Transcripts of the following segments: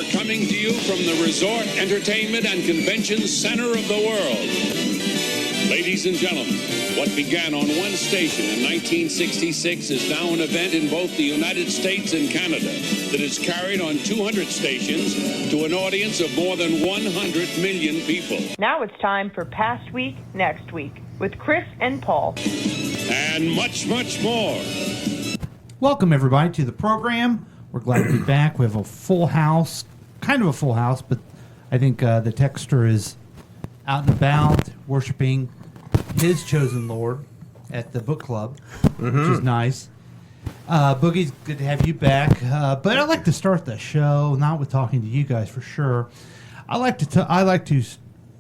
We're coming to you from the resort, entertainment, and convention center of the world. Ladies and gentlemen, what began on one station in 1966 is now an event in both the United States and Canada that is carried on 200 stations to an audience of more than 100 million people. Now it's time for Past Week, Next Week with Chris and Paul. And much, much more. Welcome, everybody, to the program. We're glad to be back. We have a full house, kind of a full house, but I think the texter is out and about worshiping his chosen Lord at the book club, which is nice. Boogie's good to have you back. But I'd like to start the show, not with talking to you guys for sure. I like to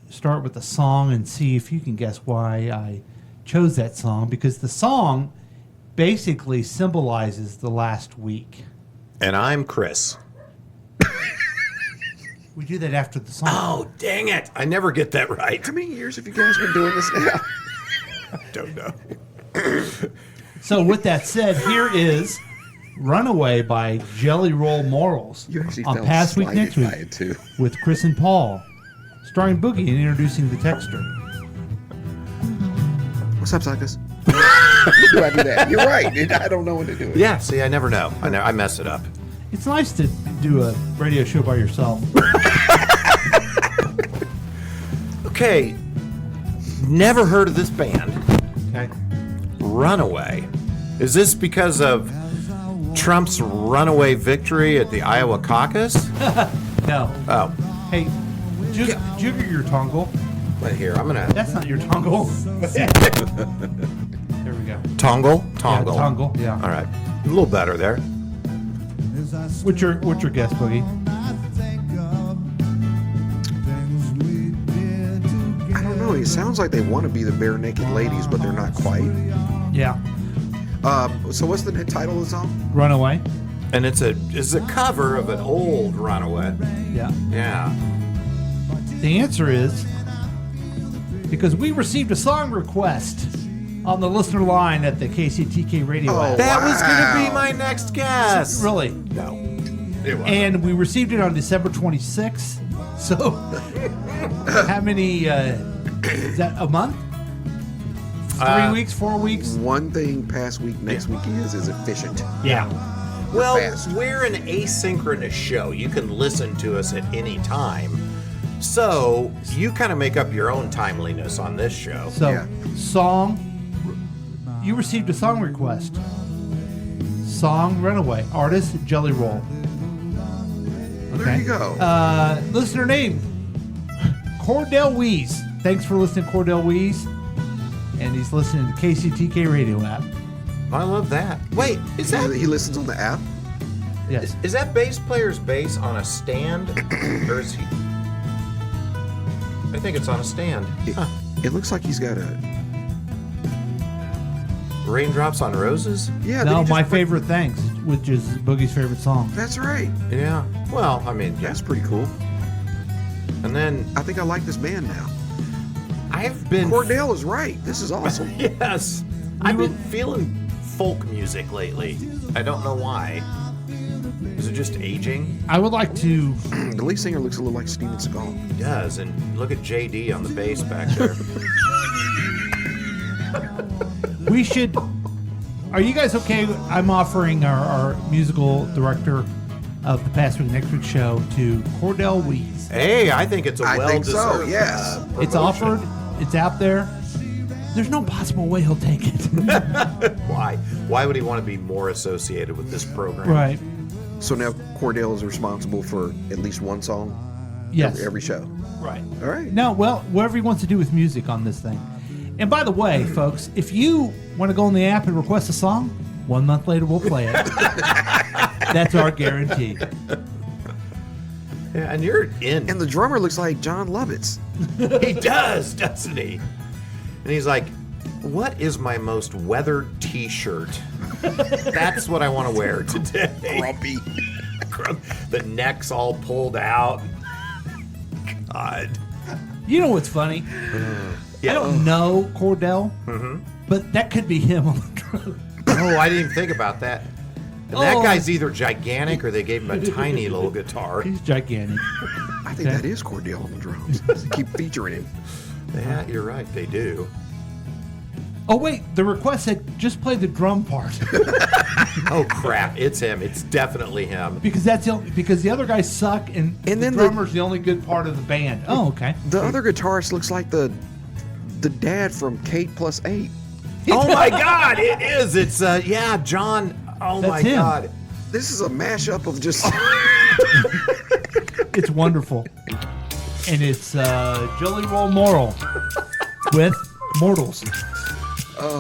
start with a song and see if you can guess why I chose that song, because the song basically symbolizes the last week. And I'm Chris. We do that after the song. Oh, dang it. I never get that right. How many years have you guys been doing this now? I don't know. So with that said, here is Runaway by Jelly Roll Morals You actually on felt Past Week, slighted Next Week by it, too. with Chris and Paul, starring Boogie and introducing the texter. What's up, suckers? Do I do that? You're right. I don't know what to do. Yeah, see, I never know. I mess it up. It's nice to do a radio show by yourself. Okay, never heard of this band. Okay. Runaway. Is this because of Trump's runaway victory at the Iowa caucus? No. Oh, Hey, jigger your tongle. but here, I'm going to... That's not your tongle. There we go. Tongle? Yeah, Tongle. tongle. Yeah. All right. A little better there. What's your guess, Boogie? I don't know. It sounds like they want to be the Bare Naked Ladies, but they're not quite. Yeah. So what's the title of the song? Runaway. And it's a cover of an old Runaway. Yeah. Yeah. The answer is because we received a song request on the listener line at the KCTK radio app. That was going to Wow. be my next guess. Really? No. It wasn't. And we received it on December 26th. So, how many, is that a month? 3 weeks, 4 weeks? One thing Past Week, Next Week is efficient. Yeah. Well, fast. we're an asynchronous show. You can listen to us at any time. So, you kind of make up your own timeliness on this show. So, Yeah. song, you received a song request. Song Runaway. Artist Jelly Roll. There you go. Listener name Cordell Weeze. Thanks for listening, Cordell Weeze. And he's listening to KCTK radio app. I love that. Wait, is that He listens on the app. Yes. is that bass player's bass on a stand? Or is he... I think it's on a stand. It looks like he's got a... Raindrops on Roses? Yeah. No, did he my just- favorite things, which is Boogie's favorite song. That's right. Yeah. Well, I mean, yeah. That's pretty cool. And then I think I like this band now. I've been... Cordell is right. This is awesome. Yes. I've been feeling folk music lately. I don't know why. Is it just aging? I would like to. The lead singer looks a little like Steven Seagal. It does. And look at JD on the bass back there. We should. Are you guys okay? I'm offering our musical director of the Past Week Next Week show to Cordell Weeze. Hey, I think it's a I think so, well-deserved yes. It's promotion. offered. It's out there. There's no possible way he'll take it. Why? Why would he want to be more associated with this program? Right. So now Cordell is responsible for at least one song Yes. every show. Right. All right. No, well, whatever he wants to do with music on this thing. And by the way, folks, if you want to go on the app and request a song, 1 month later we'll play it. That's our guarantee. Yeah, and you're in. And the drummer looks like John Lovitz. He does, doesn't he? And he's like, what is my most weathered t-shirt? That's what I want to wear today. Grumpy. The neck's all pulled out. God. You know what's funny? I don't know Cordell, but that could be him on the drum. Oh, I didn't even think about that. And that guy's either gigantic or they gave him a tiny little guitar. He's gigantic. I think that is Cordell on the drums. They keep featuring him. Yeah, you're right. They do. Oh wait, the request said just play the drum part Oh crap! It's him. It's definitely him. because the other guys suck and the then drummer's the only good part of the band. Oh, okay. The other guitarist looks like the dad from Kate+8. Oh my God! It is. It's yeah, John. Oh That's my him. God. This is a mashup of just. It's wonderful, and it's Jelly Roll Moral with Mortals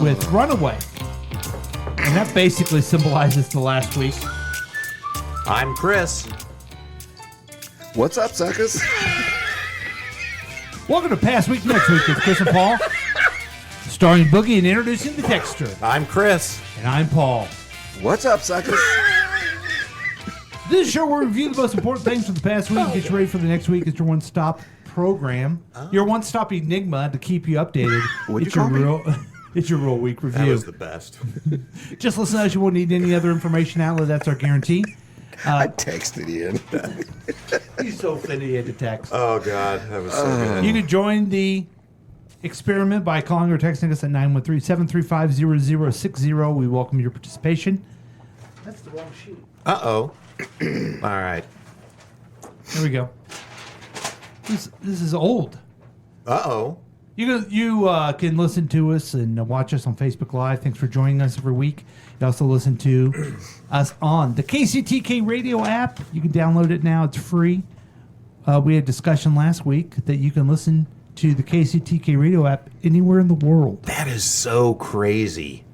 with Runaway, and that basically symbolizes the last week. I'm Chris. What's up, suckers? Welcome to Past Week Next Week with Chris and Paul, starring Boogie and introducing the texture. I'm Chris. And I'm Paul. What's up, suckers? This is a show where we review the most important things from the past week and get you ready for the next week. It's your one-stop program, your one-stop enigma to keep you updated. What'd It's you call me? It's your real week That review. was the best. Just listen to us. You won't need any other information outlet. That's our guarantee. I texted in. He's so offended he had to text. Oh God, that was so good. You can join the experiment by calling or texting us at 913-735-0060. We welcome your participation. That's the wrong sheet. All right. There we go. This is old. You can listen to us and watch us on Facebook Live. Thanks for joining us every week. You also listen to us on the KCTK radio app. You can download it now. It's free. We had a discussion last week that you can listen to the KCTK radio app anywhere in the world. That is so crazy.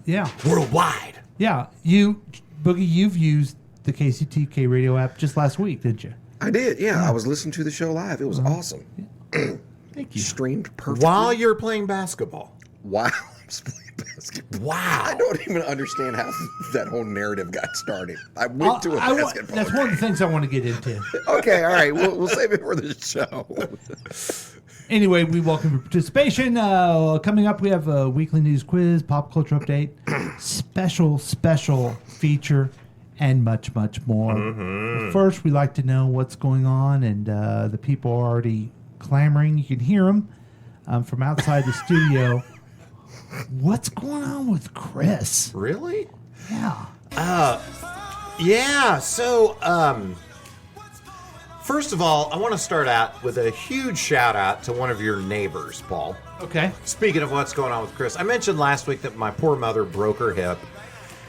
Yeah. Worldwide. Yeah. Boogie, you've used the KCTK radio app just last week, didn't you? I did, yeah. I was listening to the show live. It was awesome. Thank you. Streamed perfectly. While you're playing basketball. While I'm playing basketball. Wow. I don't even understand how that whole narrative got started. I went to a basketball That's one of the things I want to get into. Okay, all right. We'll save it for the show. Anyway, we welcome your participation. Coming up, we have a weekly news quiz, pop culture update, special feature, and much, much more. But first, we like to know what's going on, and the people are already clamoring. You can hear them from outside the studio. What's going on with Chris? Really? Yeah. Yeah. So, first of all, I want to start out with a huge shout out to one of your neighbors, Paul. Okay. Speaking of what's going on with Chris, I mentioned last week that my poor mother broke her hip.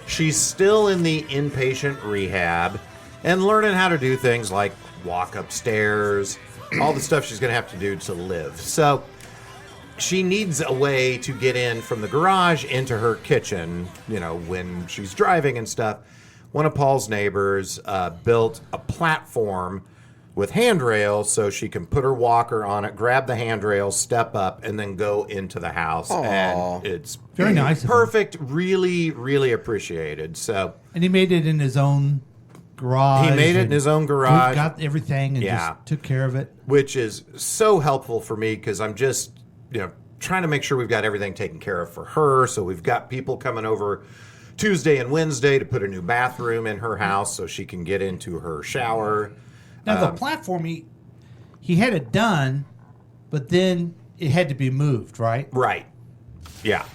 She's still in the inpatient rehab and learning how to do things like walk upstairs, all the stuff she's going to have to do to live. So she needs a way to get in from the garage into her kitchen, when she's driving and stuff. One of Paul's neighbors built a platform with handrails so she can put her walker on it, grab the handrails, step up, and then go into the house. Aww. And it's Very nice of him. perfect, really, really appreciated. So And he made it in his own garage. he made it in and his own garage, got everything and Yeah. just took care of it. which is so helpful for me because I'm just, trying to make sure we've got everything taken care of for her. So we've got people coming over Tuesday and Wednesday to put a new bathroom in her house so she can get into her shower. Now, the platform, he had it done, but then it had to be moved, right? Right. Yeah.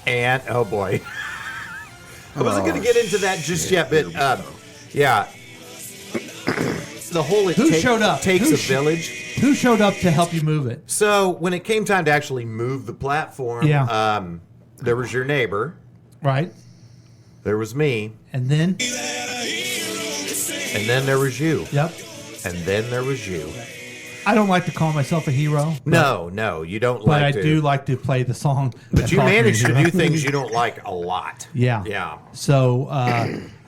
And, oh boy. I wasn't going to get into that just yet, but yeah. The whole Who showed up? takes Who a village. Who showed up to help you move it? So when it came time to actually move the platform, Yeah. There was your neighbor. Right? There was me. And then, And then there was you. yep. And then there was you. I don't like to call myself a hero. No, you don't But like I to. do like to play the song. But that you calls me a manage to hero. do things you don't like a lot. Yeah. Yeah. So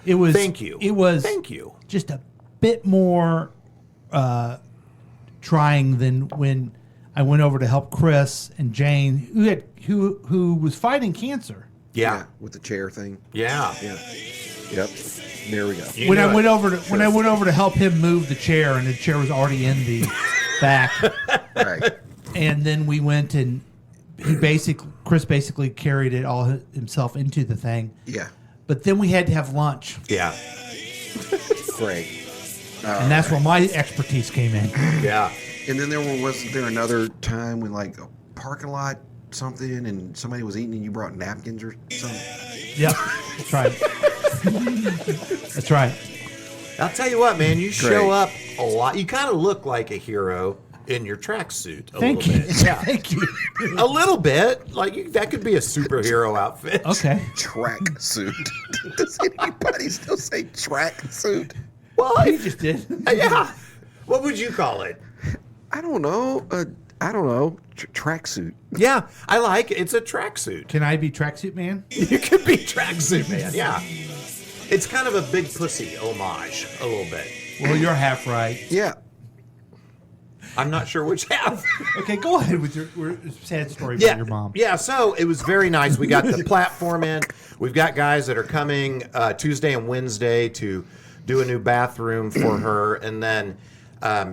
it was. Thank you. It was. Thank you. Just a bit more trying than when I went over to help Chris and Jane, who was fighting cancer. Yeah. With the chair thing. Yeah. Yeah. Yep. There we go. You When knew I it. went over to help him move the chair, and the chair was already in the back, Right. and then we went and Chris basically carried it all himself into the thing. Yeah. But then we had to have lunch, Yeah. Great. and that's where my expertise came in. Yeah. And then wasn't there another time when like a parking lot something and somebody was eating and you brought napkins or something? Yep, that's right. That's right. I'll tell you what, man. You show Great. up a lot. You kind of look like a hero in your tracksuit. Thank little you. Bit. Yeah. Thank you. A little bit. Like that could be a superhero outfit. Okay. Track suit. Does anybody still say track suit? Well, You just did. yeah. What would you call it? I don't know. Track suit. Yeah, I like it. It's a tracksuit. Can I be tracksuit man? You could be tracksuit man. Yeah. It's kind of a big pussy homage, a little bit. Well, you're half right. Yeah. I'm not sure which half. Okay, go ahead with your sad story Yeah, about your mom. yeah. So it was very nice. We got the platform in. We've got guys that are coming Tuesday and Wednesday to do a new bathroom for her, and then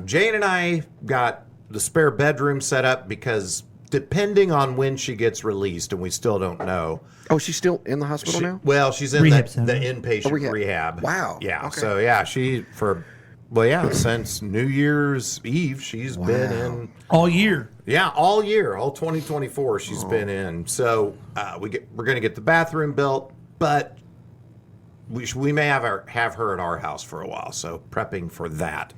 Jane and I got the spare bedroom set up because depending on when she gets released, and we still don't know. Oh, she's still in the hospital now? Well, she's in Rehab the center. inpatient rehab. rehab. Wow. Yeah. Okay. So yeah, since New Year's Eve, she's been in. All year. Yeah, all year, all 2024, she's been in. So we're going to get the bathroom built, but we may have her at our house for a while. So prepping for that.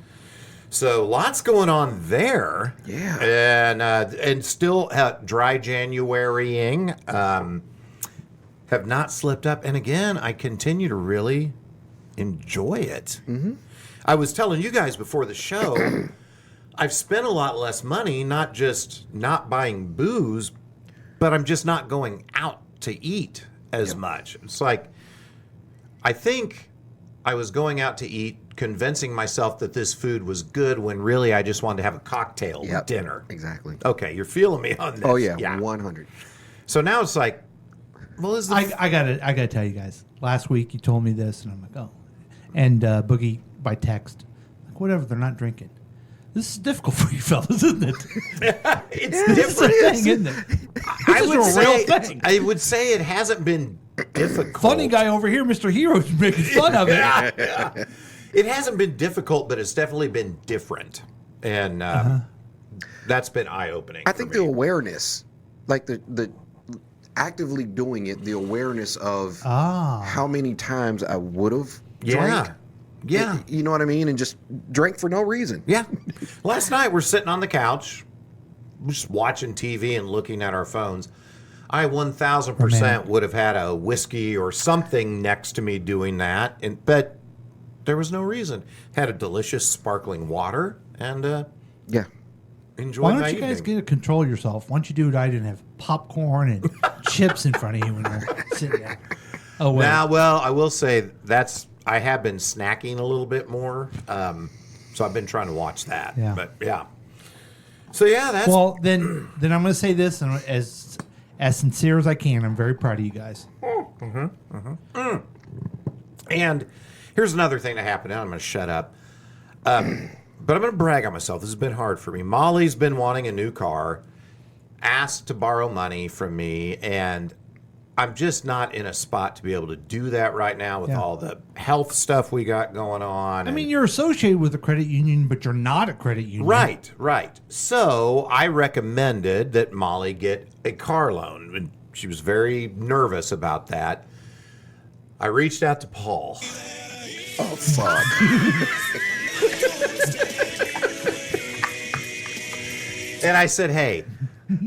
So lots going on there. Yeah. And still dry Januarying. Have not slipped up. And again, I continue to really enjoy it. Mm-hmm. I was telling you guys before the show, I've spent a lot less money, not just not buying booze, but I'm just not going out to eat as much. It's like, I think I was going out to eat, convincing myself that this food was good when really I just wanted to have a cocktail with Yep. dinner. Exactly. Okay, you're feeling me on this. Oh, yeah. 100. So now it's like, well, is the I gotta tell you guys. Last week you told me this, and I'm like, oh. And Boogie by text, like, whatever. They're not drinking. This is difficult for you fellas, isn't it? it's This is a different. thing, isn't it? I This would is a real say thing. I would say it hasn't been difficult. Funny guy over here, Mr. Hero's making fun of it. Yeah. It hasn't been difficult, but it's definitely been different, and that's been eye opening. I think the awareness, like the actively doing it, the awareness of how many times I would have drank. Yeah. You know what I mean? And just drank for no reason. Yeah. Last night we're sitting on the couch, just watching TV and looking at our phones. I 1,000% would have had a whiskey or something next to me doing that, but there was no reason. Had a delicious sparkling water and Yeah. enjoyed Why my don't you guys evening. get to control yourself? Why don't you do what I did and have popcorn and chips in front of you when you're sitting there? Oh, wait. Now, well, I will say I have been snacking a little bit more, so I've been trying to watch that. Yeah. But yeah. So yeah, that's Well, then I'm going to say this, and as sincere as I can, I'm very proud of you guys. And here's another thing that happened. Now I'm going to shut up. But I'm going to brag on myself. This has been hard for me. Molly's been wanting a new car, asked to borrow money from me, and I'm just not in a spot to be able to do that right now with all the health stuff we got going on. I mean, you're associated with a credit union, but you're not a credit union. Right. So I recommended that Molly get a car loan. And she was very nervous about that. I reached out to Paul. Oh, fuck. And I said, hey,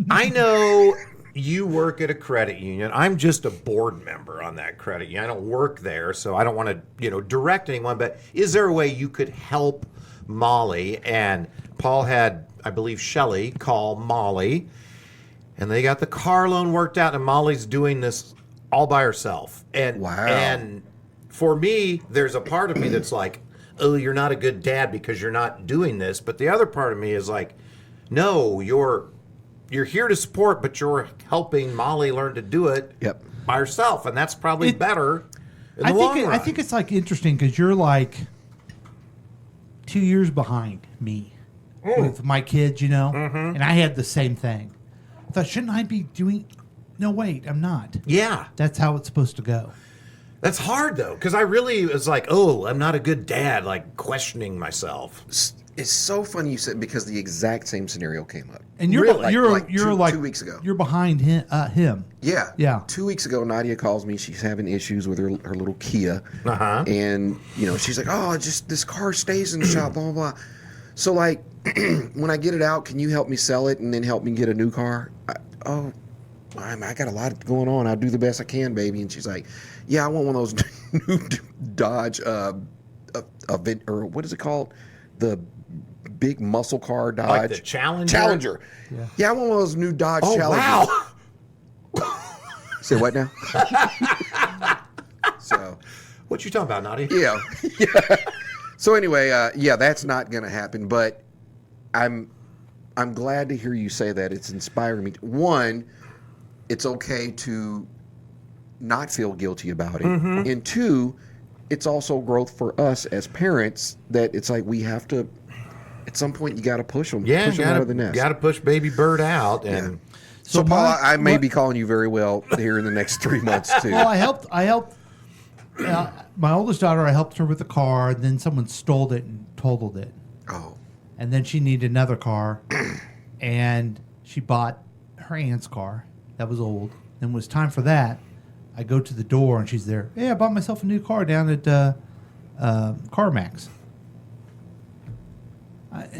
I know you work at a credit union. I'm just a board member on that credit union. I don't work there, so I don't want to, direct anyone. But is there a way you could help Molly? And Paul had, I believe, Shelley call Molly, and they got the car loan worked out. And Molly's doing this all by herself. And Wow. And for me, there's a part of me that's like, oh, you're not a good dad because you're not doing this. But the other part of me is like, no, you're here to support, but you're helping Molly learn to do it Yep. by herself, and that's probably better in the I long think run. I think it's like interesting because you're like 2 years behind me with my kids, and I had the same thing. I thought, shouldn't I be doing? No, wait, I'm not. Yeah. That's how it's supposed to go. That's hard though, because I really was like, oh, I'm not a good dad, like questioning myself. It's so funny you said, because the exact same scenario came up. And you're Really? you're 2 weeks ago. You're behind him. Yeah. Yeah. 2 weeks ago, Nadia calls me. She's having issues with her little Kia. Uh-huh. And, she's like, oh, just this car stays in the shop, blah, blah, blah. So, like, when I get it out, can you help me sell it and then help me get a new car? I got a lot going on. I'll do the best I can, baby. And she's like, yeah, I want one of those new Dodge, or what is it called? The big muscle car Dodge. Like the Challenger? Challenger. Yeah, I want one of those new Dodge Challengers. Wow. Say what now? So, What you talking about, Nadia? yeah. So anyway, that's not going to happen. But I'm glad to hear you say that. It's inspiring me. One, it's okay to not feel guilty about it, and two, it's also growth for us as parents. That it's like we have to. At some point, you got to push them. Yeah, push them out of the nest. Got to push baby bird out. And So, Paul, I may be calling you very well here in the next 3 months too. Well, I helped my oldest daughter. I helped her with the car. And then someone stole it and totaled it. Oh, And then she needed another car, and she bought her aunt's car that was old. And when it was time for that, I go to the door, and she's there. Hey, I bought myself a new car down at CarMax.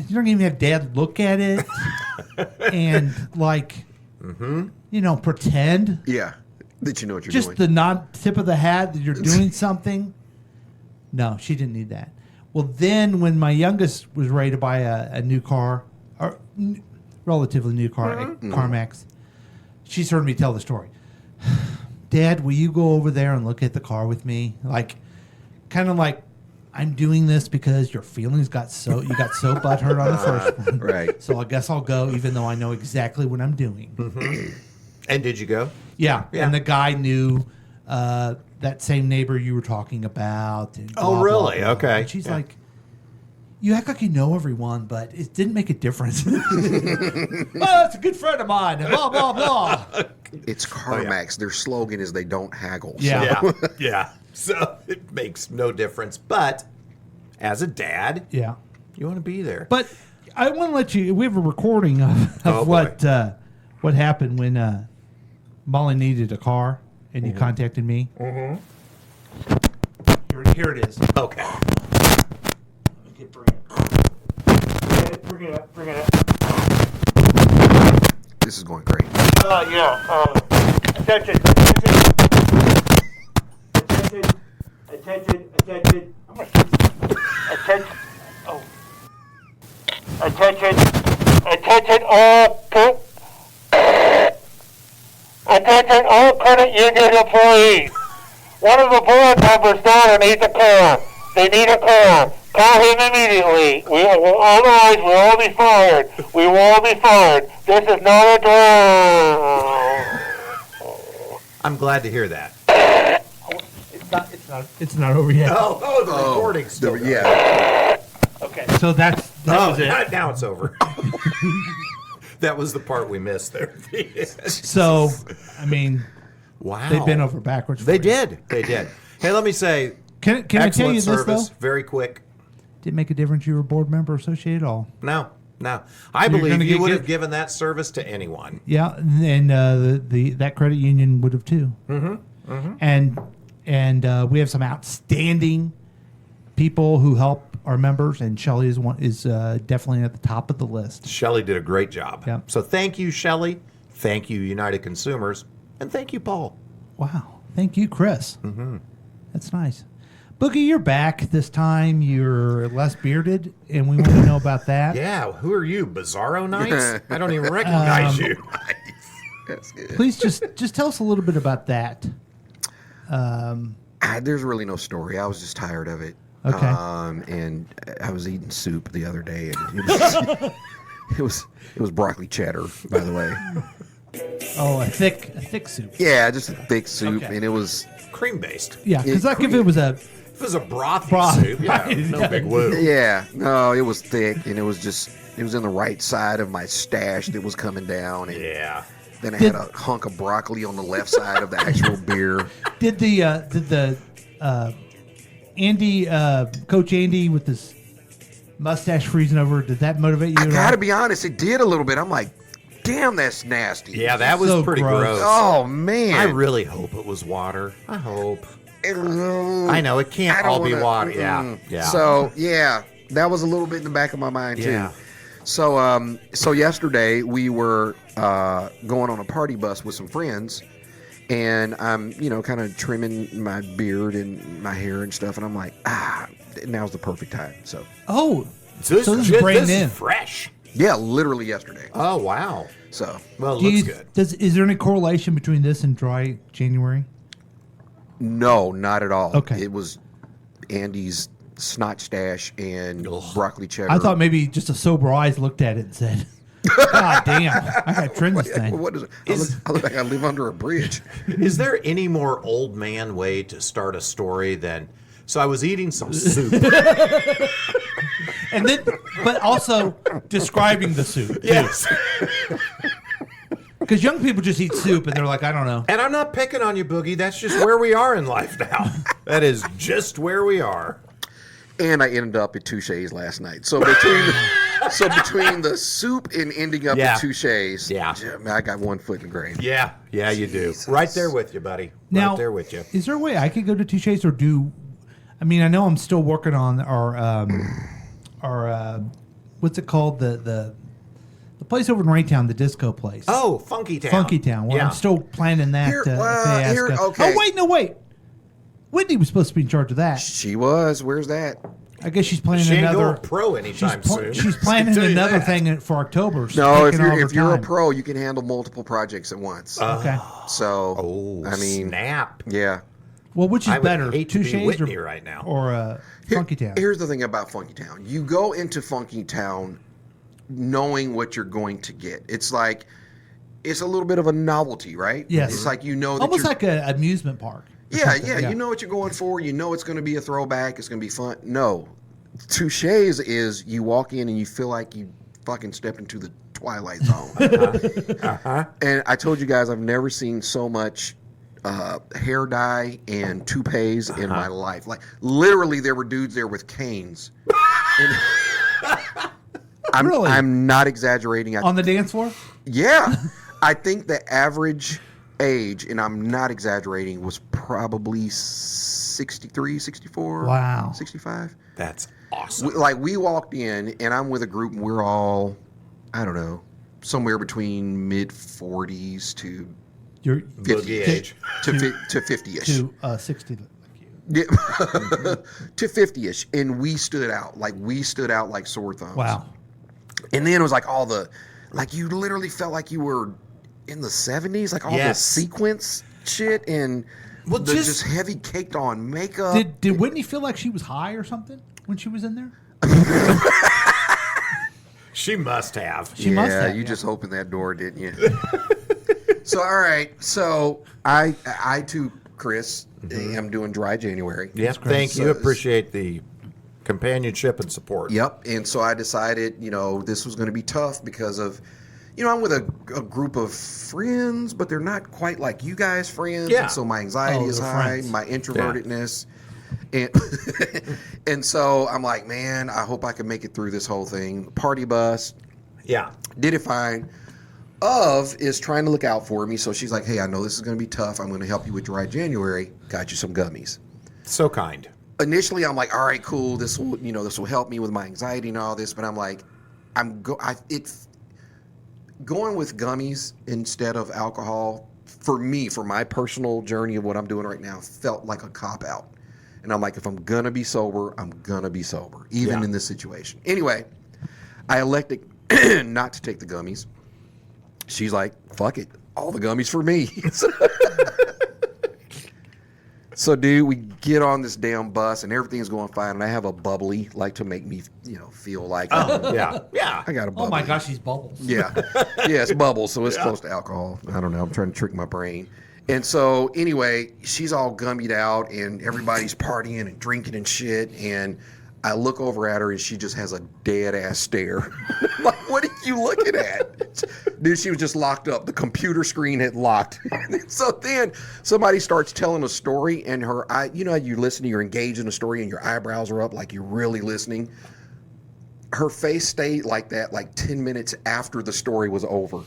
You don't even have Dad look at it and pretend. yeah. That you know what you're Just doing. the nod tip of the hat that you're doing something. No, she didn't need that. Well, then when my youngest was ready to buy a new car, or relatively new car at CarMax, she's heard me tell the story. Dad, will you go over there and look at the car with me? Kind of like, I'm doing this because your feelings got so butthurt on the first one. Right. So I guess I'll go, even though I know exactly what I'm doing. And did you go? Yeah. Yeah. And the guy knew that same neighbor you were talking about. And Oh, blah, really? blah, blah. Okay. And she's Yeah. like, you act like you know everyone, but it didn't make a difference. That's a good friend of mine. And blah, blah, blah. It's CarMax. Their slogan is they don't haggle. Yeah. Yeah. Yeah. So it makes no difference. But as a dad, Yeah. you want to be there. But I want to let you, we have a recording of Oh, what happened when Molly needed a car and you contacted me. Mm-hmm. Here it is. Okay. Bring it up. This is going great. Attention. Attention all credit union employees. One of the board members' daughter needs a car. They need a car. Call him immediately. Otherwise, we'll all be fired. We will all be fired. This is not a drill. I'm glad to hear that. It's not over yet. Oh, the recording's still going. Yeah. Okay. So that was it. Now it's over. That was the part we missed there. So, I mean, Wow. they bent over backwards. They for you. did. They did. Hey, let me say, Can I tell excellent you this service. though? Very quick. Didn't make a difference. You were a board member associated at all. No. I You're believe gonna you get would good- have given that service to anyone. Yeah, and that credit union would have too. Mm-hmm. And we have some outstanding people who help our members, and Shelley is definitely at the top of the list. Shelley did a great job. Yeah. So thank you, Shelley. Thank you, United Consumers. And thank you, Paul. Wow, thank you, Chris. Mm-hmm. That's nice. Boogie, you're back this time. You're less bearded, and we want to know about that. Yeah, who are you, Bizarro Nights? I don't even recognize you. That's good. Please just tell us a little bit about that. There's really no story. I was just tired of it. Okay. And I was eating soup the other day, and it was broccoli cheddar, by the way. Oh, a thick soup. Yeah, just a thick soup, Okay. and it was Cream-based. Yeah, because like if it was a If it was a brothy Broth. soup, yeah, no big woo. yeah, no, it was thick, and it was in the right side of my stash that was coming down, and Yeah. then I had a hunk of broccoli on the left side of the actual beer. did the Andy, Coach Andy with his mustache freezing over, did that motivate you? I at gotta all? be honest, it did a little bit. I'm like, damn, that's nasty. Yeah, that was So pretty gross. gross. Oh man. I really hope it was water. I hope. I I know it can't all be water. Yeah, yeah. So yeah, that was a little bit in the back of my mind too. Yeah. So yesterday we were going on a party bus with some friends, and I'm kind of trimming my beard and my hair and stuff, and I'm like, now's the perfect time. So Oh, so this is brand new. fresh. yeah, literally yesterday. Oh wow. So Well, it Do looks you, good. is there any correlation between this and dry January? no, not at all. Okay. It was Andy's snot stash and broccoli cheddar. I thought maybe just a sober eyes looked at it and said, God damn, I got to trim this thing. What is it? I look like I live under a bridge. Is there any more old man way to start a story than? So I was eating some soup. And then, but also describing the soup. Yes. Because young people just eat soup and they're like, I don't know. And I'm not picking on you, Boogie. That's just where we are in life now. That is just where we are. And I ended up at Touche's last night. So between the soup and ending up at Touche's, man, I got one foot in the grave. Yeah, you do. Right there with you, buddy. Now, right there with you. Is there a way I could go to Touche's or do? I mean, I know I'm still working on our what's it called, the place over in Raytown, the disco place. Oh, Funky Town. Funky Town. Well, I'm still planning that. Here- if they well, ask here- us. okay. Oh wait. Whitney was supposed to be in charge of that. She was. Where's that? I guess she's planning She ain't another. going pro anytime soon. She's planning Tell you another that. thing for October. so No, taking all if her you're a time. pro, you can handle multiple projects at once. Okay. So, Oh, I mean, snap. yeah. Well, which is I would better, hate to be Touche's Whitney or right now. or Funky Town? Here's the thing about Funky Town. You go into Funky Town knowing what you're going to get. It's like, it's a little bit of a novelty, right? Yes. It's like that Almost you're, like an amusement park. or yeah, something. yeah. You know what you're going for. You know it's going to be a throwback. It's going to be fun. No. Touche's is you walk in and you feel like you fucking stepped into the Twilight Zone. And I told you guys I've never seen so much hair dye and toupees in my life. Like literally, there were dudes there with canes. And Really? I'm not exaggerating. On the dance floor? Yeah. I think the average age, and I'm not exaggerating, was probably 63, 64. Wow. 65. That's awesome. We walked in, and I'm with a group, and we're all, I don't know, somewhere between mid 40s to You're 50 Boogie age. to 50ish. to 60 like you. Yeah. To 50ish, and we stood out like sore thumbs. Wow. And then it was like all the, like you literally felt like you were in the 70s, like all the Yes. sequence shit and Well, the just- just heavy caked on makeup. Did Whitney feel like she was high or something when she was in there? She must have. She must have. You yeah. just opened that door, didn't you? So all right, so I too, Chris, am doing dry January. Yeah, thank you. Appreciate the companionship and support. Yep. And so I decided, this was going to be tough because of, I'm with a group of friends, but they're not quite like you guys friends. Yeah. And so my anxiety Oh, is they're high, friends. my introvertedness. And and so I'm like, man, I hope I can make it through this whole thing. Party bus, Yeah. did it fine. Of is trying to look out for me. So she's like, hey, I know this is going to be tough. I'm going to help you with dry January. Got you some gummies. So kind. Initially I'm like, all right, cool. This will help me with my anxiety and all this. But I'm like, going with gummies instead of alcohol for me, for my personal journey of what I'm doing right now, felt like a cop out. And I'm like, if I'm gonna be sober, I'm gonna be sober, even in this situation. Anyway, I elected not to take the gummies. She's like, fuck it, all the gummies for me. So, dude, we get on this damn bus and everything's going fine. And I have a bubbly, like to make me, feel like Yeah. Yeah. I got a bubbly. Oh my gosh, these bubbles. Yeah. Yeah, it's bubbles, so it's close to alcohol. I don't know. I'm trying to trick my brain. And so, anyway, she's all gummied out and everybody's partying and drinking and shit. And I look over at her and she just has a dead ass stare. I'm like, what are you looking at? Dude, she was just locked up. The computer screen had locked. So then somebody starts telling a story, and her eye, you know how you listen, you're engaged in a story, and your eyebrows are up like you're really listening. Her face stayed like that like 10 minutes after the story was over.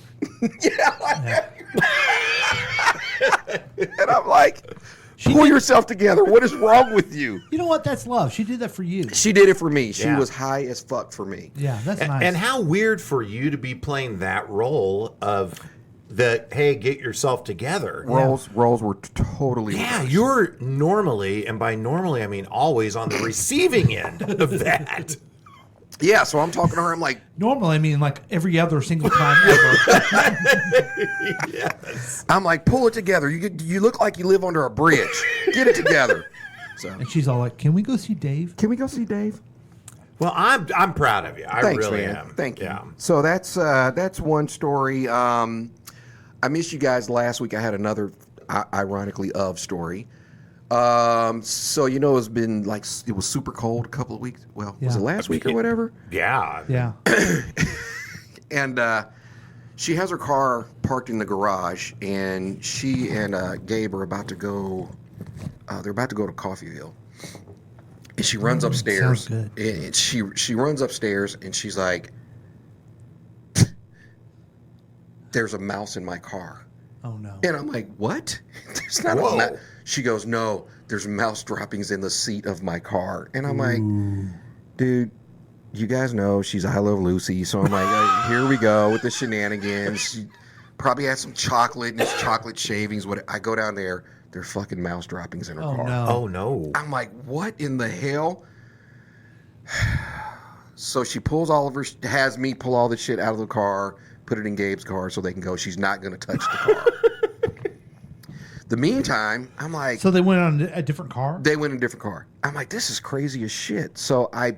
And I'm like, pull yourself together. What is wrong with you? You know what? That's love. She did that for you. She did it for me. She Yeah. was high as fuck for me. Yeah, that's nice. And how weird for you to be playing that role of the, hey, get yourself together. Roles were totally Yeah, reversed. you're normally, and by normally I mean always, on the receiving end of that. Yeah, so I'm talking to her. I'm like, Normally, I mean, like every other single time ever. I'm like, pull it together. You look like you live under a bridge. Get it together. So, And she's all like, "Can we go see Dave?" can we go see Dave? Well, I'm proud of you. I Thanks, really man. am. Thank you. Yeah. So that's one story. I missed you guys last week. I had another, ironically, story. So it was super cold a couple of weeks. Well, was it Yeah. last week or whatever? Yeah. Yeah. And she has her car parked in the garage, and she and Gabe are about to go. They're about to go to Coffeyville, and she runs upstairs. sounds good. And she runs upstairs, and she's like, "There's a mouse in my car." Oh no. And I'm like, "What? There's not Whoa. a mouse." She goes, "No, there's mouse droppings in the seat of my car." And I'm like, "Dude, you guys know she's I Love Lucy." So I'm like, here we go with the shenanigans. She probably had some chocolate and it's chocolate shavings. What I go down there, there's fucking mouse droppings in her Oh car. no. Oh no. I'm like, what in the hell? So she has me pull all the shit out of the car, put it in Gabe's car so they can go. She's not going to touch the car. The meantime, I'm like, So they went on a different car. they went in a different car. I'm like, this is crazy as shit. So I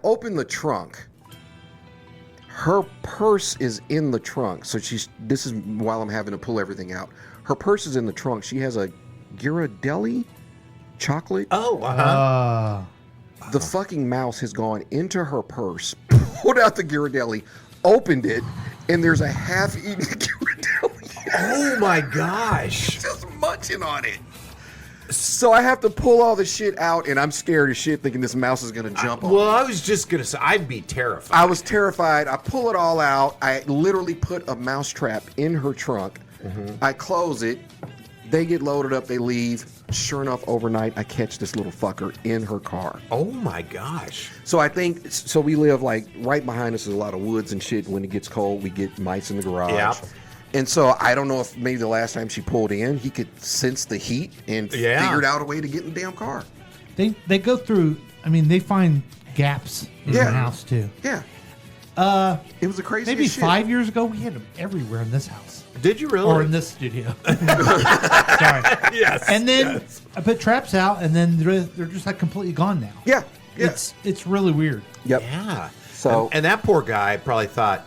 open the trunk. Her purse is in the trunk. So this is while I'm having to pull everything out. Her purse is in the trunk. She has a Ghirardelli chocolate. Oh, uh-huh. The fucking mouse has gone into her purse, pulled out the Ghirardelli, opened it, and there's a half-eaten Ghirardelli. Oh my gosh. Just munching on it. So I have to pull all the shit out, and I'm scared as shit, thinking this mouse is gonna jump on. Well, I was just gonna say I'd be terrified. I was terrified. I pull it all out. I literally put a mouse trap in her trunk. I close it. They get loaded up. They leave. Sure enough, overnight, I catch this little fucker in her car. Oh my gosh. So so we live like right behind us is a lot of woods and shit. When it gets cold, we get mice in the garage. Yep. And so I don't know if maybe the last time she pulled in, he could sense the heat and Yeah. figured out a way to get in the damn car. They go through. I mean, they find gaps in Yeah. the house too. Yeah. It was a crazy Maybe shit. 5 years ago, we had them everywhere in this house Did you really? or in this studio. Sorry. Yes. And then yes. I put traps out, and then they're just like completely gone now. Yeah. Yeah. It's really weird. Yep. Yeah. So- and that poor guy probably thought,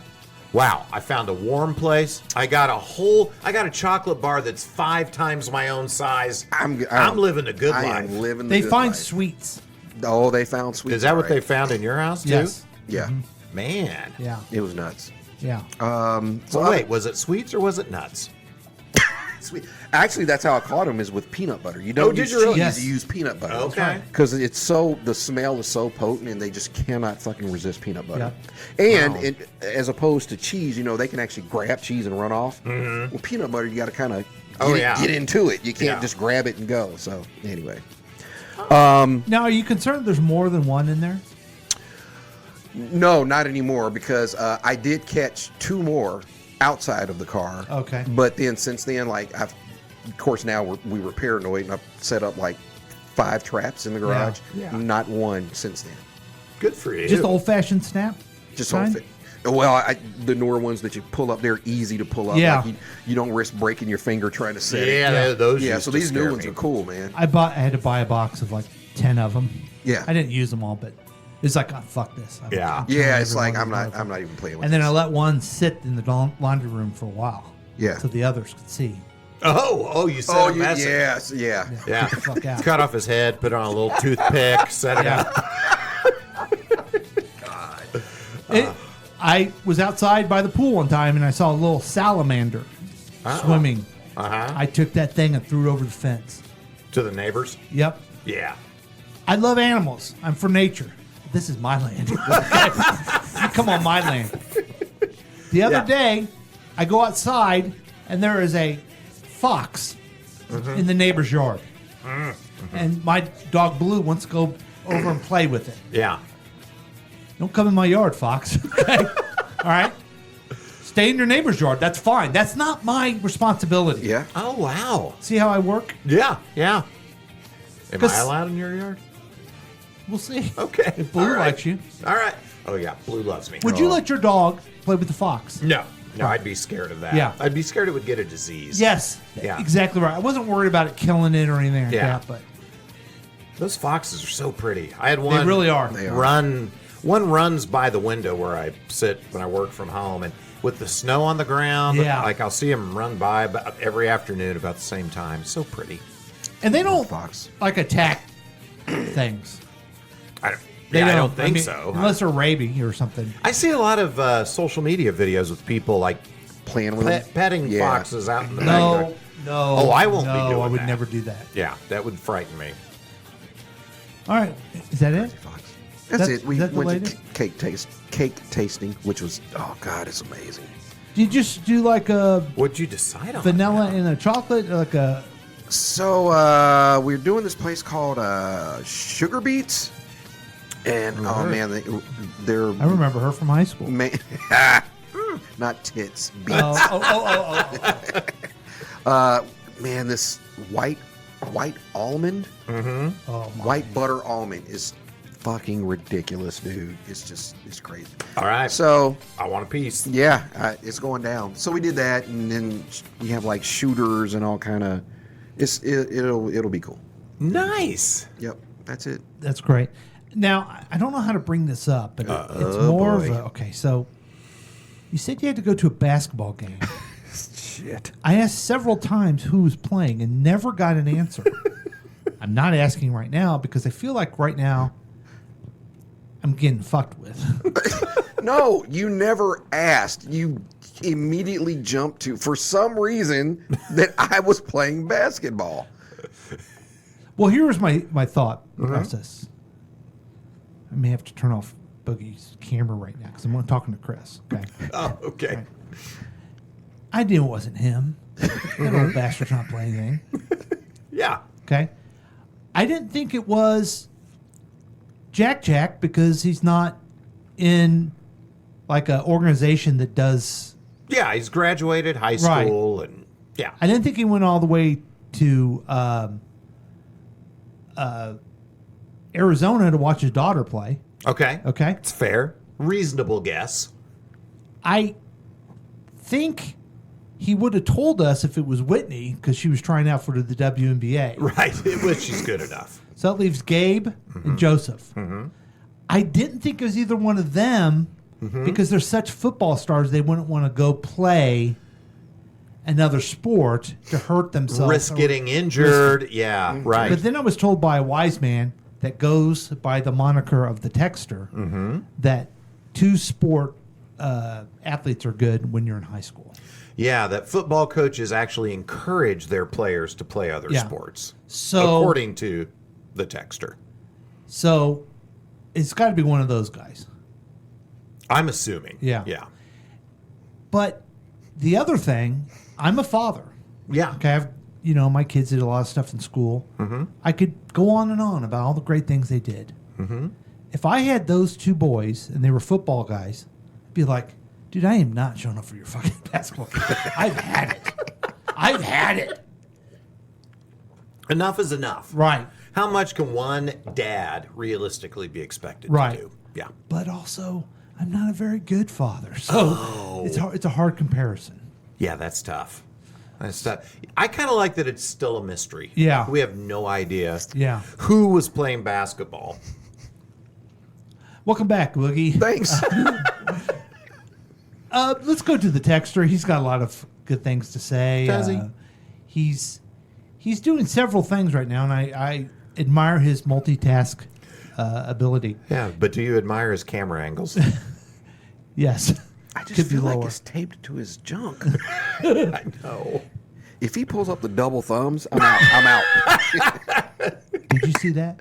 wow, I found a warm place. I got a chocolate bar that's 5 times my own size. I'm living a good I life. am living the They good find life. sweets. Oh, they found sweets. Is that what all they right. found in your house too? Yes. Yeah. Man. Yeah. It was nuts. Yeah. So wait, was it sweets or was it nuts? Sweet. Actually, that's how I caught them is with peanut butter. You don't did use you really? cheese, Yes. you use peanut butter. Okay. Because the smell is so potent and they just cannot fucking resist peanut butter. Yeah. And as opposed to cheese, they can actually grab cheese and run off. Well, peanut butter, you got to kind of get into it. You can't Yeah. just grab it and go. So anyway. Now, are you concerned there's more than one in there? No, not anymore because I did catch 2 more outside of the car. Okay. But then since then, of course, now we were paranoid and I've set up like 5 traps in the garage. Yeah. Not one since then. Good for you. Just old-fashioned snap? Just kind? Well, the newer ones that you pull up, they're easy to pull up. Yeah. Like you don't risk breaking your finger trying to set Yeah, it. those Yeah, used so to these new scare ones me. are cool, man. I had to buy a box of like 10 of them. Yeah. I didn't use them all, but it's like, oh, fuck this. Yeah. Yeah, it's like everyone I'm knows not even playing with And then I this. let one sit in the laundry room for a while. Yeah. So the others could see. You sent a message. yes, yeah. Yeah. Get the fuck out. Cut off his head, put on a little toothpick, set it up. I was outside by the pool one time and I saw a little salamander swimming. I took that thing and threw it over the fence. To the neighbors? Yep. Yeah. I love animals. I'm for nature. This is my land. You come on my land. The other day, I go outside and there is a fox in the neighbor's yard. And my dog Blue wants to go over and play with it. Yeah. Don't come in my yard, fox. Okay? All right? Stay in your neighbor's yard. That's fine. That's not my responsibility. Yeah. Oh, wow. See how I work? Yeah, yeah. Am 'Cause- I allowed in your yard? We'll see. Okay. If Blue All right. likes you. All right. Oh, yeah. Blue loves me. Would you let your dog play with the fox? No. No, I'd be scared of that. Yeah. I'd be scared it would get a disease. Yes. Yeah. Exactly right. I wasn't worried about it killing it or anything like Yeah. that, but Those foxes are so pretty. I had one. they really are. They are. One runs by the window where I sit when I work from home, and with the snow on the ground, Yeah. like I'll see them run by about every afternoon about the same time. So pretty. And they don't Fox. like attack things. I They don't think mean, so. Unless they're rabid or something. I see a lot of social media videos with people like Playing with them. petting Yeah. foxes out in the No, backyard. no. Oh, I won't be no, doing I would that. never do that. Yeah, that would frighten me. All right. Is that it? Fox. That's it. We is that the went latest? to cake tasting, which was, oh God, it's amazing. Do you just do like a What'd you decide on? vanilla now? and a chocolate? Or like a. So we're doing this place called Sugar Beets, and oh man, they're I remember her from high school. not tits, beets. Oh. Man, this white almond, Oh, my. white butter almond is fucking ridiculous, dude. It's crazy. All right. So I want a piece. yeah, it's going down. So we did that, and then we have like shooters and all kind of. It'll be cool. Nice. Yep, that's it. That's great. Now, I don't know how to bring this up, but it's more of boy. a. Okay, so you said you had to go to a basketball game. Shit. I asked several times who was playing and never got an answer. I'm not asking right now because I feel like right now I'm getting fucked with. No, you never asked. You immediately jumped to, for some reason, that I was playing basketball. Well, here was my thought process. I may have to turn off Boogie's camera right now because I'm talking to Chris. Okay. Oh, okay. I knew it wasn't him. That old bastard's not playing anything. Yeah. Okay. I didn't think it was Jack because he's not in like an organization that does. Yeah, he's graduated high Right. school, and yeah. I didn't think he went all the way to Arizona to watch his daughter play. Okay. Okay. It's fair. Reasonable guess. I think he would have told us if it was Whitney because she was trying out for the WNBA. Right. Which is good enough. So that leaves Gabe and Joseph. I didn't think it was either one of them because they're such football stars they wouldn't want to go play another sport to hurt themselves. Risk getting injured. Yeah, right. But then I was told by a wise man that goes by the moniker of the Texter that two sport athletes are good when you're in high school. Yeah, that football coaches actually encourage their players to play other Yeah. sports. So- according to the texter. So it's got to be one of those guys. I'm assuming. Yeah. Yeah. But the other thing, I'm a father. Yeah. Okay, my kids did a lot of stuff in school. I could go on and on about all the great things they did. If I had those two boys and they were football guys, I'd be like, dude, I am not showing up for your fucking basketball game. I've had it. I've had it. Enough is enough. Right. How much can one dad realistically be expected Right. to do? Yeah. But also, I'm not a very good father. So it's a hard comparison. Yeah, that's tough. That's tough. I kind of like that it's still a mystery. Yeah. We have no idea Yeah. who was playing basketball. Welcome back, Woogie. Thanks. Let's go to the texter. He's got a lot of good things to say. Does he? He's doing several things right now, and I admire his multitask ability. Yeah, but do you admire his camera angles? Yes. I just Could be feel like lower. it's taped to his junk. I know. If he pulls up the double thumbs, I'm out. I'm out. Did you see that?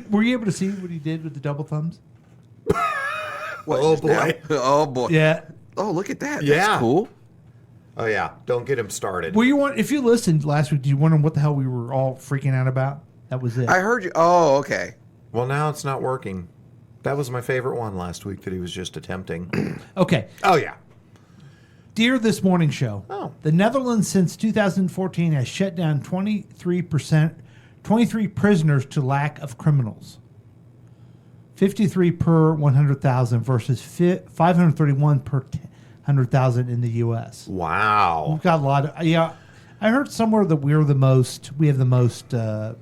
Were you able to see what he did with the double thumbs? What, Oh, just now? boy. Oh boy. Yeah. Oh, look at that. Yeah. That's cool. Oh yeah, don't get him started. Were you if you listened last week, do you wonder what the hell we were all freaking out about? That was it. I heard you. Oh, okay. Well, now it's not working. That was my favorite one last week that he was just attempting. Okay. Oh yeah. Dear This Morning Show. Oh. The Netherlands since 2014 has shut down 23 prisoners to lack of criminals. 53 per 100,000 versus 531 per 100,000 in the U.S. Wow. We've got a lot of I heard somewhere that we have the most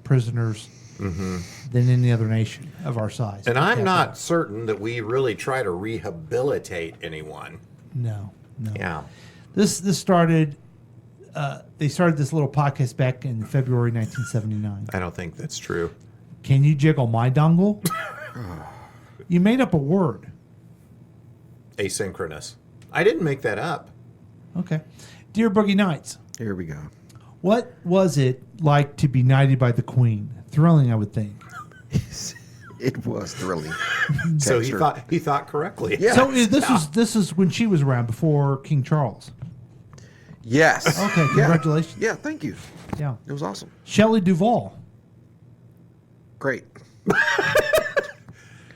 prisoners than any other nation of our size. And I'm Yeah, not certain that we really try to rehabilitate anyone. No. Yeah. This started. They started this little podcast back in February 1979. I don't think that's true. Can you jiggle my dongle? You made up a word. Asynchronous. I didn't make that up. Okay. Dear Boogie Nights, Here we go. what was it like to be knighted by the Queen? Thrilling, I would think. It was thrilling. So Texture. he thought correctly. Yeah. So this is when she was around before King Charles. Yes. Okay, Yeah. congratulations. Yeah, thank you. Yeah. It was awesome. Shelley Duvall. Great.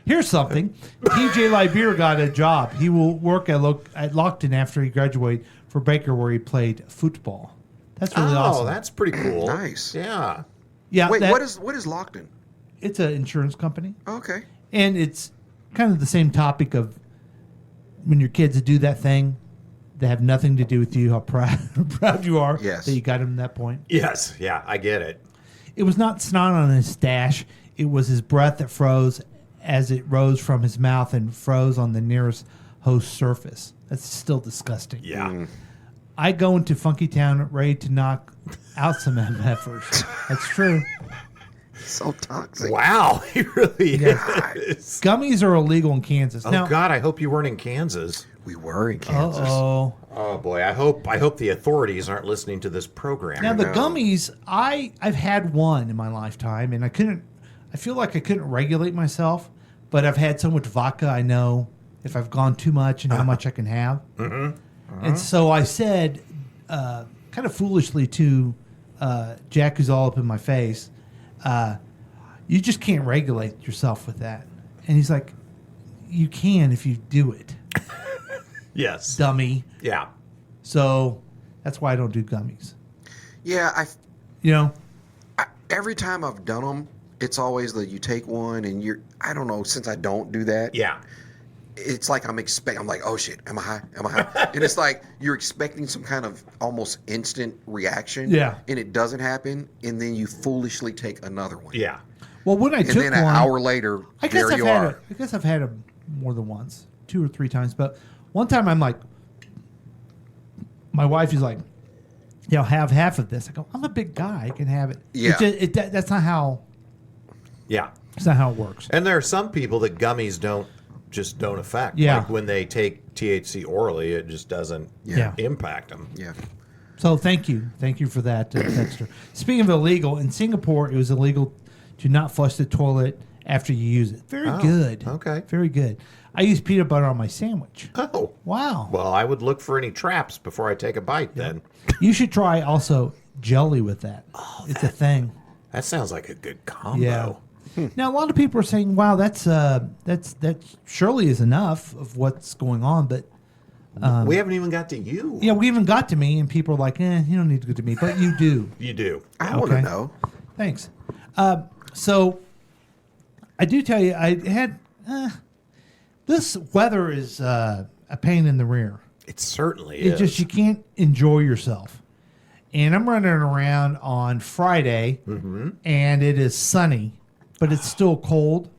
Here's something. TJ Liberia got a job. He will work at Lockton after he graduates for Baker, where he played football. That's really awesome. That's pretty cool. Nice. Yeah. Yeah. Wait, what is Lockton? It's an insurance company, Okay. and it's kind of the same topic of when your kids do that thing that have nothing to do with you, how proud you are Yes. that you got him to that point. Yes. Yeah, I get it. It was not snot on his stash. It was his breath that froze as it rose from his mouth and froze on the nearest host surface. That's still disgusting. Yeah. I go into Funky Town ready to knock out some MFers. That's true. So toxic. Wow, he really Yeah. is. Gummies are illegal in Kansas. Oh now, God, I hope you weren't in Kansas. We were in Kansas. uh-oh. Oh boy, I hope the authorities aren't listening to this program. Now the know. gummies, I've had one in my lifetime, and I feel like I couldn't regulate myself, but I've had so much vodka, I know if I've gone too much and how much I can have. And so I said, kind of foolishly to Jack, who's all up in my face, you just can't regulate yourself with that. And he's like, you can if you do it, Yes. dummy. Yeah. So that's why I don't do gummies. Yeah, You know? every time I've done them, it's always you take one and I don't know, since I don't do that. Yeah. It's like I'm like, oh shit, am I high? Am I high? And it's like you're expecting some kind of almost instant reaction. Yeah. And it doesn't happen, and then you foolishly take another one. Yeah. Well, when I And took then an one, hour later, I guess there I've you had are. I guess I've had them more than once, 2 or 3 times. But one time I'm like, my wife is like, "Yeah, I'll have half of this." I go, "I'm a big guy; I can have it." Yeah. That's not how. Yeah. That's not how it works. And there are some people that gummies don't affect. Yeah. Like when they take THC orally, it just doesn't Yeah. impact them. Yeah. So thank you for that, Dexter. Speaking of illegal, in Singapore, it was illegal to not flush the toilet after you use it. Very Oh, good. okay. Very good. I use peanut butter on my sandwich. Oh. Wow. Well, I would look for any traps before I take a bite then. You should try also jelly with that. It's a thing. That sounds like a good combo. Yeah. Now a lot of people are saying, "Wow, that surely is enough of what's going on." But We haven't even got to you. yeah, we even got to me, and people are like, "You don't need to go to me," but you do. You do. I want to Okay. know. Thanks. So I do tell you, I had this weather is a pain in the rear. It certainly It is. just you can't enjoy yourself. And I'm running around on Friday, and it is sunny, but it's still cold,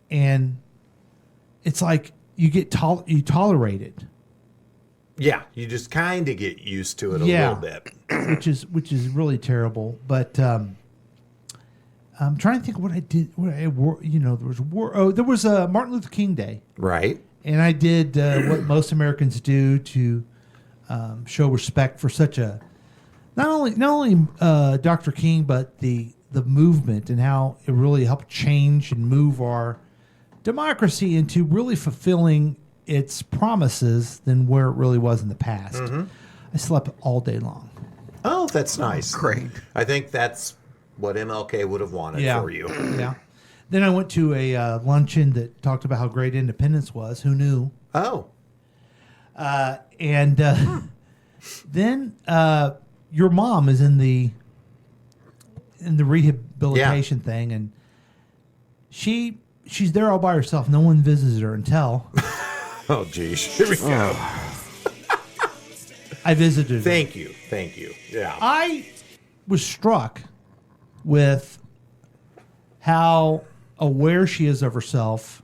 and it's like you get you tolerate it, Yeah, you just kind of get used to it a Yeah. little bit. which is really terrible. But I'm trying to think what I did. There was a Martin Luther King Day, Right. and I did what most Americans do to show respect for such a not only Dr. King, but the movement and how it really helped change and move our democracy into really fulfilling its promises than where it really was in the past. I slept all day long. Oh, that's nice. Great. I think that's what MLK would have wanted for you. Yeah. Then I went to a luncheon that talked about how great independence was. Who knew? Oh. And then your mom is in the rehabilitation thing, and she's there all by herself. No one visits her until Oh, geez. Here we go. I visited her. Thank you. Thank you. Yeah. I was struck with how aware she is of herself,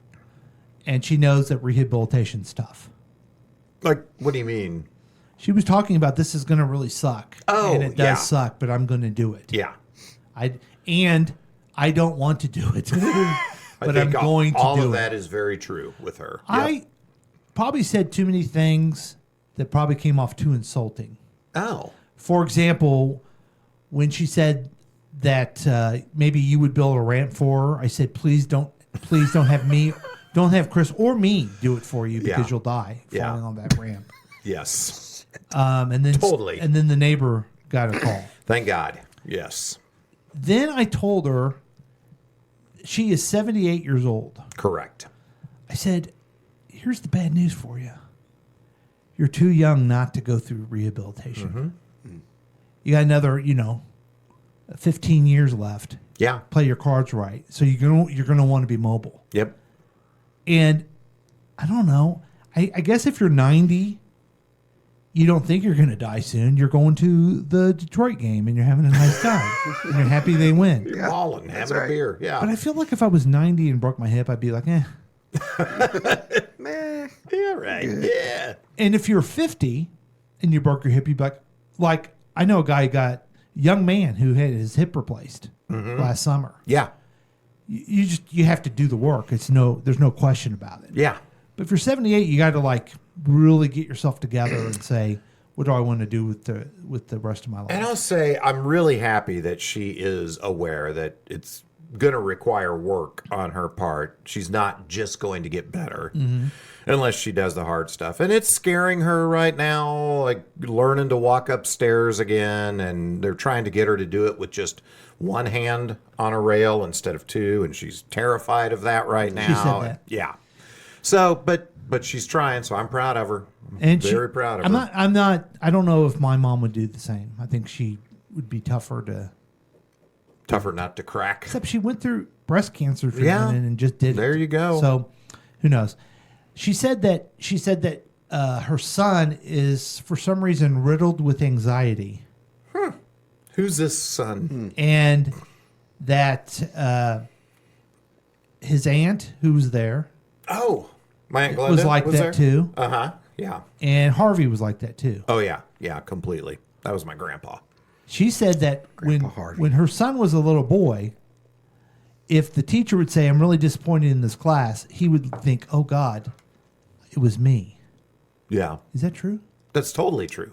and she knows that rehabilitation's tough. Like, what do you mean? She was talking about this is going to really suck. Oh, and it does yeah. suck, but I'm going to do it. Yeah. I don't want to do it, but I'm think going to all do of it. that is very true with her. I probably said too many things that probably came off too insulting. Oh. For example, when she said that maybe you would build a ramp for her, I said, please don't have Chris or me do it for you because Yeah. you'll die Yeah. falling on that ramp. Yes. And then Totally. and then the neighbor got a call. Thank God. Yes. Then I told her she is 78 years old. Correct. I said, here's the bad news for you. You're too young not to go through rehabilitation. You got another, 15 years left. Yeah. Play your cards right. So you're gonna want to be mobile. Yep. And I don't know. I guess if you're 90, you don't think you're gonna die soon. You're going to the Detroit game and you're having a nice time. And you're happy they win. You're balling, having right. a beer. Yeah. But I feel like if I was 90 and broke my hip, I'd be like, eh. Meh. yeah, right. Yeah. And if you're 50 and you broke your hip, you'd be like I know a guy young man who had his hip replaced last summer. Yeah. You have to do the work. There's no question about it. Yeah. But if you're 78, you got to really get yourself together and say, what do I want to do with the rest of my life? And I'll say I'm really happy that she is aware that it's going to require work on her part. She's not just going to get better unless she does the hard stuff. And it's scaring her right now, like learning to walk upstairs again. And they're trying to get her to do it with just one hand on a rail instead of two. And she's terrified of that right now. She said that. Yeah. So, but she's trying. So I'm proud of her. And Very proud of I'm her. not. I don't know if my mom would do the same. I think she would be tougher to. Tougher not to crack. Except she went through breast cancer treatment Yeah. and just did it. There you go. So, who knows? She said that her son is for some reason riddled with anxiety, Who's this son? and that his aunt, who was there, Oh, my Aunt Glenda was like that there? too, Uh-huh. Yeah. and Harvey was like that too. Oh, yeah. Yeah, completely. That was my grandpa. She said that Harvey. when her son was a little boy, if the teacher would say, "I'm really disappointed in this class," he would think, "Oh God, it was me." Yeah. Is that true? That's totally true.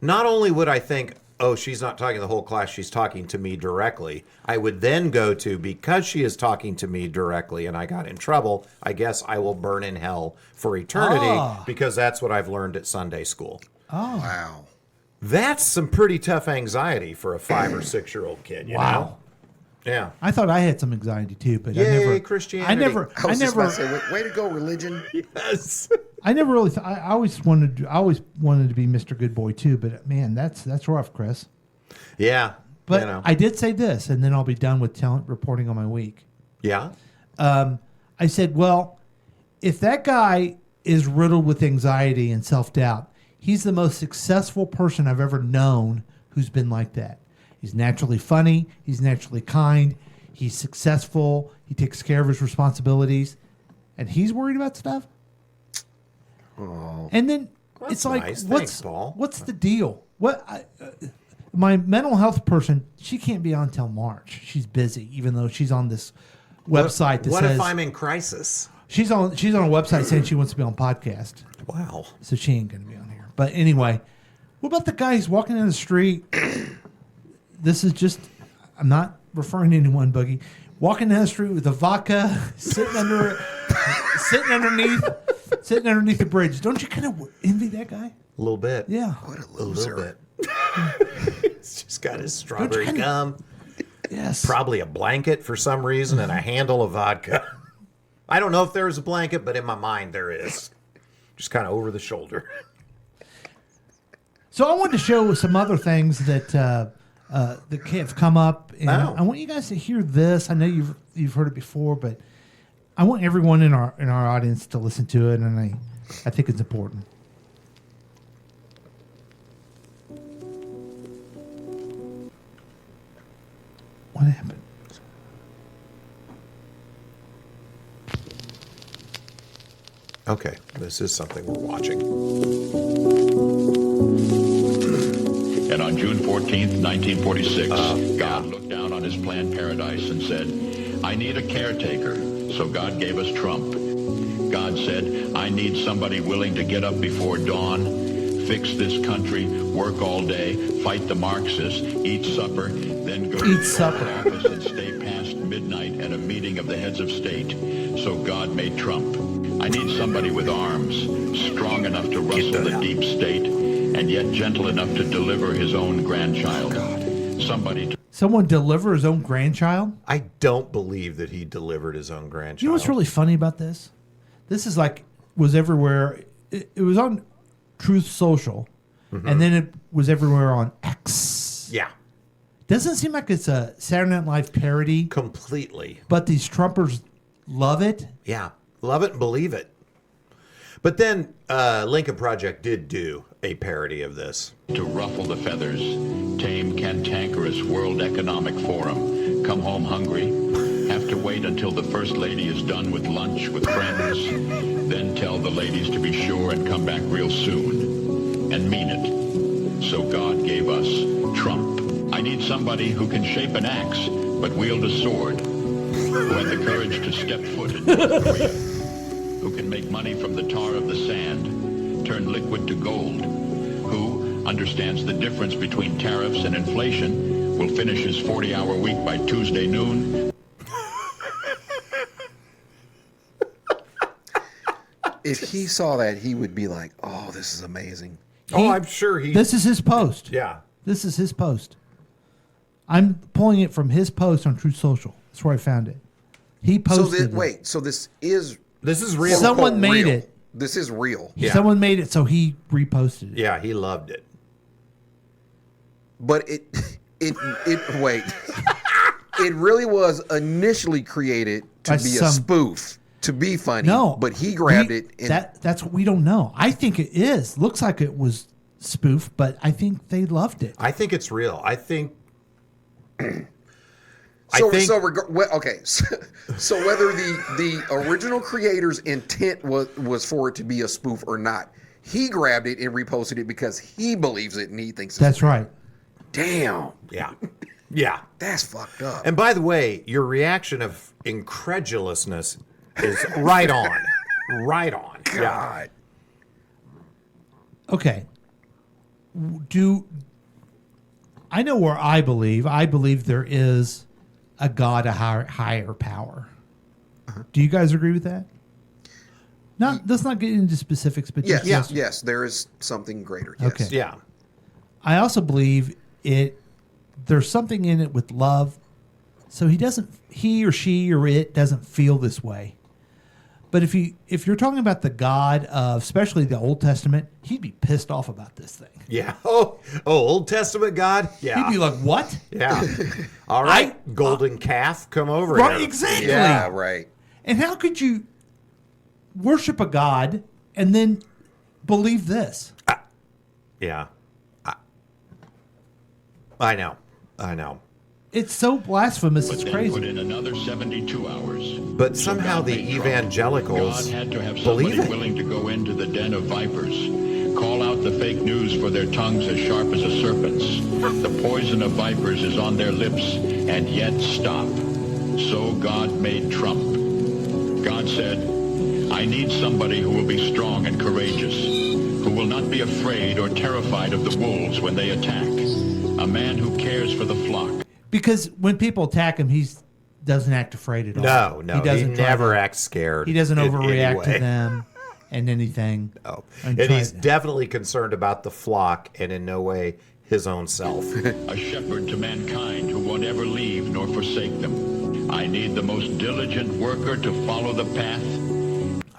Not only would I think, oh, she's not talking to the whole class, she's talking to me directly, I would then go to, because she is talking to me directly and I got in trouble, I guess I will burn in hell for eternity because that's what I've learned at Sunday school. Oh, Wow. That's some pretty tough anxiety for a 5 or 6-year-old kid, you know? Yeah. I thought I had some anxiety too, but I Yay, never. Christianity. I never. I was just about to say, way to go, religion. Yes. I never really. I always wanted to be Mr. Good Boy too, but man, that's rough, Chris. Yeah. But you know. I did say this, and then I'll be done with talent reporting on my week. Yeah. I said, well, if that guy is riddled with anxiety and self-doubt, he's the most successful person I've ever known who's been like that. He's naturally funny. He's naturally kind. He's successful. He takes care of his responsibilities. And he's worried about stuff? Oh. And then That's it's like, nice. what's Thanks, Paul. what's the deal? my mental health person, she can't be on till March. She's busy, even though she's on this website that What says if I'm in crisis? she's on a website saying she wants to be on podcast. Wow. So she ain't gonna be on here. But anyway, what about the guy who's walking in the street? This is just, I'm not referring to anyone, Boogie. Walking down the street with a vodka, sitting underneath the bridge. Don't you kind of envy that guy? A little bit. Yeah. What a A little loser. bit. He's just got his strawberry kinda- gum, Yes. probably a blanket for some reason, and a handle of vodka. I don't know if there's a blanket, but in my mind there is. Just kind of over the shoulder. So I wanted to show some other things that have come up, and Oh. I want you guys to hear this. I know you've heard it before, but I want everyone in our audience to listen to it, and I think it's important. What happened? Okay, this is something we're watching. And on June 14th, 1946, God looked down on his planned paradise and said, I need a caretaker. So God gave us Trump. God said, I need somebody willing to get up before dawn, fix this country, work all day, fight the Marxists, eat supper, then go to the office and stay past midnight at a meeting of the heads of state. So God made Trump. I need somebody with arms, strong enough to rustle the deep state, and yet gentle enough to deliver his own grandchild. Somebody to Someone deliver his own grandchild? I don't believe that he delivered his own grandchild. You know what's really funny about this? This is was everywhere. It was on Truth Social, and then it was everywhere on X. Yeah, Doesn't seem like it's a Saturday Night Live parody, completely. but these Trumpers love it. Yeah, love it and believe it. But then Lincoln Project did do a parody of this. ruffle the feathers, tame cantankerous World Economic Forum, come home hungry, have to wait until the First Lady is done with lunch with friends, then tell the ladies to be sure and come back real soon, and mean it. So God gave us Trump. I need somebody who can shape an axe, but wield a sword, who had the courage to step foot in North Korea, who can make money from the tar of the sand, turn liquid to gold, who understands the difference between tariffs and inflation, will finish his 40-hour week by Tuesday noon. If he saw that, he would be like, "Oh, this is amazing." Oh, I'm sure he. This is his post. Yeah. This is his post. I'm pulling it from his post on Truth Social. That's where I found it. He So posted this, it. so this is This is real. Someone quote, made real. it. This is real. Yeah. Someone made it, so he reposted it. Yeah, he loved it. But it wait. It really was initially created to By be some- a spoof, to be funny. No, but he grabbed it. And that's what we don't know. I think it is. Looks like it was spoof, but I think they loved it. I think it's real. I think. okay. So whether the original creator's intent was for it to be a spoof or not, he grabbed it and reposted it because he believes it and he thinks That's right. Damn, Yeah. Yeah. that's fucked up. And by the way, your reaction of incredulousness is right on. Right on. Yeah. God. Okay. I know where I believe. I believe there is a God, a higher power. Do you guys agree with that? Let's not get into specifics, but Yes, just yes, there is something greater. Yes. Okay. Yeah. I also believe there's something in it with love. So he or she or it doesn't feel this way. But if you're talking about the God of, especially the Old Testament, he'd be pissed off about this thing. Yeah. Oh, Old Testament God? Yeah. He'd be like, what? Yeah. All right, golden calf, come over Right, here. exactly. Yeah, right. And how could you worship a God and then believe this? Yeah. I know. It's so blasphemous, But it's then put crazy. in another 72 hours. But somehow God the made Trump. evangelicals God had to have believe somebody it. willing to go into the den of vipers, Call out the fake news for their tongues as sharp as a serpent's. The poison of vipers is on their lips, and yet stop. So God made Trump. God said, I need somebody who will be strong and courageous, who will not be afraid or terrified of the wolves when they attack. A man who cares for the flock. Because when people attack him, he doesn't act afraid at all. No, he never acts scared. He doesn't in overreact any way. to them and anything. No. And he's definitely concerned about the flock and in no way his own self. A shepherd to mankind who won't ever leave nor forsake them. I need the most diligent worker to follow the path.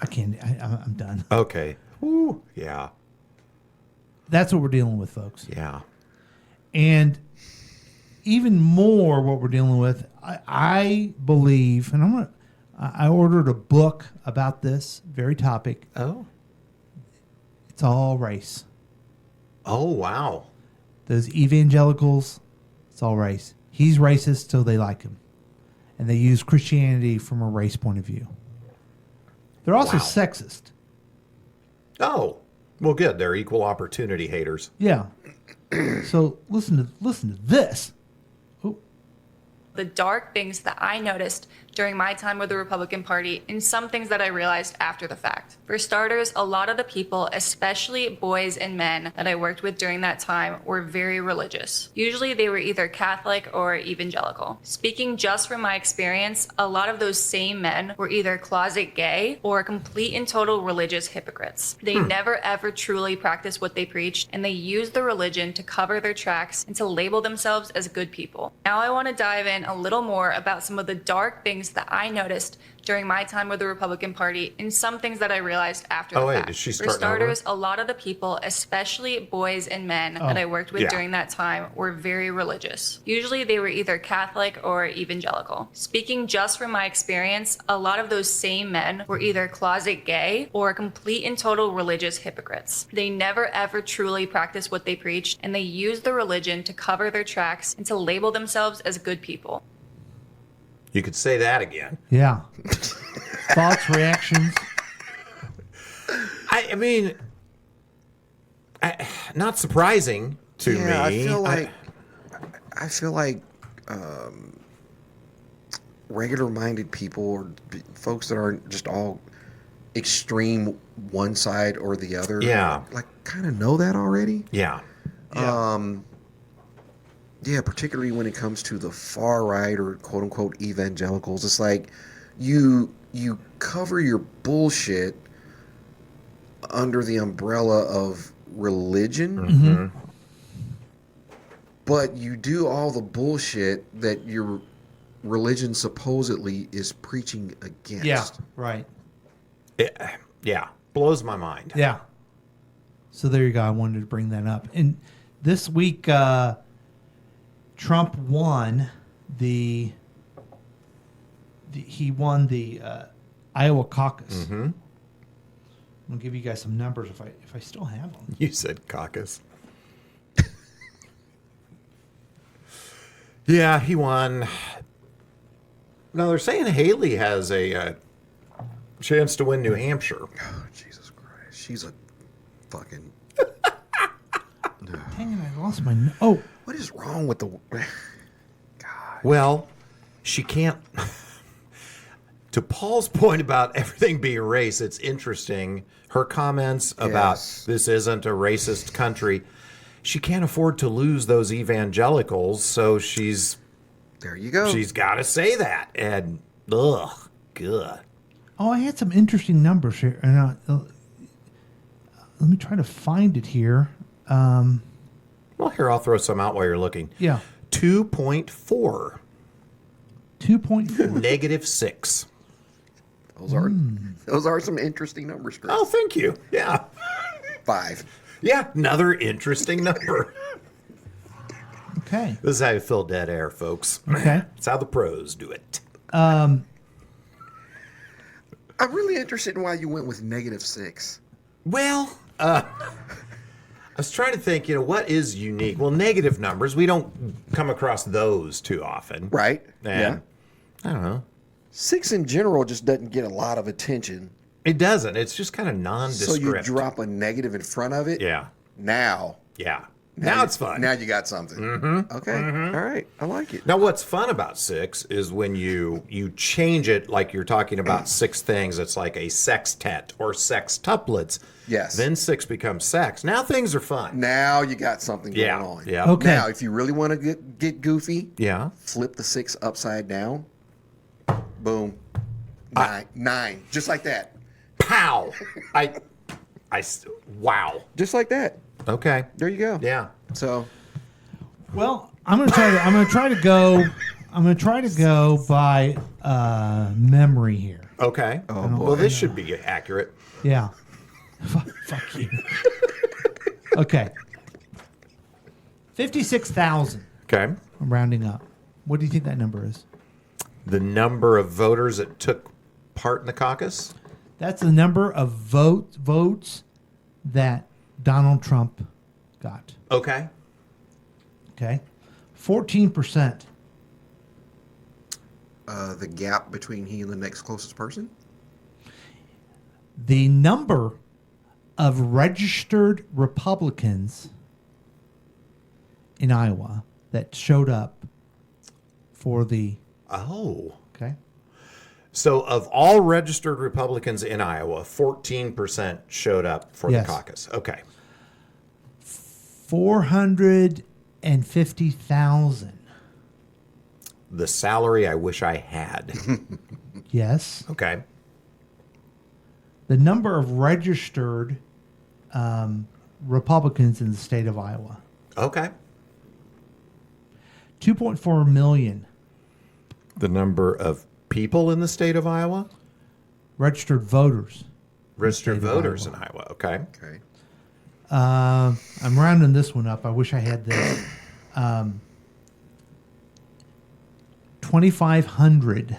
I can't. I'm done. Okay. Ooh, yeah. That's what we're dealing with, folks. Yeah. And even more, what we're dealing with, I believe, and I ordered a book about this very topic. Oh. It's all race. Oh, wow. Those evangelicals, it's all race. He's racist, so they like him. And they use Christianity from a race point of view. They're also sexist. Oh, well, good. They're equal opportunity haters. Yeah. So listen to this. The dark things that I noticed during my time with the Republican Party and some things that I realized after the fact. For starters, a lot of the people, especially boys and men that I worked with during that time, were very religious. Usually they were either Catholic or evangelical. Speaking just from my experience, a lot of those same men were either closet gay or complete and total religious hypocrites. They never ever truly practiced what they preached, and they used the religion to cover their tracks and to label themselves as good people. Now I want to dive in a little more about some of the dark things that I noticed during my time with the Republican Party and some things that I realized after the fact. Is she For starting starters, over? a lot of the people, especially boys and men that I worked with yeah. during that time, were very religious. Usually they were either Catholic or evangelical. Speaking just from my experience, a lot of those same men were either closet gay or complete and total religious hypocrites. They never ever truly practiced what they preached, and they used the religion to cover their tracks and to label themselves as good people. You could say that again. Yeah. Thoughts, reactions? I mean, not surprising to me. I feel like regular-minded people or folks that aren't just all extreme one side or the other. Yeah. Like, kind of know that already. Yeah. Yeah, particularly when it comes to the far right or quote unquote evangelicals. It's like you cover your bullshit under the umbrella of religion, but you do all the bullshit that your religion supposedly is preaching against. Yeah, right. Yeah. Blows my mind. Yeah. So there you go. I wanted to bring that up. And this week, Trump won he won the Iowa caucus. I'm gonna give you guys some numbers if I still have them. You said caucus. Yeah, he won. Now they're saying Haley has a chance to win New Hampshire. Oh, Jesus Christ. She's a fucking... Dang it, I lost my... What is wrong with the... Well, she can't... To Paul's point about everything being race, it's interesting. Her comments about this isn't a racist country. She can't afford to lose those evangelicals, so there you go. She's got to say that. And, good. Oh, I had some interesting numbers here. And let me try to find it here. Well, here, I'll throw some out while you're looking. Yeah. 2.4. 2.4. Negative 6. Those are some interesting numbers, Chris. Oh, thank you. Yeah. 5. Yeah, another interesting number. Okay. This is how you fill dead air, folks. Okay. It's how the pros do it. I'm really interested in why you went with negative 6. Well, I was trying to think, what is unique? Well, negative numbers, we don't come across those too often. Right. And, I don't know. 6 in general just doesn't get a lot of attention. It doesn't. It's just kind of So nondescript. you drop a negative in front of it. Yeah. Now Now it's fun. Now you got something. Okay. All right. I like it. Now, what's fun about 6 is when you change it, like you're talking about 6 things. It's like a sextet or sextuplets. Yes. Then 6 becomes sex. Now things are fun. Now you got something going Yeah. on. Yeah. Okay. Now, if you really want to get goofy, Yeah. flip the 6 upside down. Boom. 9. Just like that. Pow. Wow. Just like that. Okay. There you go. Yeah. So Well, I'm gonna try to go by memory here. Okay. Oh, well, this should be accurate. Yeah. Fuck you. Okay. 56,000. Okay. I'm rounding up. What do you think that number is? The number of voters that took part in the caucus? That's the number of votes that Donald Trump got. Okay. Okay. 14%. the gap between he and the next closest person? The number of registered Republicans in Iowa that showed up for the. Oh. Okay. So of all registered Republicans in Iowa, 14% showed up for Yes. the caucus. Okay. 450,000. The salary I wish I had. Yes. Okay. The number of registered Republicans in the state of Iowa. Okay. 2.4 million The number of people in the state of Iowa? registered voters. Registered state of voters Iowa. in Iowa. Okay. Okay. I'm rounding this one up. I wish I had this. 2,500.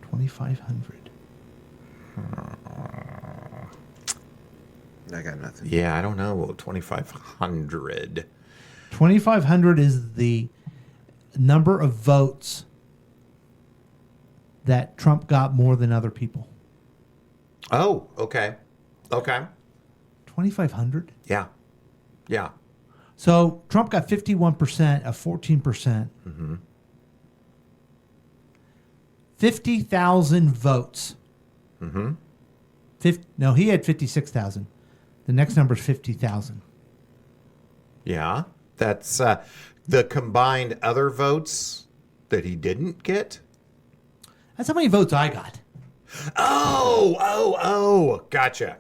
2,500. I got nothing. Yeah, I don't know. 2,500. 2,500 is the number of votes that Trump got more than other people. Oh, okay. Okay. 2,500? Yeah. Yeah. So Trump got 51% of 14%. Mm-hmm. 50,000 votes. Mm-hmm. No, he had 56,000. The next number is 50,000. Yeah. That's the combined other votes that he didn't get. That's how many votes I got. Oh. Gotcha.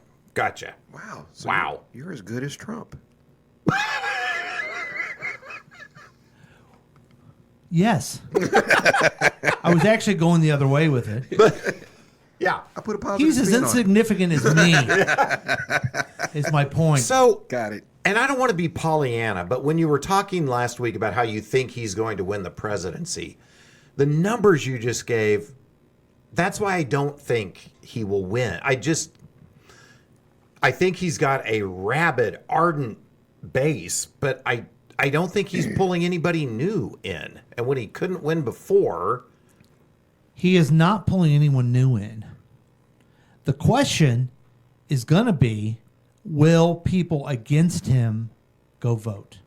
Wow. So Wow. You're as good as Trump. Yes. I was actually going the other way with it. Yeah. I put a positive He's as spin on it. insignificant as me, is my point. So, Got it. and I don't want to be Pollyanna, but when you were talking last week about how you think he's going to win the presidency, the numbers you just gave, that's why I don't think he will win. I think he's got a rabid, ardent base, but I don't think he's pulling anybody new in. And when he couldn't win before, He is not pulling anyone new in. The question is going to be, will people against him go vote?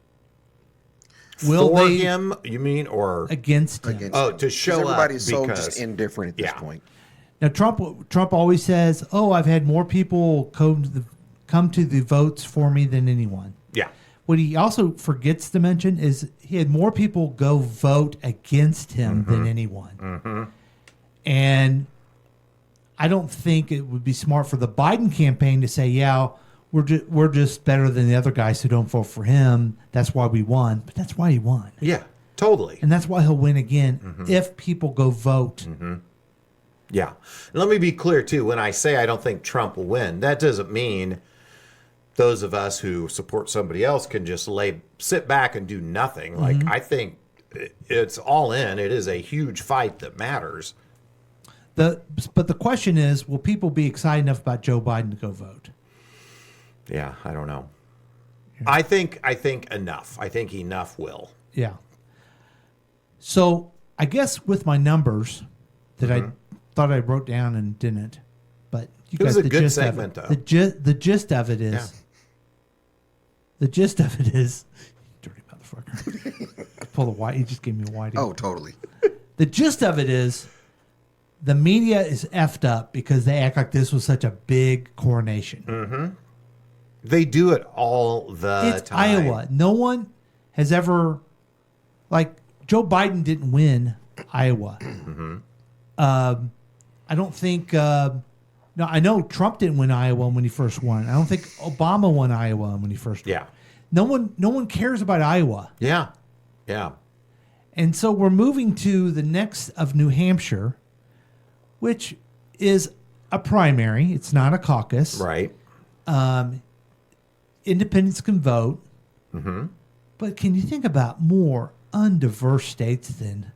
Will for they him, you mean, or against him? Against oh, him. to 'Cause show up everybody's so because just indifferent at this Yeah. point. Now, Trump always says, "Oh, I've had more people come to the votes for me than anyone." yeah, What he also forgets to mention is he had more people go vote against him than anyone. And I don't think it would be smart for the Biden campaign to say, "Yeah, we're just better than the other guys who don't vote for him. That's why we won." But that's why he won, yeah, totally. and that's why he'll win again if people go vote. Yeah. Let me be clear, too. When I say I don't think Trump will win, that doesn't mean those of us who support somebody else can just sit back and do nothing. Like, I think it's all in. It is a huge fight that matters. But the question is, will people be excited enough about Joe Biden to go vote? Yeah, I don't know. I think enough. I think enough will. Yeah. So I guess with my numbers that I thought I wrote down and didn't. But you It was got a the good gist segment, of it. though. The gist of it is. Yeah. The gist of it is. Dirty motherfucker. Pull the white. He just gave me a whitey. Oh, totally. The gist of it is. The media is effed up because they act like this was such a big coronation. They do it all the It's time. Iowa. No one has ever, like, Joe Biden didn't win Iowa. I don't think. No, I know Trump didn't win Iowa when he first won. I don't think Obama won Iowa when he first won. Yeah. No one cares about Iowa. Yeah. Yeah. And so we're moving to the next of New Hampshire, which is a primary. It's not a caucus. Right. Independents can vote. But can you think about more undiverse states than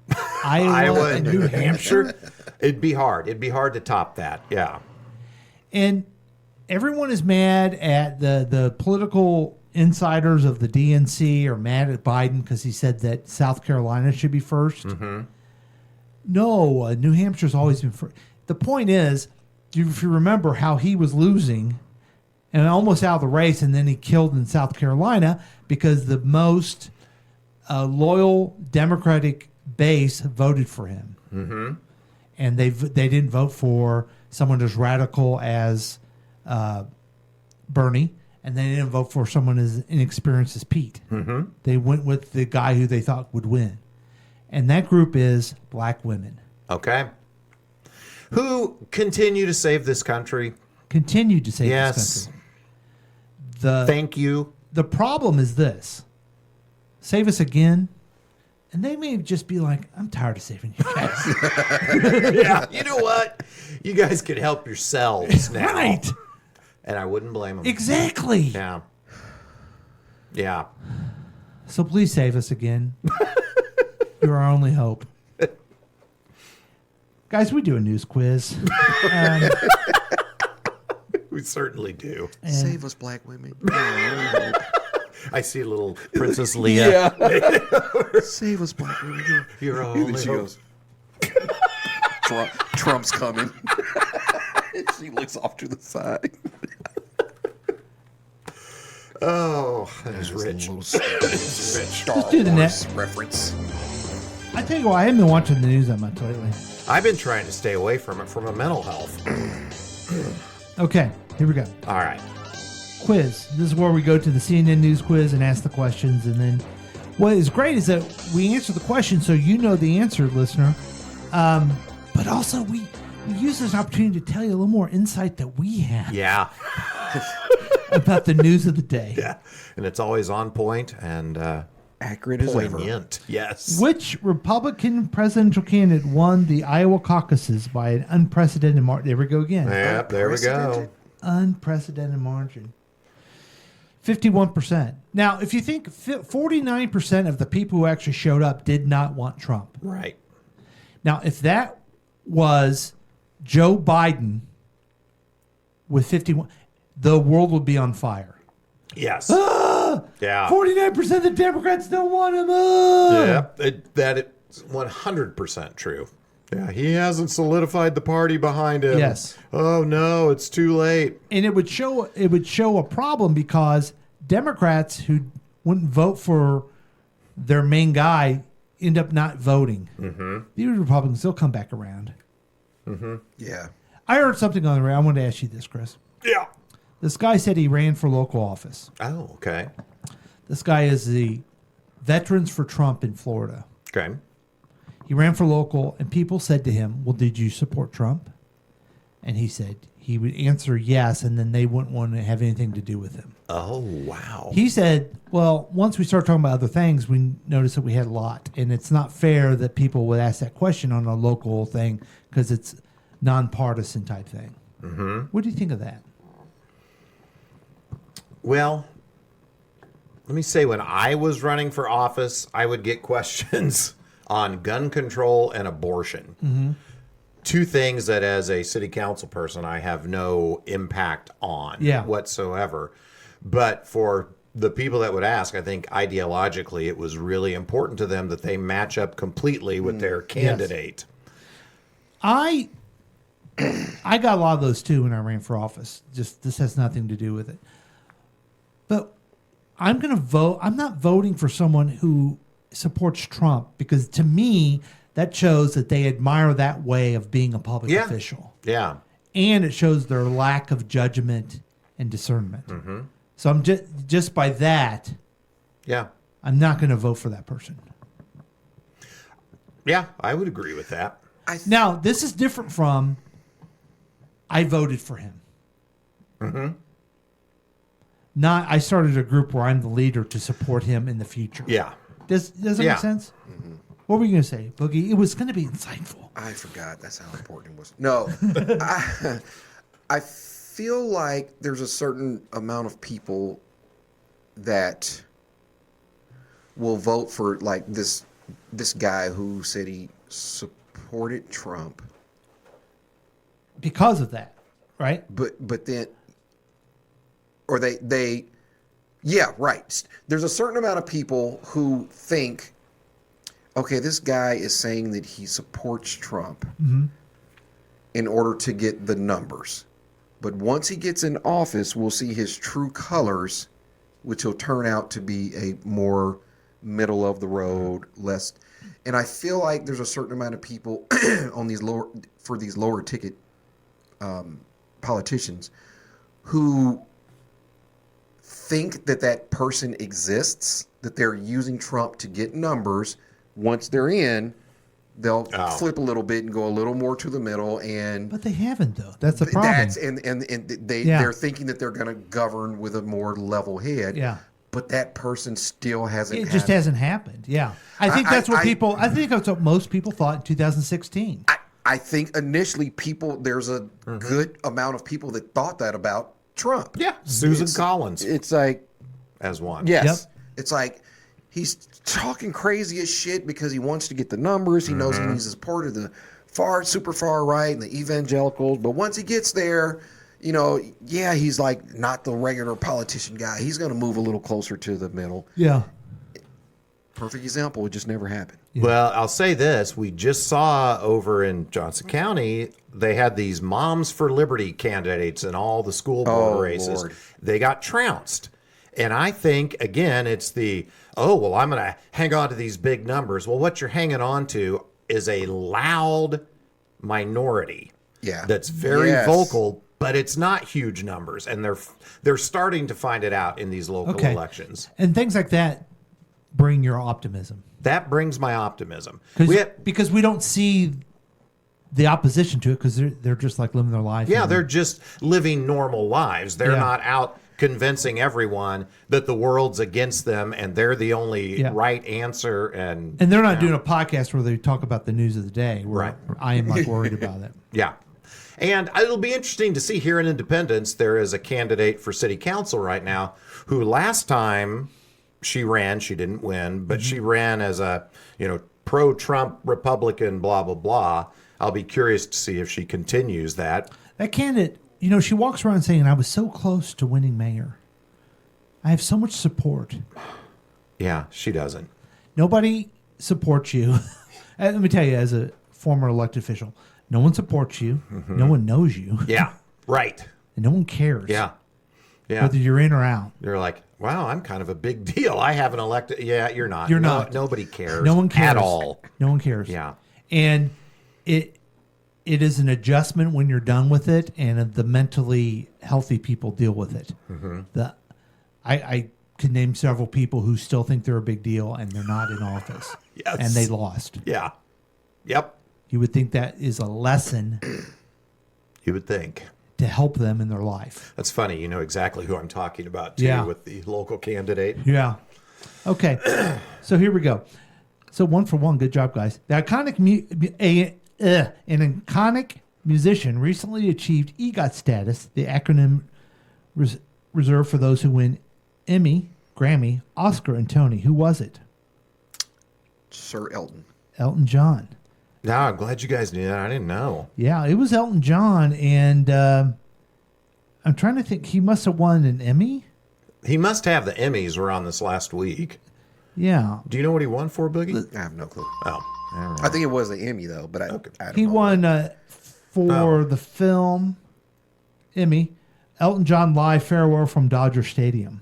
Iowa and New Hampshire? It'd be hard. It'd be hard to top that. Yeah. And everyone is mad at the political insiders of the DNC are mad at Biden because he said that South Carolina should be first. No, New Hampshire's always been first. The point is, if you remember how he was losing and almost out of the race, and then he killed in South Carolina because the most loyal Democratic base voted for him. And they didn't vote for someone as radical as Bernie, and they didn't vote for someone as inexperienced as Pete. They went with the guy who they thought would win. And that group is black women. Okay. Who continue to save this country? Continue to save Yes. this country. Thank you. The problem is this. Save us again. And they may just be like, I'm tired of saving you guys. Yeah. You know what? You guys can help yourselves now. Right. And I wouldn't blame them. Exactly. Yeah. Yeah. So please save us again. You're our only hope. Guys, we do a news quiz. We certainly do. Save us, black women. I see a little Princess Leia. Save us, black women. You're all And then she goes, Trump's coming. And she looks off to the side. Oh, that is rich. Star Let's do the Wars next. reference. I tell you what, I haven't been watching the news that much lately. I've been trying to stay away from it from a mental health. Okay, here we go. All right. Quiz. This is where we go to the CNN News quiz and ask the questions. And then what is great is that we answer the question so you know the answer, listener. But also we use this opportunity to tell you a little more insight that we have Yeah. about the news of the day. Yeah. And it's always on point and Accurate as ever. poignant. Yes. Which Republican presidential candidate won the Iowa caucuses by an unprecedented margin? There we go again. Yep, there we go. Unprecedented margin. 51%. Now, if you think 49% of the people who actually showed up did not want Trump. Right. Now, if that was Joe Biden with 51, the world would be on fire. Yes. Yeah. 49% of the Democrats don't want him. Ah! Yeah. That is 100% true. Yeah. He hasn't solidified the party behind him. Yes. Oh no, it's too late. And it would show a problem because Democrats who wouldn't vote for their main guy end up not voting. Mm-hmm. These Republicans still come back around. Mm-hmm. Yeah. I heard something on the radio. I wanted to ask you this, Chris. Yeah. This guy said he ran for local office. Oh, okay. This guy is the Veterans for Trump in Florida. Okay. He ran for local, and people said to him, well, did you support Trump? And he said he would answer yes, and then they wouldn't want to have anything to do with him. Oh, wow. He said, well, once we started talking about other things, we noticed that we had a lot. And it's not fair that people would ask that question on a local thing because it's nonpartisan type thing. Mm-hmm. What do you think of that? Well, let me say when I was running for office, I would get questions on gun control and abortion. Mm-hmm. Two things that as a city council person, I have no impact on whatsoever. But for the people that would ask, I think ideologically it was really important to them that they match up completely with their candidate. I I got a lot of those too when I ran for office. Just this has nothing to do with it. But I'm going to vote. I'm not voting for someone who supports Trump because to me, that shows that they admire that way of being a public official. Yeah. And it shows their lack of judgment and discernment. Mm-hmm. So I'm just by that, Yeah. I'm not going to vote for that person. Yeah, I would agree with that. Now, this is different from I voted for him. Mm-hmm. Not I started a group where I'm the leader to support him in the future. Yeah. Does that Yeah. make sense? What were you going to say, Boogie? It was going to be insightful. I forgot. That's how important it was. No, I feel like there's a certain amount of people that will vote for like this guy who said he supported Trump, Because of that, right? but then, or they, yeah, right. There's a certain amount of people who think, okay, this guy is saying that he supports Trump in order to get the numbers. But once he gets in office, we'll see his true colors, which will turn out to be a more middle of the road, less. And I feel like there's a certain amount of people on these lower ticket politicians who think that person exists, that they're using Trump to get numbers. Once they're in, they'll flip a little bit and go a little more to the middle. And But they haven't, though. That's the problem. They're thinking that they're going to govern with a more level head. Yeah. But that person still hasn't. It just hasn't happened. Yeah. I think that's what people, I think that's what most people thought in 2016. I think initially there's a good amount of people that thought that about Trump. Yeah. Susan Collins It's like, as one. yes. It's like he's talking crazy as shit because he wants to get the numbers. He knows he needs the support of the super far right and the evangelicals. But once he gets there, he's like not the regular politician guy. He's going to move a little closer to the middle. Yeah. Perfect example. It just never happened. Well, I'll say this. We just saw over in Johnson County, they had these Moms for Liberty candidates in all the school board races. Lord. They got trounced. And I think, again, it's I'm going to hang on to these big numbers. Well, what you're hanging on to is a loud minority that's very vocal, but it's not huge numbers. And they're starting to find it out in these local elections. And things like that bring your optimism. That brings my optimism. Because we don't see the opposition to it because they're just like living their life. Yeah, they're just living normal lives. They're not out convincing everyone that the world's against them and they're the only right answer. And they're not doing a podcast where they talk about the news of the day. Where I am like worried about it. Yeah. And it'll be interesting to see here in Independence, there is a candidate for city council right now who last time she ran, she didn't win, but she ran as a, pro-Trump Republican, blah, blah, blah. I'll be curious to see if she continues that. That candidate, she walks around saying, I was so close to winning mayor. I have so much support. Yeah, she doesn't. Nobody supports you. Let me tell you, as a former elected official, no one supports you. No one knows you. Yeah, right. And no one cares. Yeah. Whether you're in or out. You're like, wow, I'm kind of a big deal. I haven't elected. Yeah, you're not. You're not. Nobody cares. No one cares. At all. No one cares. Yeah. And it is an adjustment when you're done with it, and the mentally healthy people deal with it. I could name several people who still think they're a big deal, and they're not in office. Yes. And they lost. Yeah. Yep. You would think that is a lesson. You would think. To help them in their life. That's funny. You know exactly who I'm talking about, too, with the local candidate. Yeah. Okay. So here we go. So 1 for 1. Good job, guys. The iconic an iconic musician recently achieved EGOT status, the acronym reserved for those who win Emmy, Grammy, Oscar, and Tony. Who was it? Sir Elton. Elton John. No, I'm glad you guys knew that. I didn't know. Yeah, it was Elton John, and I'm trying to think. He must have won an Emmy. He must have. The Emmys were on this last week. Yeah. Do you know what he won for, Boogie? I have no clue. Oh. I think it was the Emmy, though, but I don't He know. won for the film Emmy, Elton John live farewell from Dodger Stadium.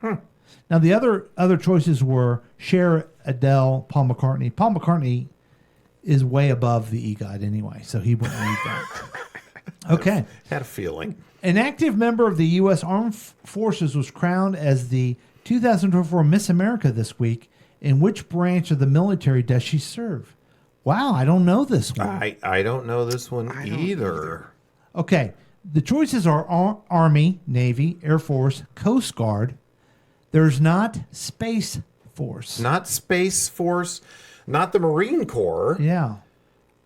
Now the other choices were Cher, Adele, Paul McCartney. Paul McCartney is way above the EGOT anyway, so he wouldn't need that. Okay. Had a feeling. An active member of the U.S. Armed Forces was crowned as the 2024 Miss America this week. In which branch of the military does she serve? Wow, I don't know this one. I don't know this one either. Okay, the choices are Army, Navy, Air Force, Coast Guard. There's not Space Force. Not Space Force, not the Marine Corps. Yeah.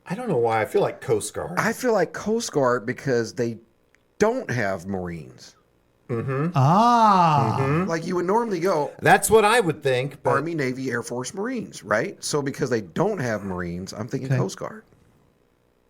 I don't know why. I feel like Coast Guard. I feel like Coast Guard because they don't have Marines. Like you would normally go That's what I would think. But Army, Navy, Air Force, Marines, right? So because they don't have Marines, I'm thinking Okay. Coast Guard.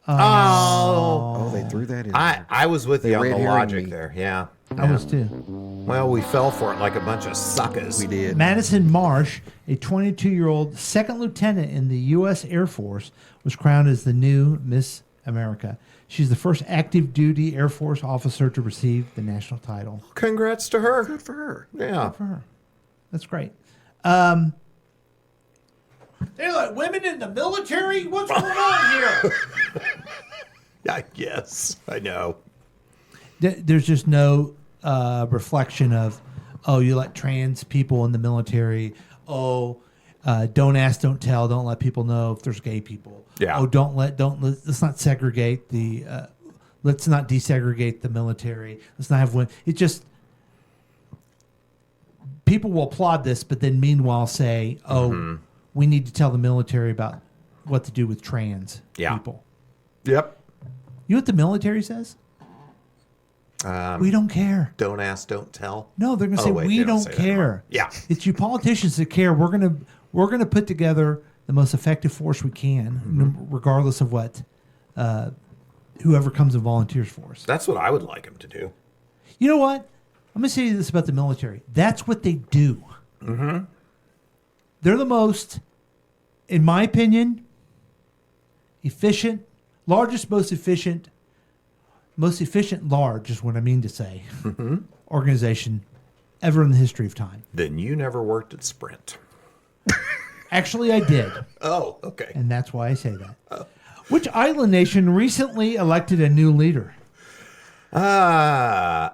Oh. Oh, they threw that in there. I was with They you on red the herring logic me. there. Yeah. I was too. Well, we fell for it like a bunch of suckers. We did. Madison Marsh, a 22-year-old second lieutenant in the U.S. Air Force, was crowned as the new Miss America. She's the first active duty Air Force officer to receive the national title. Congrats to her. Good for her. Yeah. For her. That's great. They're like, women in the military? What's going on here? Yes, I know. There's just no reflection of, oh, you let trans people in the military. Oh, don't ask, don't tell. Don't let people know if there's gay people. Yeah. Oh, let's not segregate the. Let's not desegregate the military. Let's not have women. It just people will applaud this, but then meanwhile say, oh, we need to tell the military about what to do with trans people. Yep. You know what the military says? We don't care. Don't ask, don't tell. No, they're going to Oh, say wait, we they don't say that anymore. care. Yeah. It's you politicians that care. We're gonna put together the most effective force we can, regardless of what whoever comes and volunteers for us. That's what I would like them to do. You know what? I'm gonna say this about the military. That's what they do. They're the most, in my opinion, efficient, largest, most efficient large is what I mean to say, organization ever in the history of time. Then you never worked at Sprint. Actually, I did. Oh, okay. And that's why I say that. Which island nation recently elected a new leader? I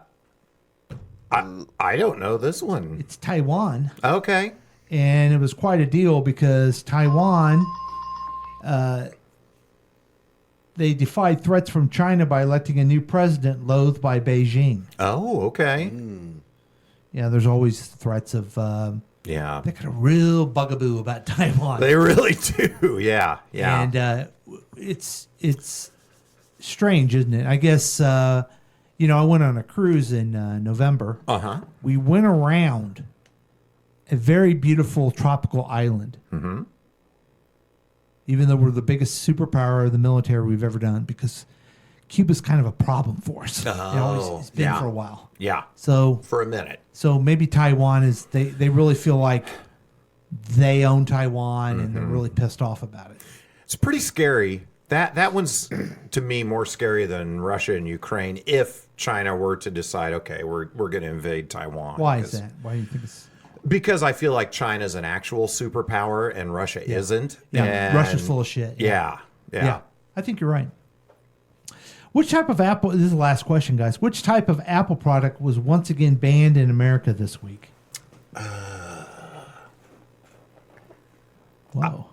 don't know this one. It's Taiwan. Okay. And it was quite a deal because Taiwan, they defied threats from China by electing a new president loathed by Beijing. Oh, okay. Yeah, there's always threats of... Yeah. they got a real bugaboo about Taiwan. They really do. Yeah. Yeah. And it's strange, isn't it? I guess, I went on a cruise in November. Uh-huh. We went around a very beautiful tropical island. Mm-hmm. Even though we're the biggest superpower of the military we've ever done, because Cuba's kind of a problem for us. It's been for a while. Yeah. So for a minute. So maybe Taiwan is they really feel like they own Taiwan and they're really pissed off about it. It's pretty scary. That one's to me more scary than Russia and Ukraine if China were to decide, okay, we're going to invade Taiwan. Why is that? Why do you think it's... Because I feel like China's an actual superpower and Russia isn't. Yeah, And Russia's full of shit. Yeah. I think you're right. Which type of Apple, this is the last question, guys. Which type of Apple product was once again banned in America this week? Whoa.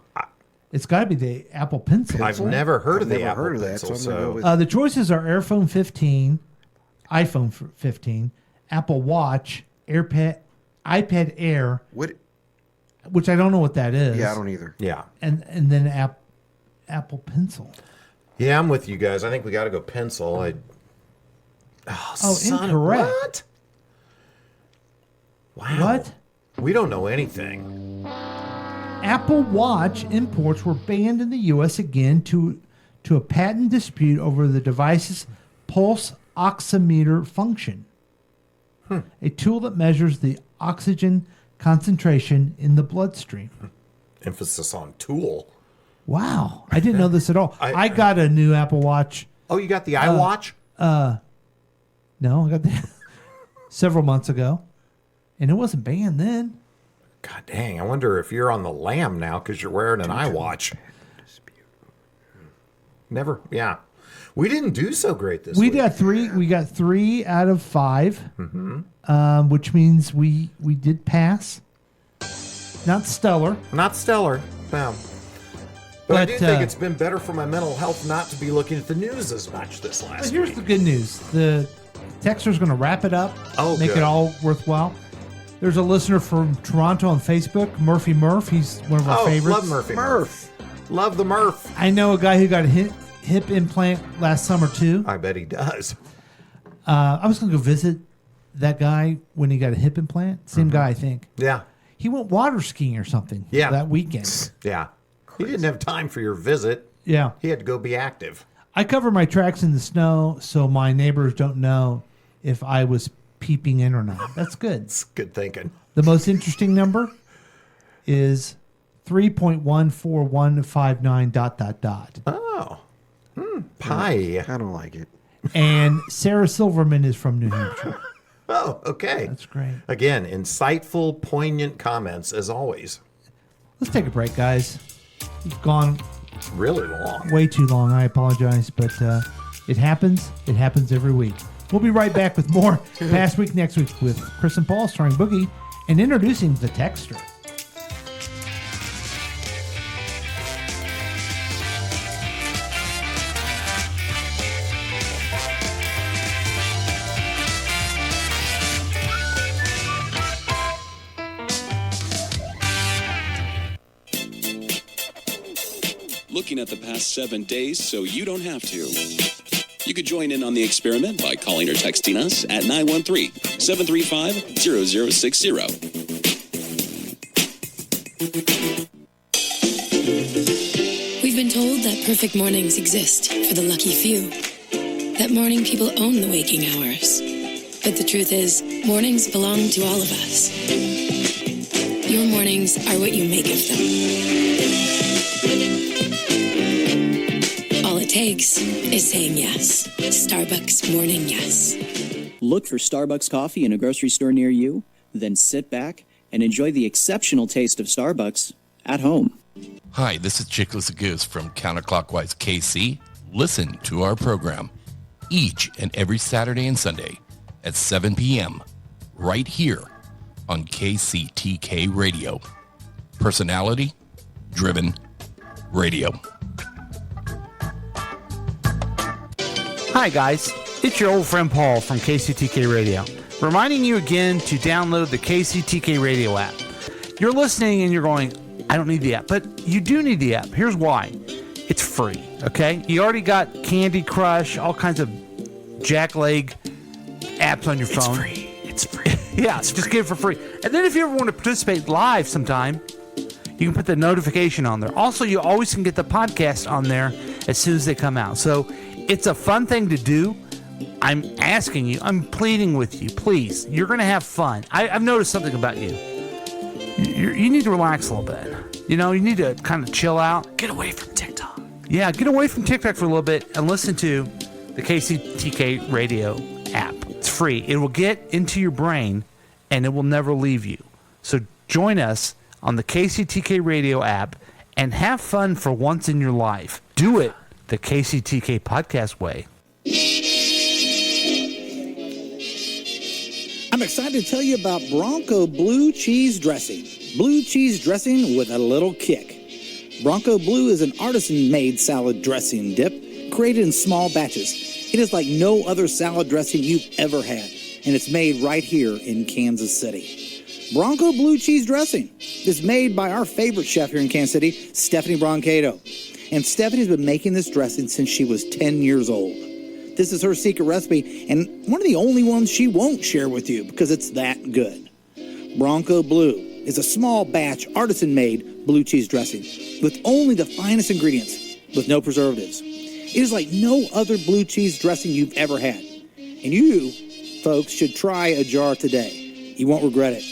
It's got to be the Apple Pencil. I've never heard of the never Apple heard of that, Pencil. so I'm gonna go with- The choices are iPhone 15, iPhone 15, Apple Watch, iPad Air, which I don't know what that is. Yeah, I don't either. Yeah. And then Apple Pencil. Yeah, I'm with you guys. I think we got to go pencil. Incorrect. Wow. What? We don't know anything. Apple Watch imports were banned in the U.S. again to a patent dispute over the device's pulse oximeter function, a tool that measures the oxygen concentration in the bloodstream. Emphasis on tool. Wow, I didn't know this at all. I got a new Apple Watch Oh, you got the iWatch? No, I got that several months ago, and it wasn't banned then. God dang, I wonder if you're on the lam now because you're wearing an iWatch. Never, yeah. We didn't do so great this week. We got 3 out of 5, which means we did pass. Not stellar. Not stellar, no. But I do But, think it's been better for my mental health not to be looking at the news as much this last But here's week. the good news. The texter's going to wrap it up, make good. it all worthwhile. There's a listener from Toronto on Facebook, Murphy Murph. He's one of our favorites. Love Murphy Murph. Love the Murph. I know a guy who got a hip implant last summer, too. I bet he does. I was going to go visit that guy when he got a hip implant. Same guy, I think. Yeah. He went water skiing or something that weekend. Yeah. He didn't have time for your visit. Yeah. He had to go be active. I cover my tracks in the snow so my neighbors don't know if I was peeping in or not. That's good. It's good thinking. The most interesting number is 3.14159 ... Oh. Pie. I don't like it. And Sarah Silverman is from New Hampshire. Oh, okay. That's great. Again, insightful, poignant comments as always. Let's take a break, guys. We've gone Really long. way too long. I apologize, but it happens. It happens every week. We'll be right back with more Past Week Next Week with Chris and Paul starring Boogie and introducing the Texter. Looking at the past 7 days so you don't have to. You could join in on the experiment by calling or texting us at 913-735-0060. We've been told that perfect mornings exist for the lucky few. That morning people own the waking hours. But the truth is, mornings belong to all of us. Your mornings are what you make of them. All it takes is saying yes. Starbucks Morning Yes. Look for Starbucks coffee in a grocery store near you, then sit back and enjoy the exceptional taste of Starbucks at home. Hi, this is Chickless Goose from Counterclockwise KC. Listen to our program each and every Saturday and Sunday at 7 p.m. right here on KCTK Radio. Personality driven radio. Hi guys, it's your old friend Paul from KCTK Radio, reminding you again to download the KCTK Radio app. You're listening and you're going, I don't need the app, but you do need the app. Here's why. It's free, okay? You already got Candy Crush, all kinds of jackleg apps on your phone. It's free. Yeah, just get it for free. And then if you ever want to participate live sometime, you can put the notification on there. Also, you always can get the podcast on there as soon as they come out. So it's a fun thing to do. I'm asking you, I'm pleading with you, please. You're going to have fun. I've noticed something about you. You need to relax a little bit. You know, you need to kind of chill out. Get away from TikTok. Yeah, get away from TikTok for a little bit and listen to the KCTK Radio app. It's free. It will get into your brain and it will never leave you. So join us on the KCTK Radio app and have fun for once in your life. Do it the KCTK podcast way. I'm excited to tell you about Bronco Blue Cheese Dressing. Blue cheese dressing with a little kick. Bronco Blue is an artisan-made salad dressing dip created in small batches. It is like no other salad dressing you've ever had, and it's made right here in Kansas City. Bronco Blue Cheese Dressing is made by our favorite chef here in Kansas City, Stephanie Broncato. And Stephanie's been making this dressing since she was 10 years old. This is her secret recipe, and one of the only ones she won't share with you because it's that good. Bronco Blue is a small batch, artisan-made blue cheese dressing with only the finest ingredients, with no preservatives. It is like no other blue cheese dressing you've ever had. And you, folks, should try a jar today. You won't regret it.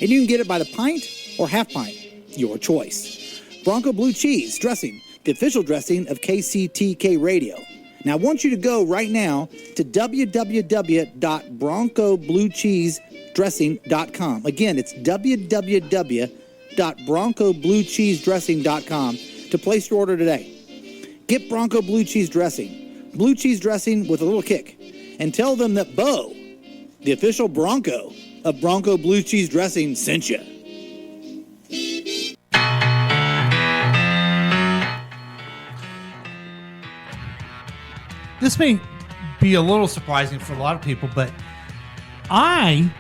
And you can get it by the pint or half pint, your choice. Bronco Blue Cheese Dressing, the official dressing of KCTK Radio. Now, I want you to go right now to www.broncobluecheesedressing.com. Again, it's www.broncobluecheesedressing.com to place your order today. Get Bronco Blue Cheese Dressing. Blue cheese dressing with a little kick. And tell them that Bo, the official Bronco of Bronco Blue Cheese Dressing, sent you. This may be a little surprising for a lot of people, but I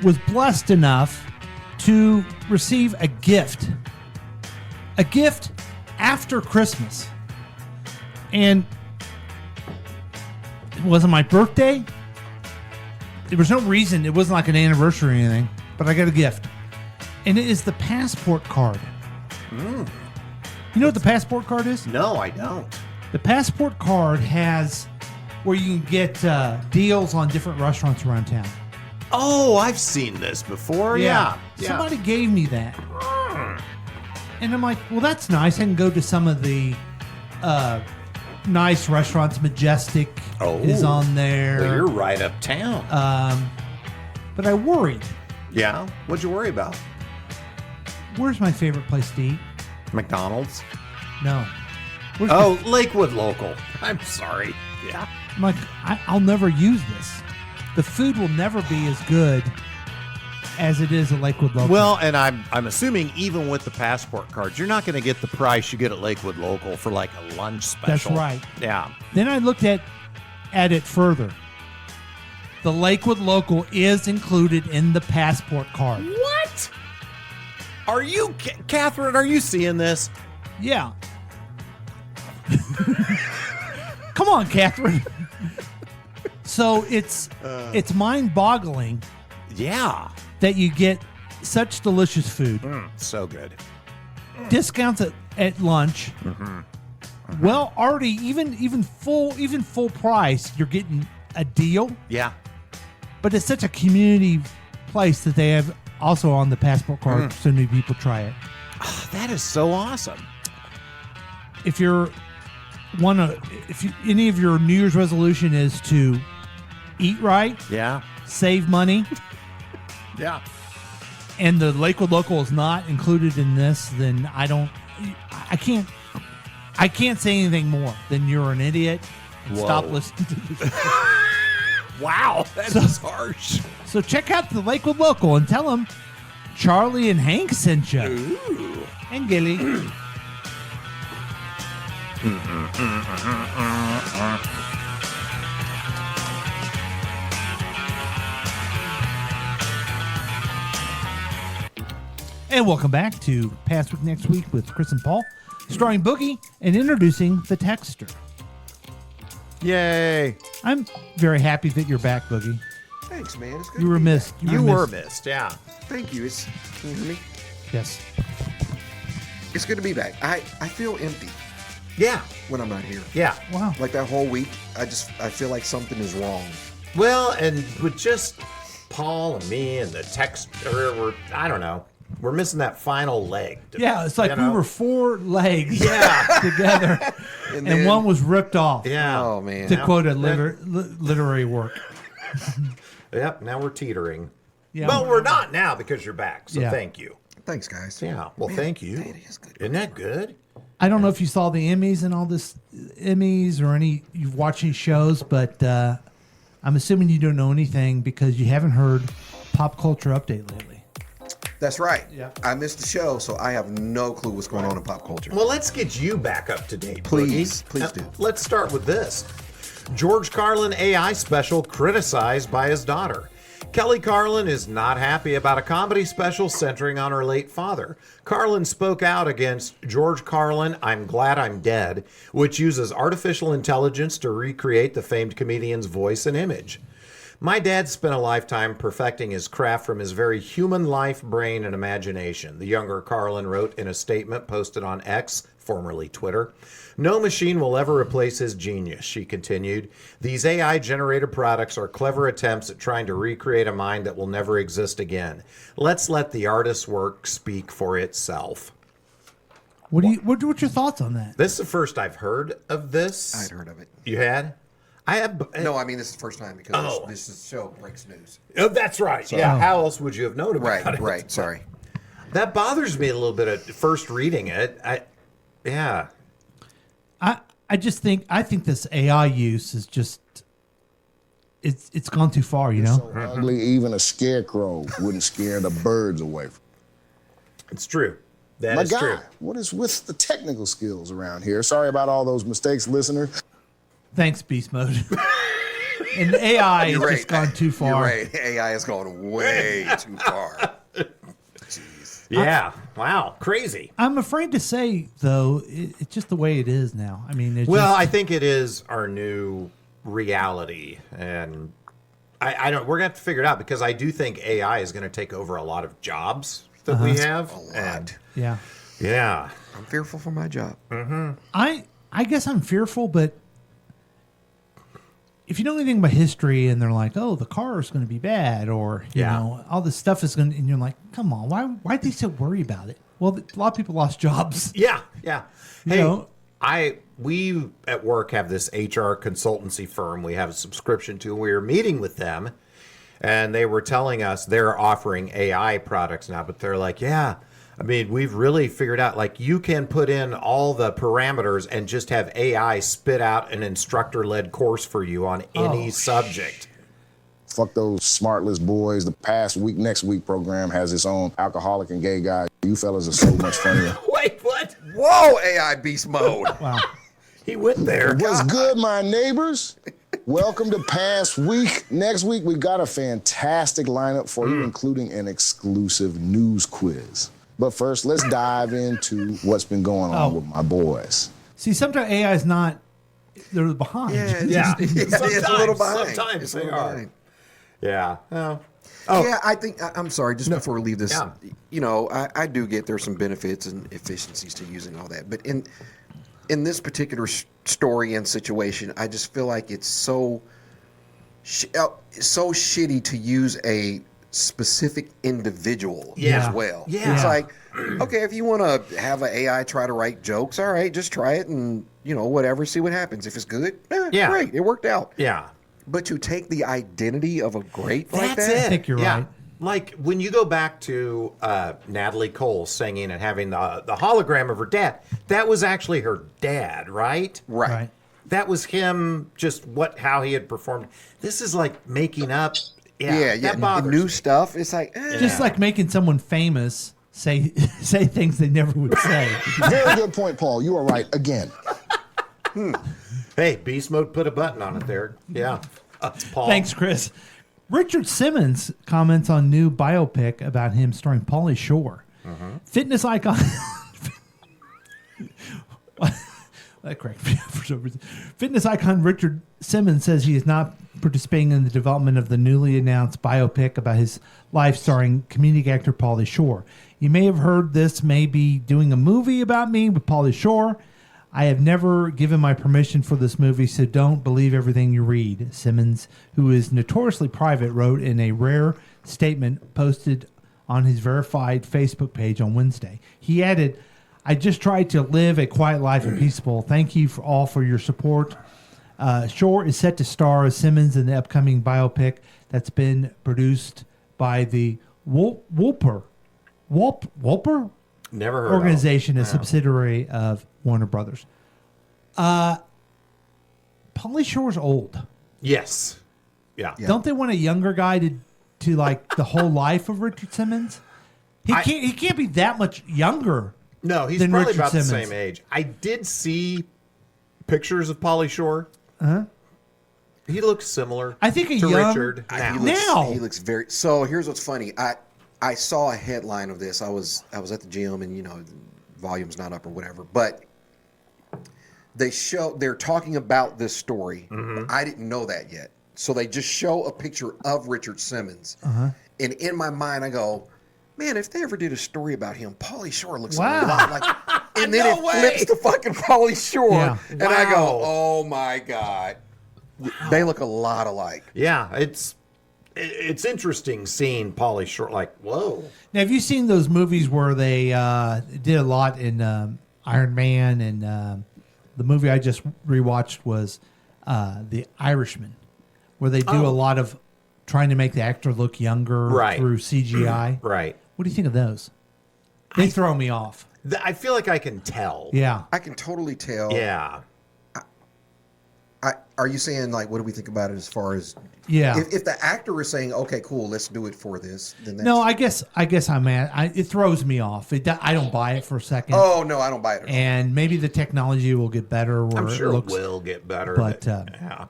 was blessed enough to receive a gift after Christmas. And it wasn't my birthday. There was no reason. It wasn't like an anniversary or anything, but I got a gift. And it is the passport card. You know what the passport card is? No, I don't. The passport card has where you can get deals on different restaurants around town. Oh, I've seen this before. Yeah. Somebody gave me that. And I'm like, well, that's nice. I can go to some of the nice restaurants. Majestic is on there. Well, you're right uptown. But I worried. Yeah? What'd you worry about? Where's my favorite place to eat? McDonald's? No. Lakewood Local. I'm sorry. Yeah. I'm like, I'll never use this. The food will never be as good as it is at Lakewood Local. Well, and I'm assuming even with the passport cards, you're not going to get the price you get at Lakewood Local for like a lunch special. That's right. Yeah. Then I looked at it further. The Lakewood Local is included in the passport card. What? Are you, Catherine, are you seeing this? Yeah. Come on, Catherine. So it's mind-boggling. Yeah. That you get such delicious food. So good. Discounts at lunch. Well, already even full price, you're getting a deal. Yeah. But it's such a community place that they have also on the passport card. So many people try it. Oh, that is so awesome. If any of your New Year's resolution is to eat right, save money, and the Lakewood Local is not included in this, then I can't say anything more than you're an idiot and stop listening to this. Wow, that's harsh. So check out the Lakewood Local and tell them Charlie and Hank sent you. Ooh. And Gilly. And welcome back to Past Week Next Week with Chris and Paul, starring Boogie and introducing the Texter. Yay. I'm very happy that you're back, Boogie. Thanks, man. It's good You to were be missed. back. You were missed, yeah. Thank you. Can you hear me? Yes. It's good to be back. I feel empty. Yeah. When I'm not here. Yeah. Wow. Like that whole week, I feel like something is wrong. Well, and with just Paul and me and the I don't know. We're missing that final leg. Yeah, it's like we were four legs together, and one was ripped off. Yeah. Oh, man. To quote a literary work. Yep, now we're teetering. Yeah. Well, we're not now because you're back, so thank you. Thanks, guys. Yeah, well, thank you. It is good. Isn't that good? I don't know if you saw the Emmys and all this Emmys or you've watched any shows, but I'm assuming you don't know anything because you haven't heard Pop Culture Update lately. That's right. Yeah. I missed the show, so I have no clue what's going on in pop culture. Well, let's get you back up to date, Please. Boogie. Please do. Let's start with this. George Carlin AI special criticized by his daughter. Kelly Carlin is not happy about a comedy special centering on her late father. Carlin spoke out against George Carlin, I'm Glad I'm Dead, which uses artificial intelligence to recreate the famed comedian's voice and image. My dad spent a lifetime perfecting his craft from his very human life, brain, and imagination, the younger Carlin wrote in a statement posted on X, formerly Twitter. No machine will ever replace his genius, she continued. These AI-generated products are clever attempts at trying to recreate a mind that will never exist again. Let's let the artist's work speak for itself. What's your thoughts on that? This is the first I've heard of this. I'd heard of it. You had? I have. No, I mean this is the first time because this show breaks news. Oh, that's right. So- Yeah. How else would you have known about it? Right. Sorry. That bothers me a little bit at first reading it. I just think this AI use is just it's gone too far, you know. So ugly, even a scarecrow wouldn't scare the birds away. It's true. That My is guy, true. what is with the technical skills around here? Sorry about all those mistakes, listener. Thanks, Beast Mode. And AI has You're just gone too far. You're right. AI has gone way too far. Yeah. Wow. Crazy. I'm afraid to say though, it's just the way it is now. I mean, I think it is our new reality, and I don't. We're gonna have to figure it out because I do think AI is going to take over a lot of jobs that we have. A lot. And yeah. Yeah. I'm fearful for my job. Mm-hmm. I guess I'm fearful, but if you know anything about history and they're like, oh, the car is going to be bad, or you know, all this stuff is going to, and you're like, come on, why'd they so worry about it? Well, a lot of people lost jobs. Yeah. You Hey, know? we at work have this HR consultancy firm we have a subscription to. We were meeting with them, and they were telling us they're offering AI products now, but they're like, yeah, I mean, we've really figured out, like, you can put in all the parameters and just have AI spit out an instructor-led course for you on any subject. Fuck those smartless boys. The past week, next week program has its own alcoholic and gay guy. You fellas are so much funnier. Wait, what? Whoa, AI beast mode. Wow. He went there. What's good, my neighbors? Welcome to Past Week. Next week, we got a fantastic lineup for you, including an exclusive news quiz. But first, let's dive into what's been going on with my boys. See, sometimes AI is not. They're behind. Yeah, it's a little behind. Sometimes It's a they little are. behind. Yeah. Oh. Yeah, I think, I'm sorry, just before we leave this, you know, I do get there's some benefits and efficiencies to using all that. But in this particular story and situation, I just feel like it's so shitty to use a specific individual as well. Yeah. It's like, okay, if you want to have an AI try to write jokes, all right, just try it and, you know, whatever, see what happens. If it's good, great, it worked out. Yeah. But to take the identity of a great like That's that, it. I think you're right. Like when you go back to Natalie Cole singing and having the hologram of her dad, that was actually her dad, right? Right. That was him, just how he had performed. This is like making up. Yeah, That bothers new me. stuff. It's like, Just like making someone famous say things they never would say. Very good point, Paul. You are right again. Hey, Beast Mode put a button on it there. Yeah. Paul. Thanks, Chris. Richard Simmons comments on new biopic about him starring Pauly Shore. Fitness icon. That cracked me up for some reason. Fitness icon Richard Simmons says he is not participating in the development of the newly announced biopic about his life starring comedic actor Pauly Shore. You may have heard this may be doing a movie about me with Pauly Shore. I have never given my permission for this movie, so don't believe everything you read. Simmons, who is notoriously private, wrote in a rare statement posted on his verified Facebook page on Wednesday. He added, I just tried to live a quiet life and peaceful. Thank you all for your support. Shore is set to star as Simmons in the upcoming biopic that's been produced by the Wolper Never heard organization, of. a subsidiary of Warner Brothers. Pauly Shore's old. Yes. Yeah. Don't they want a younger guy to like the whole life of Richard Simmons? He can't be that much younger. No, he's than probably Richard about Simmons. the same age. I did see pictures of Pauly Shore. He looks similar. I think to young Richard he looks very. So here's what's funny. I saw a headline of this. I was at the gym, and you know, the volume's not up or whatever. But they're talking about this story. I didn't know that yet. So they just show a picture of Richard Simmons, and in my mind, I go, man, if they ever did a story about him, Pauly Shore looks a lot like. And then it flips to fucking Pauly Shore, and I go, oh my god, they look a lot alike. Yeah, it's interesting seeing Pauly Shore. Like, whoa. Now, have you seen those movies where they did a lot in Iron Man, and the movie I just rewatched was The Irishman, where they do a lot of trying to make the actor look younger through CGI. Right. What do you think of those? They throw me off. I feel like I can tell. Yeah. I can totally tell. Yeah. Are you saying, like, what do we think about it as far as... Yeah. If the actor is saying, okay, cool, let's do it for this, then that's... No, I guess I'm at. It throws me off. I don't buy it for a second. Oh, no, I don't buy it at all. And maybe the technology will get better. Where I'm sure it looks, will get better. But yeah.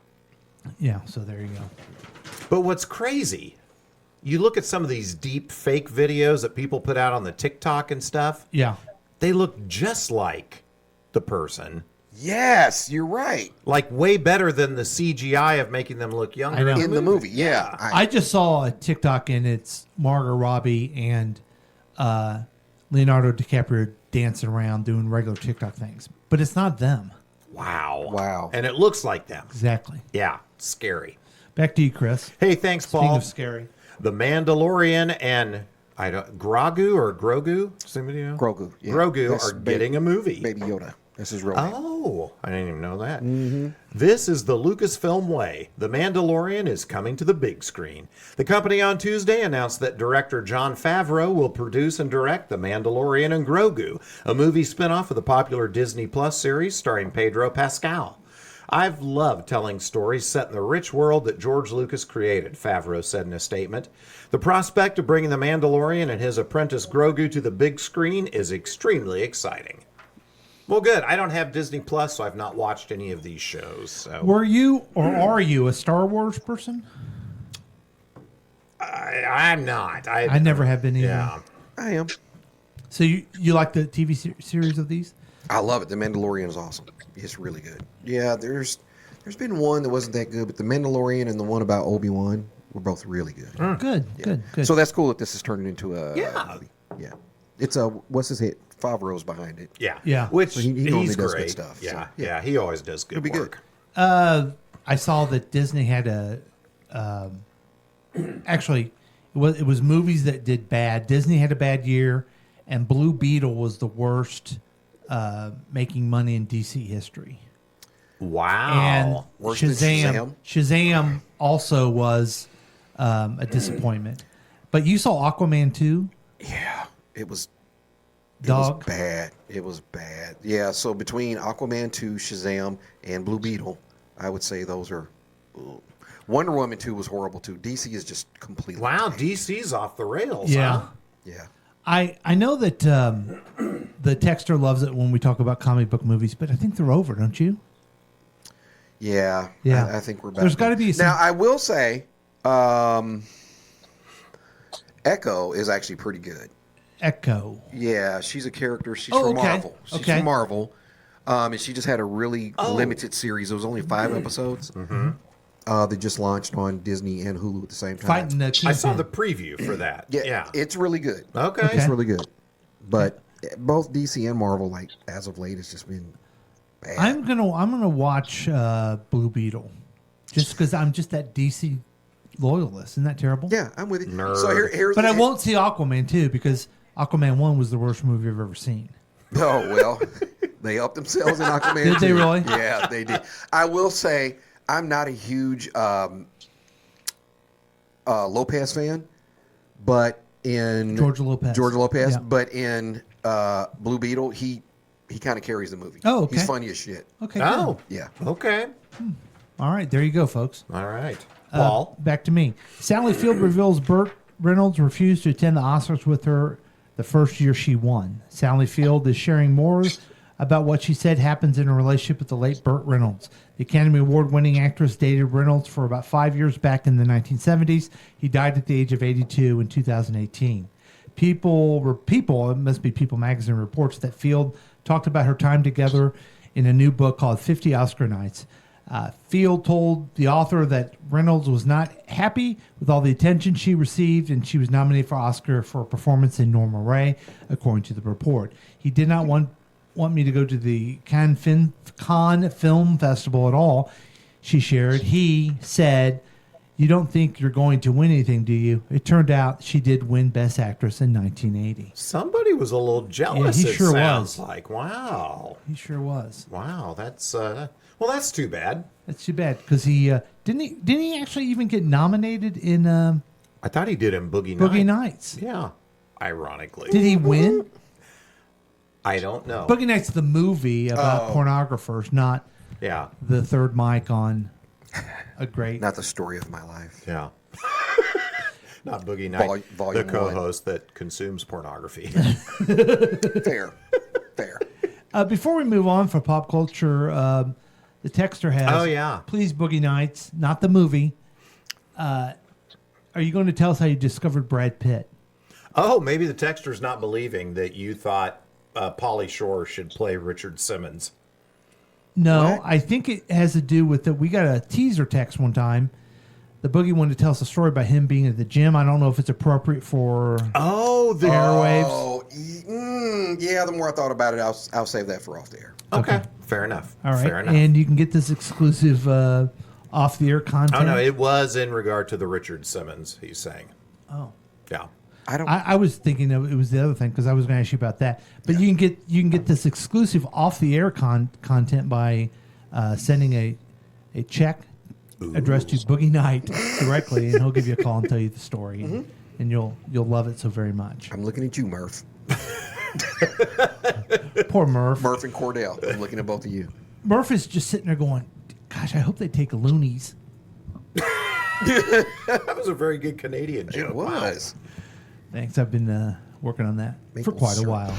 Yeah, so there you go. But what's crazy, you look at some of these deep fake videos that people put out on the TikTok and stuff. Yeah. They look just like the person. Yes, you're right. Like way better than the CGI of making them look younger I know. In the movie, yeah. I just saw a TikTok and it's Margot Robbie and Leonardo DiCaprio dancing around doing regular TikTok things, but it's not them. Wow. And it looks like them. Exactly. Yeah. Scary. Back to you, Chris. Hey, thanks, Paul. Speaking of scary. The Mandalorian and Grogu or Grogu? Somebody know? Grogu. Yeah. Grogu That's are getting a movie. Baby Yoda. That's his real name. Oh, I didn't even know that. This is the Lucasfilm way. The Mandalorian is coming to the big screen. The company on Tuesday announced that director Jon Favreau will produce and direct The Mandalorian and Grogu, a movie spinoff of the popular Disney Plus series starring Pedro Pascal. I've loved telling stories set in the rich world that George Lucas created, Favreau said in a statement. The prospect of bringing The Mandalorian and his apprentice Grogu to the big screen is extremely exciting. Well, good. I don't have Disney Plus, so I've not watched any of these shows. So. Were you or are you a Star Wars person? I'm not. I never have been either. Yeah. I am. So you like the TV series of these? I love it. The Mandalorian is awesome. It's really good. Yeah, there's been one that wasn't that good, but The Mandalorian and the one about Obi-Wan were both really good. Good. So that's cool that this is turning into a Yeah. movie. Yeah. It's a, what's his hit? Favreau's behind it. Yeah. Which So he normally he's does great. good stuff. Yeah. So, Yeah. He always does good It'll be work. I saw that Disney had actually, it was movies that did bad. Disney had a bad year, and Blue Beetle was the worst making money in DC history. Wow. And Worse than Shazam also was a disappointment. But you saw Aquaman 2? Yeah. It was Dog. bad. It was bad. Yeah, so between Aquaman 2, Shazam, and Blue Beetle, I would say those are... ugh. Wonder Woman 2 was horrible, too. DC is just completely... Wow. DC's off the rails, Yeah. huh? Yeah. I know that the Texter loves it when we talk about comic book movies, but I think they're over, don't you? Yeah. Yeah. I think we're back. There's got to be some... Now, I will say, Echo is actually pretty good. Echo. Yeah, she's a character. She's Oh, from okay. Marvel. She's Okay. from Marvel. And she just had a really limited series. It was only 5 episodes. They just launched on Disney and Hulu at the same time. Fighting the I saw Kingpin. the preview for that. Yeah, it's really good. Okay. It's really good. But both DC and Marvel, like as of late, it's just been bad. I'm gonna watch Blue Beetle, just because I'm just that DC loyalist. Isn't that terrible? Yeah, I'm with you. Nerd. So here's But I won't see Aquaman 2 because Aquaman 1 was the worst movie I've ever seen. Oh, well, they upped themselves in Aquaman. Did they too. really? Yeah, they did. I will say, I'm not a huge Lopez fan, but in George Lopez. Yeah. But in Blue Beetle, he kind of carries the movie. Oh, okay. He's funny as shit. Okay. Oh. Good. Yeah. Okay. All right. There you go, folks. All right. Paul. Back to me. Sally Field reveals Burt Reynolds refused to attend the Oscars with her the first year she won. Sally Field is sharing more about what she said happens in her relationship with the late Burt Reynolds. The Academy Award-winning actress dated Reynolds for about 5 years back in the 1970s. He died at the age of 82 in 2018. People, it must be People magazine, reports that Field talked about her time together in a new book called 50 Oscar Nights. Field told the author that Reynolds was not happy with all the attention she received, and she was nominated for Oscar for a performance in Norma Rae, according to the report. He did not want me to go to the Cannes Film Festival at all, she shared. He said, you don't think you're going to win anything, do you? It turned out she did win Best Actress in 1980. Somebody was a little jealous. Yeah, he sure sounds was. Like, wow. He sure was. Wow, that's that's too bad. That's too bad because he didn't he actually even get nominated in I thought he did in Boogie Nights. Boogie Nights. Yeah, ironically. Did he win? I don't know. Boogie Nights, the movie about pornographers, not the third mic on a great. Not the story of my life. Yeah. Not Boogie Nights, Volume the co-host that consumes pornography. Fair. Before we move on for pop culture, the texter has. Oh, yeah. Please, Boogie Nights, not the movie. Are you going to tell us how you discovered Brad Pitt? Oh, maybe the texter's not believing that you thought Pauly Shore should play Richard Simmons. No, What? I think it has to do with that. We got a teaser text one time. The Boogie wanted to tell us a story about him being at the gym. I don't know if it's appropriate for the airwaves. Oh, yeah. The more I thought about it, I'll save that for off the air. Okay, fair enough. All right, Fair enough. and you can get this exclusive off the air content. Oh no, it was in regard to the Richard Simmons. He's saying. Oh. Yeah. I was thinking it was the other thing because I was going to ask you about that. But you can get this exclusive off the air content by sending a check addressed to Boogie Night directly, and he'll give you a call and tell you the story, and you'll love it so very much. I'm looking at you, Murph. Poor Murph. Murph and Cordell. I'm looking at both of you. Murph is just sitting there going, "Gosh, I hope they take loonies." That was a very good Canadian joke. It was. Thanks. I've been working on that for quite a while.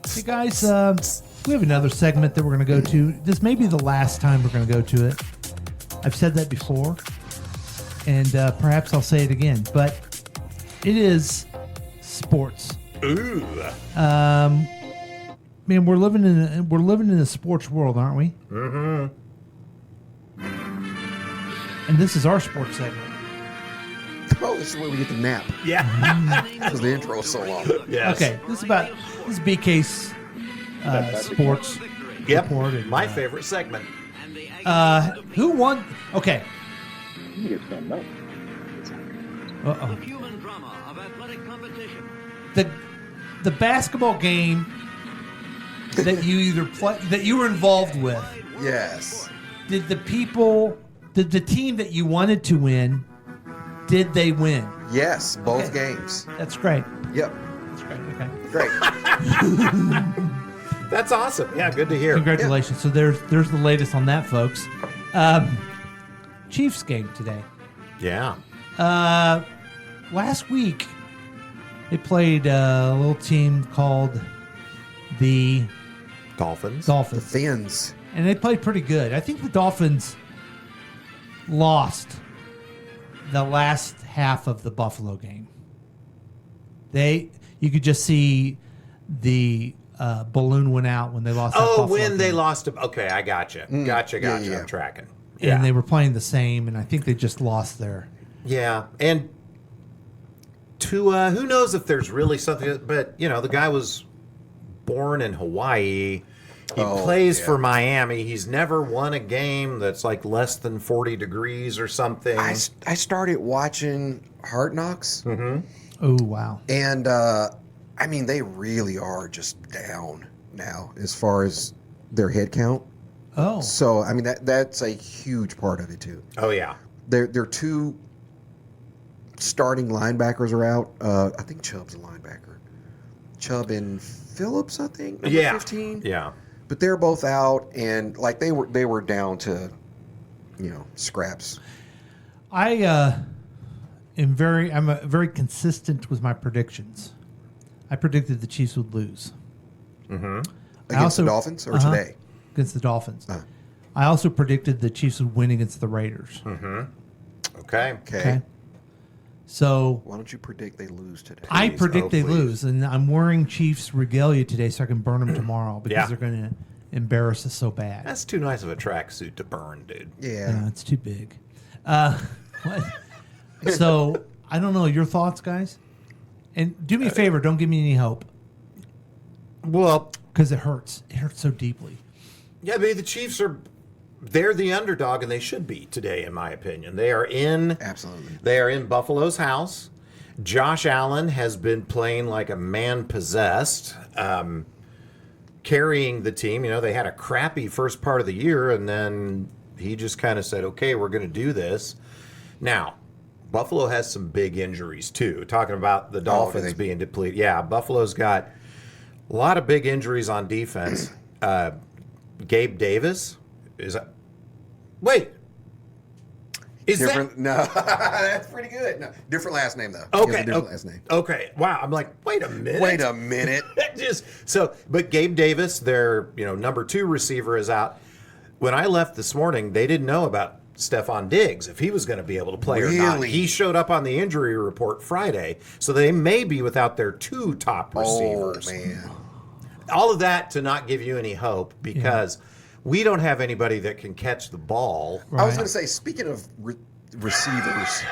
Hey guys, we have another segment that we're going to go to. This may be the last time we're going to go to it. I've said that before, and perhaps I'll say it again. But it is sports. Ooh. Man, we're living in a sports world, aren't we? Mm-hmm. And this is our sports segment. Oh, this is where we get the nap. Yeah. Because the intro is so long. Yes. Okay, this is BK's sports report. And, my favorite segment. Who won? Okay. Uh-oh. The basketball game that you either that you were involved with. Yes. Did the team that you wanted to win, did they win? Yes, both games. That's great. Yep. That's great. Okay. Great. That's awesome. Yeah, good to hear. Congratulations. So there's the latest on that, folks. Chiefs game today. Yeah. Last week they played a little team called the Dolphins. The Fins. And they played pretty good. I think the Dolphins lost the last half of the Buffalo game. You could just see the balloon went out when they lost. That Buffalo when game. they lost. Okay, I gotcha. Gotcha. yeah. I'm tracking. And they were playing the same, and I think they just lost their. Yeah, and to who knows if there's really something, but the guy was born in Hawaii. He plays for Miami. He's never won a game that's like less than 40 degrees or something. I started watching Hard Knocks. Mm-hmm. Oh, wow. And, they really are just down now as far as their head count. Oh. So, that's a huge part of it, too. Oh, yeah. Their two starting linebackers are out. I think Chubb's a linebacker. Chubb and Phillips, I think, number 15. Yeah. But they're both out, and they were down to, scraps. I'm very consistent with my predictions. I predicted the Chiefs would lose. Mm-hmm. Against the Dolphins or today? Against the Dolphins. I also predicted the Chiefs would win against the Raiders. Mm-hmm. Okay. So why don't you predict they lose today? I predict they lose, and I'm wearing Chiefs regalia today so I can burn them tomorrow because they're going to embarrass us so bad. That's too nice of a tracksuit to burn, dude. Yeah. It's too big. So I don't know your thoughts, guys. And do me a favor, don't give me any hope. Well, because it hurts. It hurts so deeply. Yeah, the Chiefs are they're the underdog, and they should be today, in my opinion. They are in Buffalo's house. Josh Allen has been playing like a man possessed, carrying the team. You know, they had a crappy first part of the year, and then he just kind of said, okay, we're going to do this. Now, Buffalo has some big injuries, too. Talking about the Dolphins being depleted. Yeah, Buffalo's got a lot of big injuries on defense. Gabe Davis is that? Wait, is different? that? No, that's pretty good. No, different last name though. Okay, different last name. Okay, wow. I'm like, wait a minute. But Gabe Davis, their number 2 receiver, is out. When I left this morning, they didn't know about Stephon Diggs, if he was going to be able to play or not. He showed up on the injury report Friday, so they may be without their 2 top receivers. Oh man. All of that to not give you any hope, because we don't have anybody that can catch the ball. I was going to say, speaking of receivers,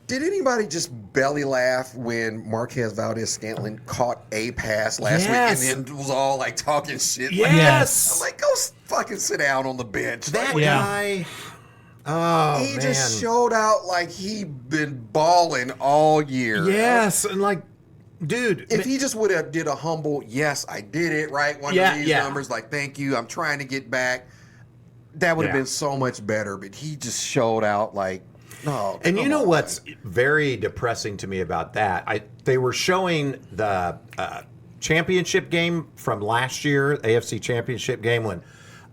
did anybody just belly laugh when Marquez Valdez-Scantling caught a pass last week and then was all like talking shit? Yes. I'm like, go fucking sit down on the bench. That guy. Oh, he just showed out like he been balling all year. Yes, and like, dude, if he just would have did a humble, yes, I did it, right? One of these numbers, like, thank you, I'm trying to get back. That would have been so much better, but he just showed out like, no. And you know what's very depressing to me about that? They were showing the championship game from last year, AFC championship game, when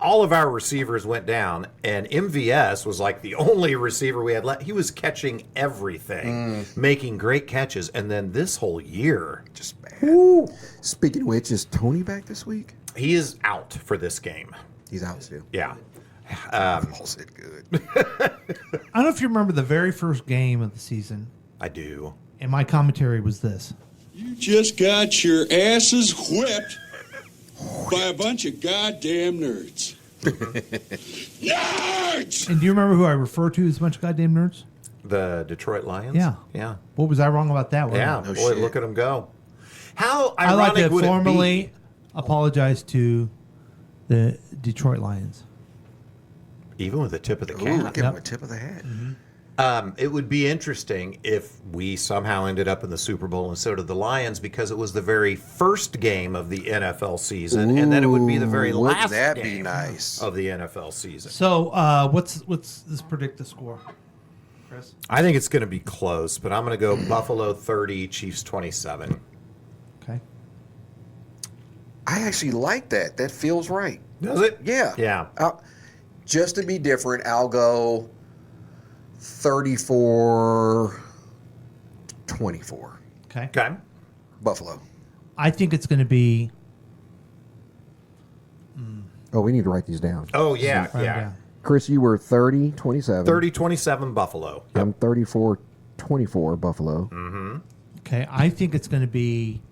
all of our receivers went down, and MVS was like the only receiver we had left. He was catching everything, making great catches, and then this whole year, just bad. Speaking of which, is Tony back this week? He is out for this game. He's out still. Yeah. All said good. I don't know if you remember the very first game of the season. I do. And my commentary was this. You just got your asses whipped by a bunch of goddamn nerds. Nerds! And do you remember who I refer to as a bunch of goddamn nerds? The Detroit Lions? Yeah. Yeah. What was I wrong about that one? Yeah. Boy, look at them go. How I like ironic to would formally it apologize to the Detroit Lions. be? Even with the tip of the Ooh, cap. give him a tip of the hat. It would be interesting if we somehow ended up in the Super Bowl instead of the Lions, because it was the very first game of the NFL season, and then it would be the very last game of the NFL season. So, what's let's predict the score, Chris? I think it's going to be close, but I'm going to go Buffalo 30, Chiefs 27. Okay. I actually like that. That feels right. Does it? Yeah. Yeah. Just to be different, I'll go 34-24. Okay. Okay. Buffalo. I think it's going to be. Oh, we need to write these down. Oh, yeah. Write 'em Yeah. down. Chris, you were 30-27. 30-27 Buffalo. I'm 34-24 Buffalo. Mm-hmm. Okay, I think it's going to be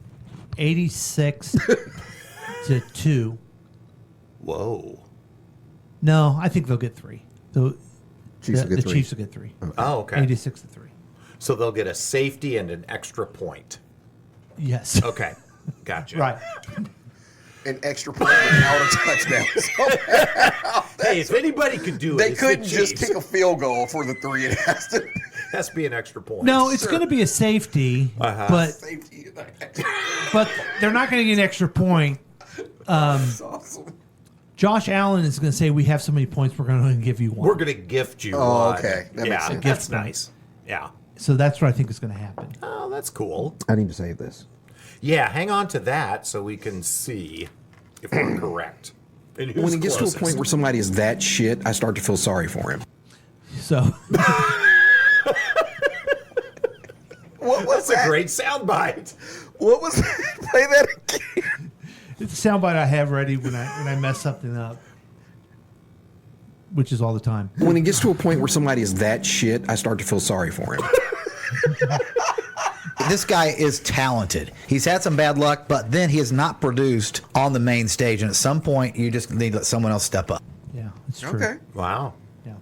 86-2. Whoa. No, I think they'll get 3. The Chiefs will get 3. Chiefs will get 3. Oh, okay. 86-3. So they'll get a safety and an extra point. Yes. Okay. Gotcha. Right. An extra point without a touchdown. Hey, if anybody could do it, They it's the couldn't just Chiefs. kick a field goal for the 3. It has to. Has to be an extra point. No, it's going to be a safety, but Safety. but they're not going to get an extra point. That's awesome. Josh Allen is going to say, "We have so many points, we're going to give you one." We're going to gift you Oh, one. okay. That yeah, makes sense. that's nice. Yeah. So that's what I think is going to happen. Oh, that's cool. I need to save this. Yeah, hang on to that so we can see if we're correct. And who's When it gets closest. to a point where somebody is that shit, I start to feel sorry for him. So What was That's a great soundbite. What was that? Play that again. it's a soundbite I have ready when I mess something up, which is all the time. When it gets to a point where somebody is that shit, I start to feel sorry for him. This guy is talented. He's had some bad luck, but then he has not produced on the main stage. And at some point, you just need to let someone else step up. Yeah, it's true. Okay. Wow. Yeah.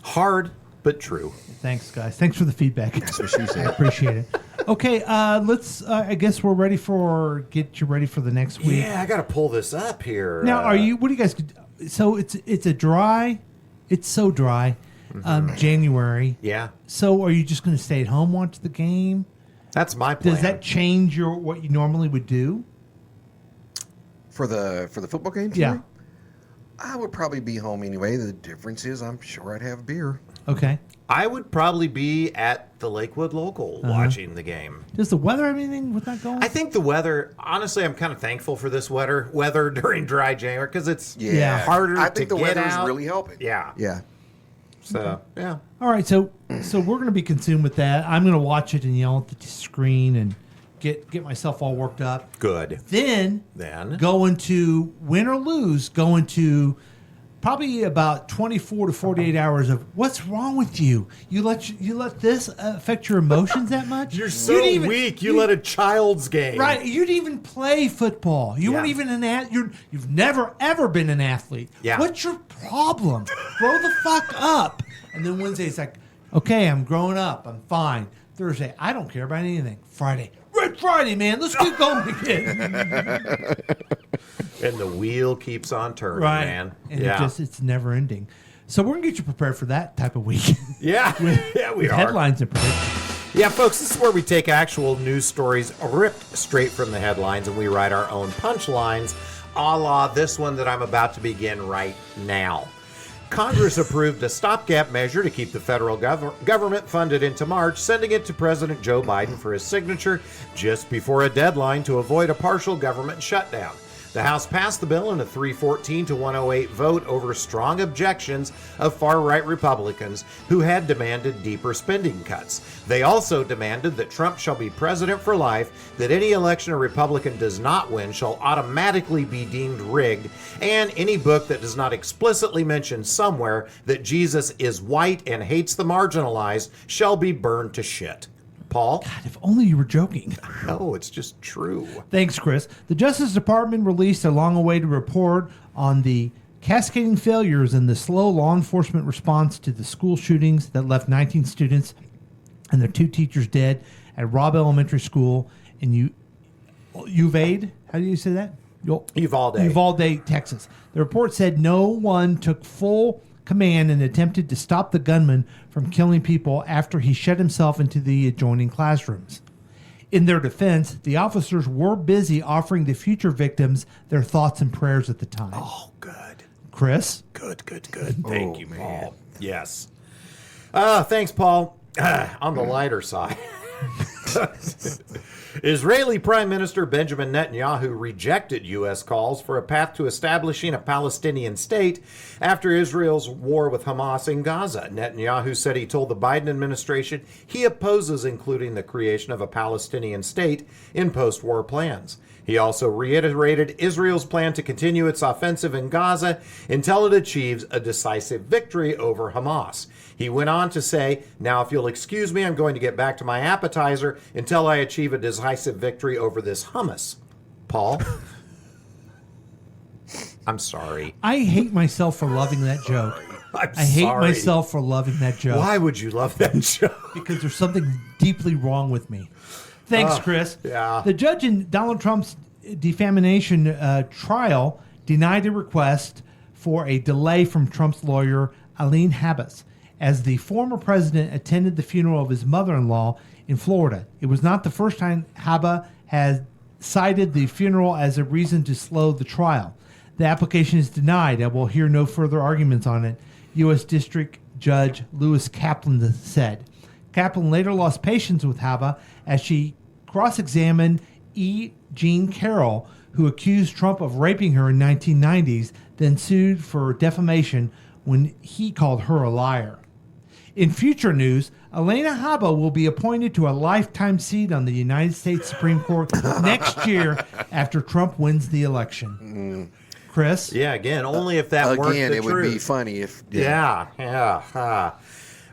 Hard, but true. Thanks, guys. Thanks for the feedback. That's what she said. I appreciate it. Okay, let's. I guess we're ready for get you ready for the next week. Yeah, I got to pull this up here. Now, are you? What do you guys? so it's so dry. January. Yeah. So are you just going to stay at home, watch the game? That's my plan. Does that change what you normally would do? For the football game Yeah. tonight? I would probably be home anyway. The difference is I'm sure I'd have beer. Okay. I would probably be at the Lakewood Local watching the game. Does the weather have anything with that going? I think the weather, honestly, I'm kind of thankful for this weather during dry January because it's harder I to think the get weather is out. really helping. Yeah. Yeah. So, yeah. All right, so we're going to be consumed with that. I'm going to watch it and yell at the screen and get myself all worked up. Good. Then go into win or lose, go into probably about 24 to 48 hours of what's wrong with you? You let this affect your emotions that much? You're so weak. You let a child's game. Right. You didn't even play football. You weren't even you've never ever been an athlete. Yeah. What's your problem? Grow the fuck up. And then Wednesday it's like, okay, I'm growing up. I'm fine. Thursday, I don't care about anything. Friday, Red Friday, man. Let's get going again. And the wheel keeps on turning, Right. man. And yeah. it's never ending. So we're gonna get you prepared for that type of week. Yeah. Yeah, we With are. headlines and predictions. Yeah, folks, this is where we take actual news stories ripped straight from the headlines and we write our own punchlines, a la this one that I'm about to begin right now. Congress approved a stopgap measure to keep the federal government funded into March, sending it to President Joe Biden for his signature just before a deadline to avoid a partial government shutdown. The House passed the bill in a 314 to 108 vote over strong objections of far-right Republicans who had demanded deeper spending cuts. They also demanded that Trump shall be president for life, that any election a Republican does not win shall automatically be deemed rigged, and any book that does not explicitly mention somewhere that Jesus is white and hates the marginalized shall be burned to shit. Paul? God, if only you were joking. No, it's just true. Thanks, Chris. The Justice Department released a long-awaited report on the cascading failures in the slow law enforcement response to the school shootings that left 19 students and their 2 teachers dead at Robb Elementary School in Uvalde. How do you say that? Uvalde, Texas. The report said no one took full command and attempted to stop the gunman from killing people after he shut himself into the adjoining classrooms. In their defense, the officers were busy offering the future victims their thoughts and prayers at the time. Oh, good. Chris? Good. Thank you, Paul. Yes. Thanks, Paul. On the lighter side. Israeli Prime Minister Benjamin Netanyahu rejected U.S. calls for a path to establishing a Palestinian state after Israel's war with Hamas in Gaza. Netanyahu said he told the Biden administration he opposes including the creation of a Palestinian state in post-war plans. He also reiterated Israel's plan to continue its offensive in Gaza until it achieves a decisive victory over Hamas. He went on to say, now if you'll excuse me, I'm going to get back to my appetizer until I achieve a decisive victory over this hummus. Paul? I'm sorry. I hate myself for loving that joke. I hate myself for loving that joke. Why would you love that joke? Because there's something deeply wrong with me. Thanks, Chris. Yeah. The judge in Donald Trump's defamation trial denied a request for a delay from Trump's lawyer, Eileen Habas, as the former president attended the funeral of his mother-in-law in Florida. It was not the first time Habas had cited the funeral as a reason to slow the trial. The application is denied and will hear no further arguments on it, U.S. District Judge Lewis Kaplan said. Kaplan later lost patience with Habas as she cross-examined E. Jean Carroll, who accused Trump of raping her in 1990s, then sued for defamation when he called her a liar. In future news, Elena Habas will be appointed to a lifetime seat on the United States Supreme Court next year after Trump wins the election. Chris? Yeah, again, only if that weren't the Again, it would be truth. funny if... Yeah.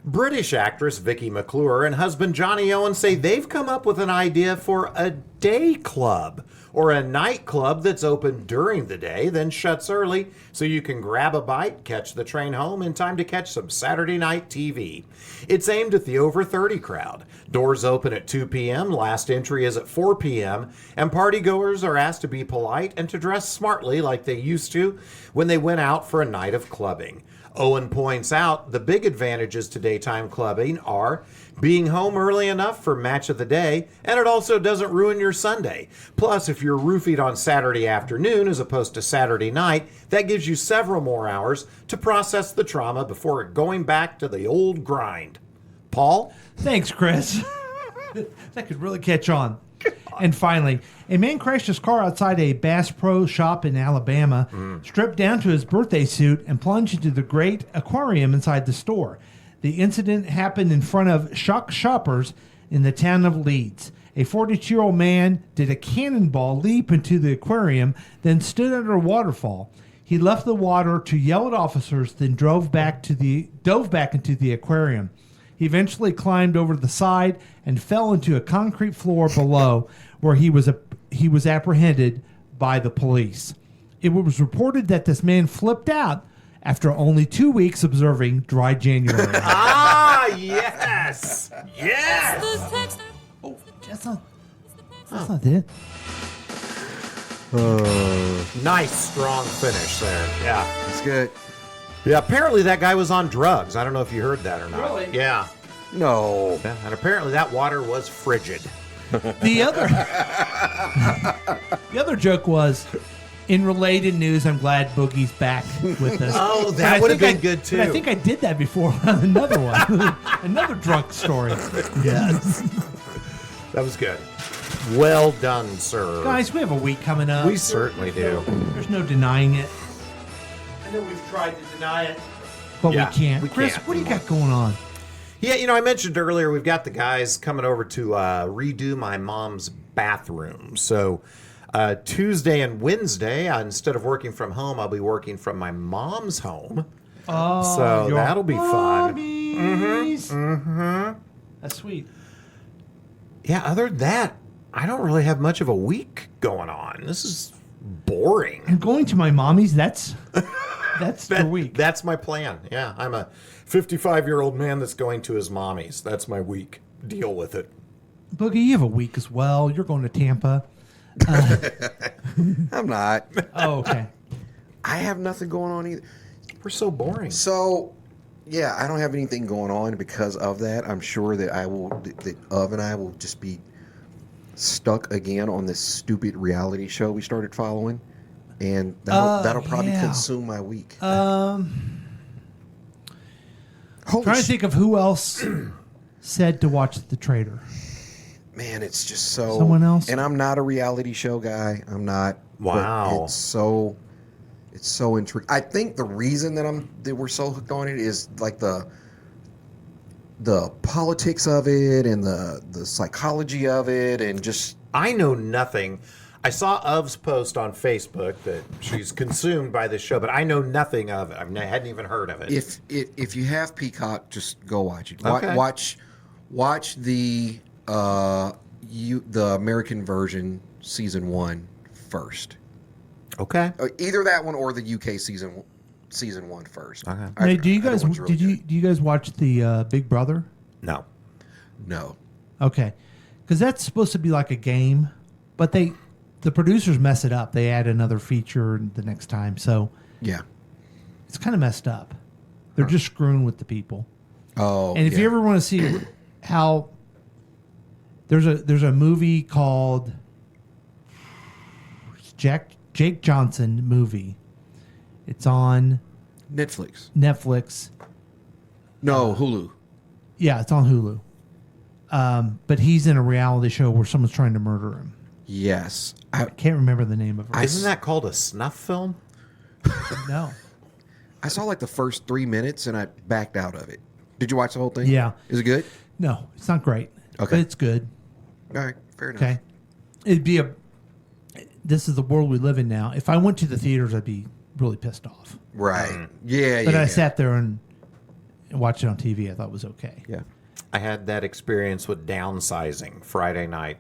British actress Vicky McClure and husband Johnny Owen say they've come up with an idea for a day club Or a nightclub that's open during the day, then shuts early so you can grab a bite, catch the train home in time to catch some Saturday night TV. It's aimed at the over 30 crowd. Doors open at 2 p.m., last entry is at 4 p.m., and partygoers are asked to be polite and to dress smartly like they used to when they went out for a night of clubbing. Owen points out the big advantages to daytime clubbing are being home early enough for match of the day, and it also doesn't ruin your Sunday. Plus, if you're roofied on Saturday afternoon as opposed to Saturday night, that gives you several more hours to process the trauma before going back to the old grind. Paul? Thanks, Chris. That could really catch on. And finally, a man crashed his car outside a Bass Pro shop in Alabama, stripped down to his birthday suit, and plunged into the great aquarium inside the store. The incident happened in front of Shock Shoppers in the town of Leeds. A 42-year-old man did a cannonball leap into the aquarium, then stood under a waterfall. He left the water to yell at officers, then dove back into the aquarium. He eventually climbed over the side and fell into a concrete floor below, where he was apprehended by the police. It was reported that this man flipped out after only 2 weeks observing dry January. Ah, yes! Yes! Oh, that's not it. Nice, strong finish there. Yeah. It's good. Yeah, apparently that guy was on drugs. I don't know if you heard that or not. Really? Yeah. No. Yeah, and apparently that water was frigid. The other joke was, in related news, I'm glad Boogie's back with us. Oh, that would have been good too. But I think I did that before on another one. Another drunk story. Yes. That was good. Well done, sir. Guys, we have a week coming up. We certainly do. There's no denying it. I know we've tried to deny it, but Yeah, we can't. we Chris, can't what do you got going on? Yeah, I mentioned earlier we've got the guys coming over to redo my mom's bathroom. So Tuesday and Wednesday, instead of working from home, I'll be working from my mom's home. Oh, so your that'll be fun. mommies. Mm-hmm. That's sweet. Yeah, other than that, I don't really have much of a week going on. This is boring. And going to my mommy's, that's the week. That's my plan. Yeah, I'm a 55-year-old man that's going to his mommy's. That's my week. Deal with it. Boogie, you have a week as well. You're going to Tampa. I'm not. Oh, okay. I have nothing going on either. We're so boring. So, yeah, I don't have anything going on because of that. I'm sure that that Of and I will just be stuck again on this stupid reality show we started following, and that'll probably consume my week. Trying to think of who else said to watch The Trader. Man, it's just so... Someone else? And I'm not a reality show guy. I'm not. Wow. It's so intriguing. I think the reason that we're so hooked on it is like the politics of it and the psychology of it and just... I know nothing. I saw Ov's post on Facebook that she's consumed by this show, but I know nothing of it. I hadn't even heard of it. If you have Peacock, just go watch it. Okay. Watch the American version season 1 first. Okay. Either that one or the UK season 1 first. Okay. Hey, do you guys watch the Big Brother? No. Okay, because that's supposed to be like a game, but the producers mess it up. They add another feature the next time, so yeah, it's kind of messed up. They're just screwing with the people. Oh, and if you ever want to see how there's a movie called Jake Johnson movie. It's on Netflix. No, Hulu. Yeah, it's on Hulu. But he's in a reality show where someone's trying to murder him. Yes. I can't remember the name of it. Isn't that called a snuff film? No. I saw like the first 3 minutes and I backed out of it. Did you watch the whole thing? Yeah. Is it good? No, it's not great. Okay. But it's good. All right, fair enough. Okay. This is the world we live in now. If I went to the theaters, I'd be really pissed off. Right. Yeah, But yeah. I sat there and watched it on TV. I thought it was okay. Yeah. I had that experience with Downsizing Friday night.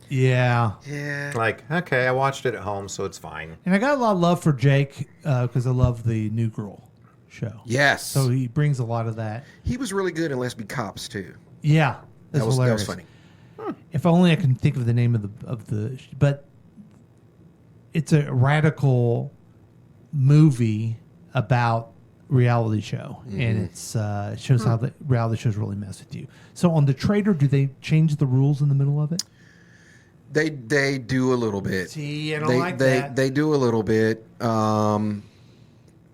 Yeah. Yeah. Like, okay, I watched it at home, so it's fine. And I got a lot of love for Jake because I love the New Girl show. Yes. So he brings a lot of that. He was really good in Let's Be Cops too. Yeah. That was hilarious. funny. If only I can think of the name of the but it's a radical movie about reality show, and it's it shows how the reality shows really mess with you. So on The Trader, do they change the rules in the middle of it? They do a little bit. See, I don't like that. They do a little bit. They'll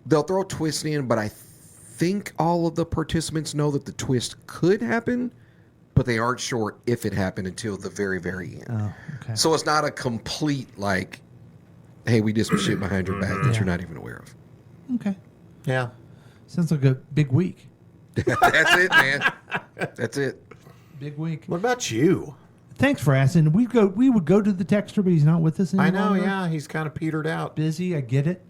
throw a twist in, but I think all of the participants know that the twist could happen, but they aren't sure if it happened until the very, very end. Oh, okay. So it's not a complete like, hey, we did some shit behind your back that you're not even aware of. Okay. Yeah. Sounds like a big week. That's it, man. That's it. Big week. What about you? Thanks for asking. We would go to the texter, but he's not with us anymore. I know, yeah. He's kind of petered out. Busy, I get it.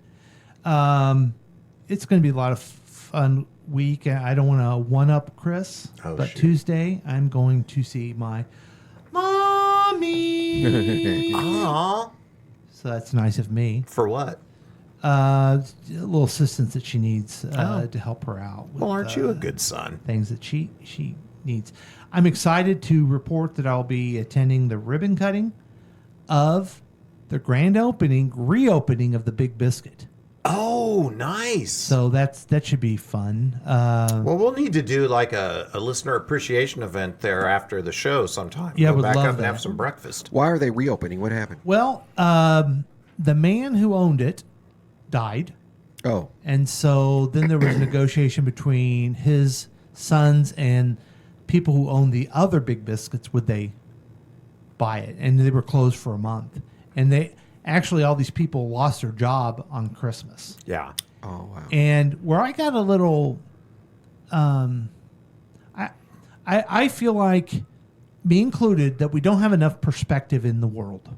It's going to be a lot of fun week. I don't want to one-up Chris, but shoot. Tuesday I'm going to see my mommy. Aww. So that's nice of me. For what? A little assistance that she needs to help her out. With, Well, aren't you a good son? Things that she needs. I'm excited to report that I'll be attending the ribbon cutting of the grand reopening of the Big Biscuit. Oh, nice. So that should be fun. Well, we'll need to do like a listener appreciation event there after the show sometime. Yeah, I Go would back love up and that. have some breakfast. Why are they reopening? What happened? Well, the man who owned it died. Oh. And so then there was a negotiation between his sons and people who owned the other Big Biscuits. Would they buy it? And they were closed for a month. And they actually, all these people lost their job on Christmas. Yeah. Oh, wow. And where I got a little, I feel like, me included, that we don't have enough perspective in the world.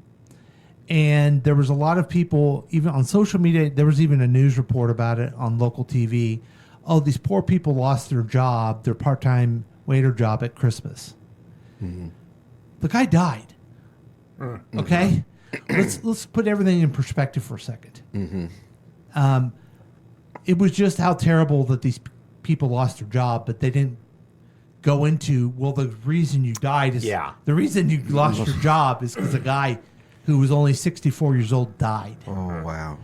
And there was a lot of people, even on social media, there was even a news report about it on local TV. Oh, these poor people lost their job, their part-time waiter job at Christmas. Mm-hmm. The guy died. Okay? Let's put everything in perspective for a second. Mm-hmm. It was just how terrible that these people lost their job, but they didn't go into, well, the reason you died is the reason you lost your job is because a guy who was only 64 years old died. Oh, wow.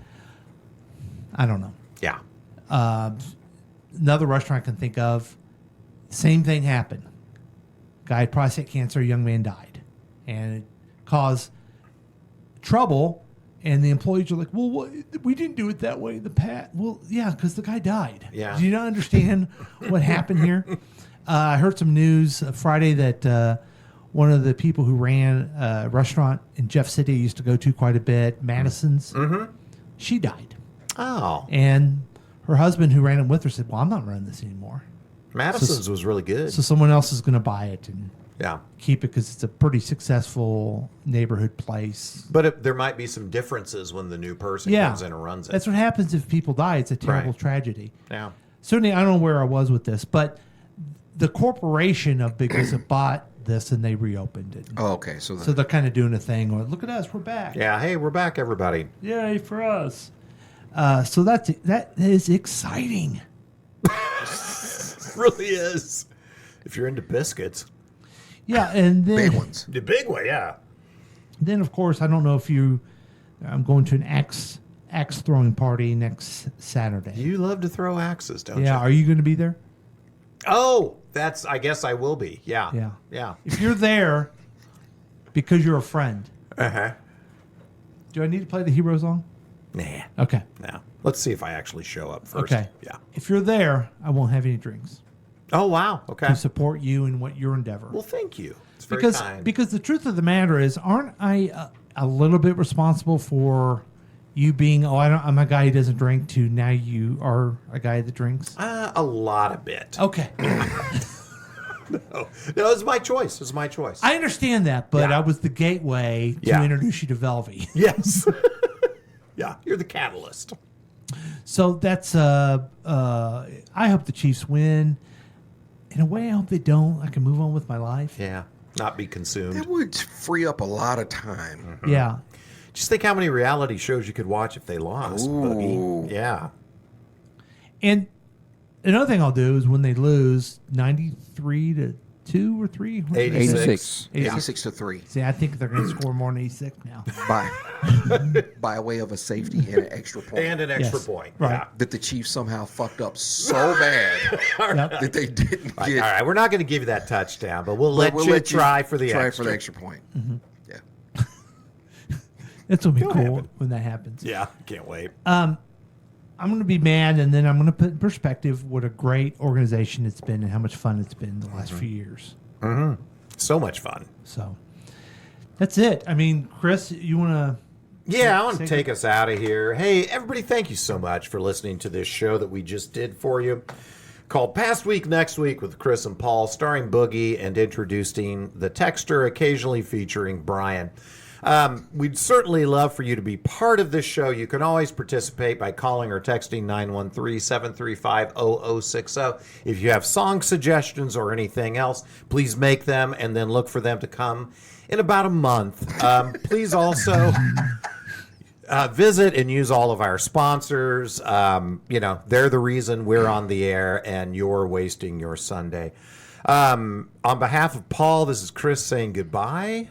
I don't know. Yeah. Another restaurant I can think of, same thing happened. Guy had prostate cancer, a young man died. And it caused trouble, and the employees are like, well, we didn't do it that way. Well, yeah, because the guy died. Yeah. Do you not understand what happened here? I heard some news Friday that one of the people who ran a restaurant in Jeff City I used to go to quite a bit, Madison's, she died. Oh. And her husband, who ran it with her, said, well, I'm not running this anymore. Madison's was really good. So someone else is going to buy it and Yeah. keep it because it's a pretty successful neighborhood place. But there might be some differences when the new person comes in and runs it. That's what happens if people die. It's a terrible Right. tragedy. Yeah. Certainly, I don't know where I was with this, but the corporation of Big Biscuit bought this and they reopened it. Oh, okay. So they're kind of doing a thing. Or look at us, we're back. Yeah. Hey, we're back, everybody. Yay for us. So that is exciting. really is. If you're into biscuits. Yeah, and then big ones. The big one, yeah. Then, of course, I don't know if I'm going to an axe throwing party next Saturday. You love to throw axes, don't you? Yeah, are you going to be there? Oh, I guess I will be. Yeah. Yeah. Yeah. If you're there because you're a friend. Uh-huh. Do I need to play the hero song? Nah. Okay. No. Let's see if I actually show up first. Okay. Yeah. If you're there, I won't have any drinks. Oh, wow. Okay. To support you in what your endeavor. Well, thank you. It's very kind. Because the truth of the matter is, aren't I a little bit responsible for you being, I'm a guy who doesn't drink, to now you are a guy that drinks? A lot of bit. Okay. No, it's my choice. It's my choice. I understand that, but Yeah. I was the gateway to Yeah. introduce you to Velvy. Yes. Yeah, you're the catalyst. So that's I hope the Chiefs win. In a way, I hope they don't. I can move on with my life. Yeah. not be consumed. That would free up a lot of time. Yeah. Just think how many reality shows you could watch if they lost. Boogie. Yeah. And another thing I'll do is when they lose 93 to 2 or 3? 86. 86 to 3. See, I think they're going to score more than 86 now. By way of a safety and an extra point. And an extra point. Right. Yeah. That the Chiefs somehow fucked up so bad that they didn't get. All right, we're not going to give you that touchdown, but we'll let you try for the extra point. Mm-hmm. Yeah. It's going to be cool when that happens. Yeah, can't wait. I'm going to be mad, and then I'm going to put in perspective what a great organization it's been and how much fun it's been the last few years. Mm-hmm. So much fun. So that's it. I mean, Chris, you want to... Yeah, I want to take us out of here. Hey, everybody, thank you so much for listening to this show that we just did for you, called Past Week, Next Week with Chris and Paul, starring Boogie and introducing the Texter, occasionally featuring Brian. We'd certainly love for you to be part of this show. You can always participate by calling or texting 913-735-0060. If you have song suggestions or anything else, please make them and then look for them to come in about a month. Please also visit and use all of our sponsors. They're the reason we're on the air and you're wasting your Sunday. On behalf of Paul, this is Chris saying goodbye.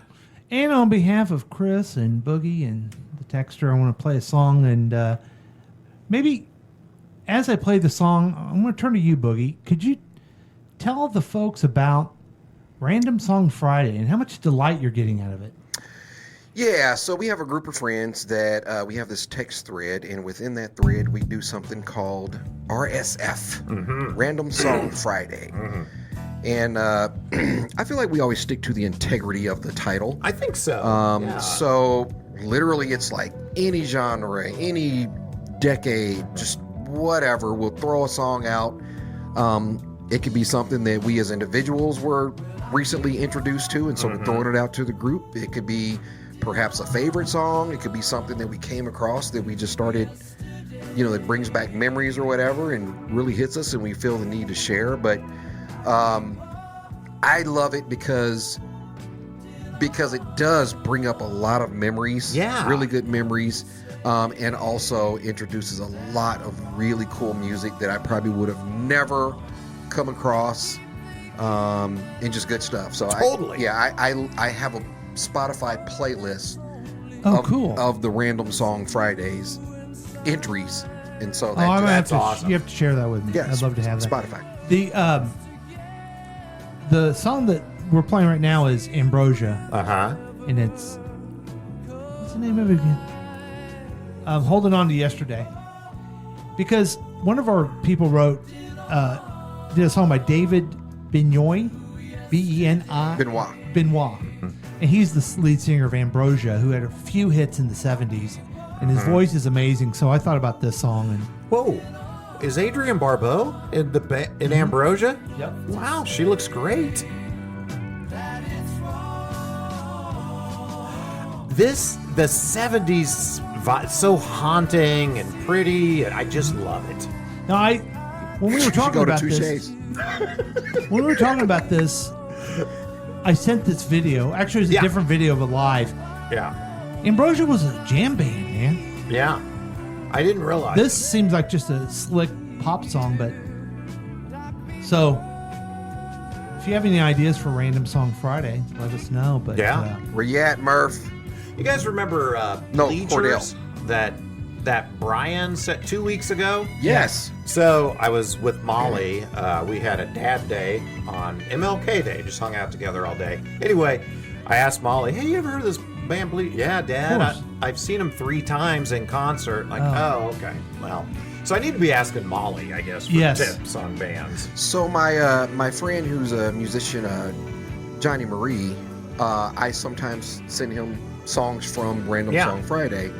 And on behalf of Chris and Boogie and the Texter, I want to play a song. And maybe as I play the song, I'm going to turn to you, Boogie. Could you tell the folks about Random Song Friday and how much delight you're getting out of it? Yeah, so we have a group of friends that we have this text thread, and within that thread, we do something called RSF, Random Song Friday. And I feel like we always stick to the integrity of the title. I think so. Yeah. So literally, it's like any genre, any decade, just whatever. We'll throw a song out. It could be something that we as individuals were recently introduced to, and so we're throwing it out to the group. It could be perhaps a favorite song. It could be something that we came across that we just started, that brings back memories or whatever and really hits us and we feel the need to share. But I love it because it does bring up a lot of memories, really good memories, and also introduces a lot of really cool music that I probably would have never come across, and just good stuff. So totally. I have a Spotify playlist cool. of the Random Song Fridays entries, and so that's awesome. You have to share that with me. Yeah, I'd love to have that. Spotify. The song that we're playing right now is Ambrosia. And it's... What's the name of it again? Holding On to Yesterday. Because one of our people did a song by David Benoit. B-E-N-I. Benoit. And he's the lead singer of Ambrosia, who had a few hits in the 70s. And his voice is amazing. So I thought about this song. And whoa. Is Adrienne Barbeau in Ambrosia? Yep. Wow, she looks great. The 70s vibe, so haunting and pretty, and I just love it. Now, when we were talking about this, I sent this video. Actually, it's a different video of it live. Yeah. Ambrosia was a jam band, man. Yeah. I didn't realize. This seems like just a slick pop song, but... So, if you have any ideas for Random Song Friday, let us know. But where you at, Murph? You guys remember Bleachers that Brian sent 2 weeks ago? Yes. So I was with Molly. We had a dad day on MLK Day. Just hung out together all day. Anyway, I asked Molly, "Hey, you ever heard of this band Bleachers?" "Yeah, Dad. I've seen them 3 times in concert." Like, oh, okay. Well, so I need to be asking Molly, I guess, for tips on bands. So my friend who's a musician, Johnny Marie, I sometimes send him songs from Random Song Friday,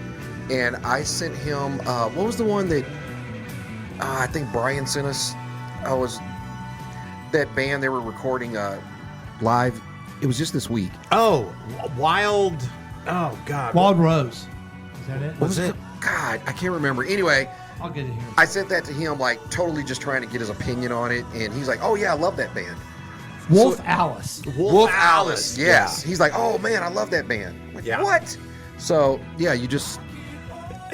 and I sent him what was the one that I think Brian sent us? Was that band they were recording live? It was just this week. Oh, Wild. Oh God, Wild Rose. Is that it? What was it? God, I can't remember. Anyway, I'll get it here. I sent that to him, like totally just trying to get his opinion on it, and he's like, "Oh yeah, I love that band." Wolf Alice. Wolf Alice. Yes. Yeah. He's like, oh man, I love that band. I'm like, what? So yeah, you just.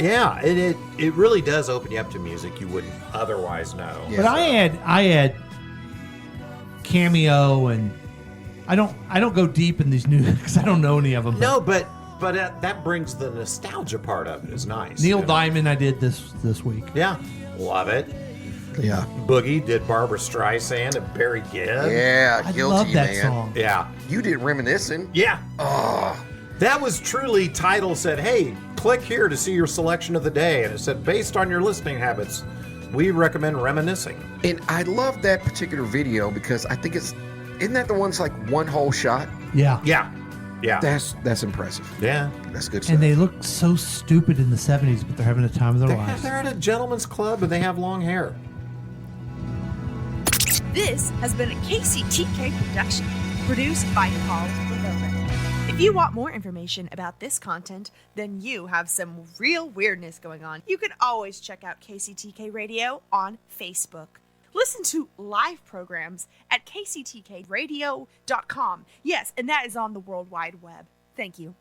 Yeah, and it really does open you up to music you wouldn't otherwise know. But I had Cameo, and I don't go deep in these new because I don't know any of them. No, but that brings the nostalgia part of it. Is nice. Neil Diamond I did this week. Yeah, love it. Yeah. Boogie did Barbara Streisand and Barry Gibb. Yeah, I Guilty, love that man. song. Yeah. You did Reminiscing. Yeah. Oh. That was truly, Tidal said, hey, click here to see your selection of the day. And it said, based on your listening habits, we recommend Reminiscing. And I love that particular video because I think isn't that the one's like one whole shot? Yeah. Yeah. Yeah. That's impressive. Yeah. That's good stuff. And they look so stupid in the 70s, but they're having a time of their lives. They're at a gentleman's club and they have long hair. This has been a KCTK production, produced by Paul Levovin. If you want more information about this content, then you have some real weirdness going on. You can always check out KCTK Radio on Facebook. Listen to live programs at kctkradio.com. Yes, and that is on the World Wide Web. Thank you.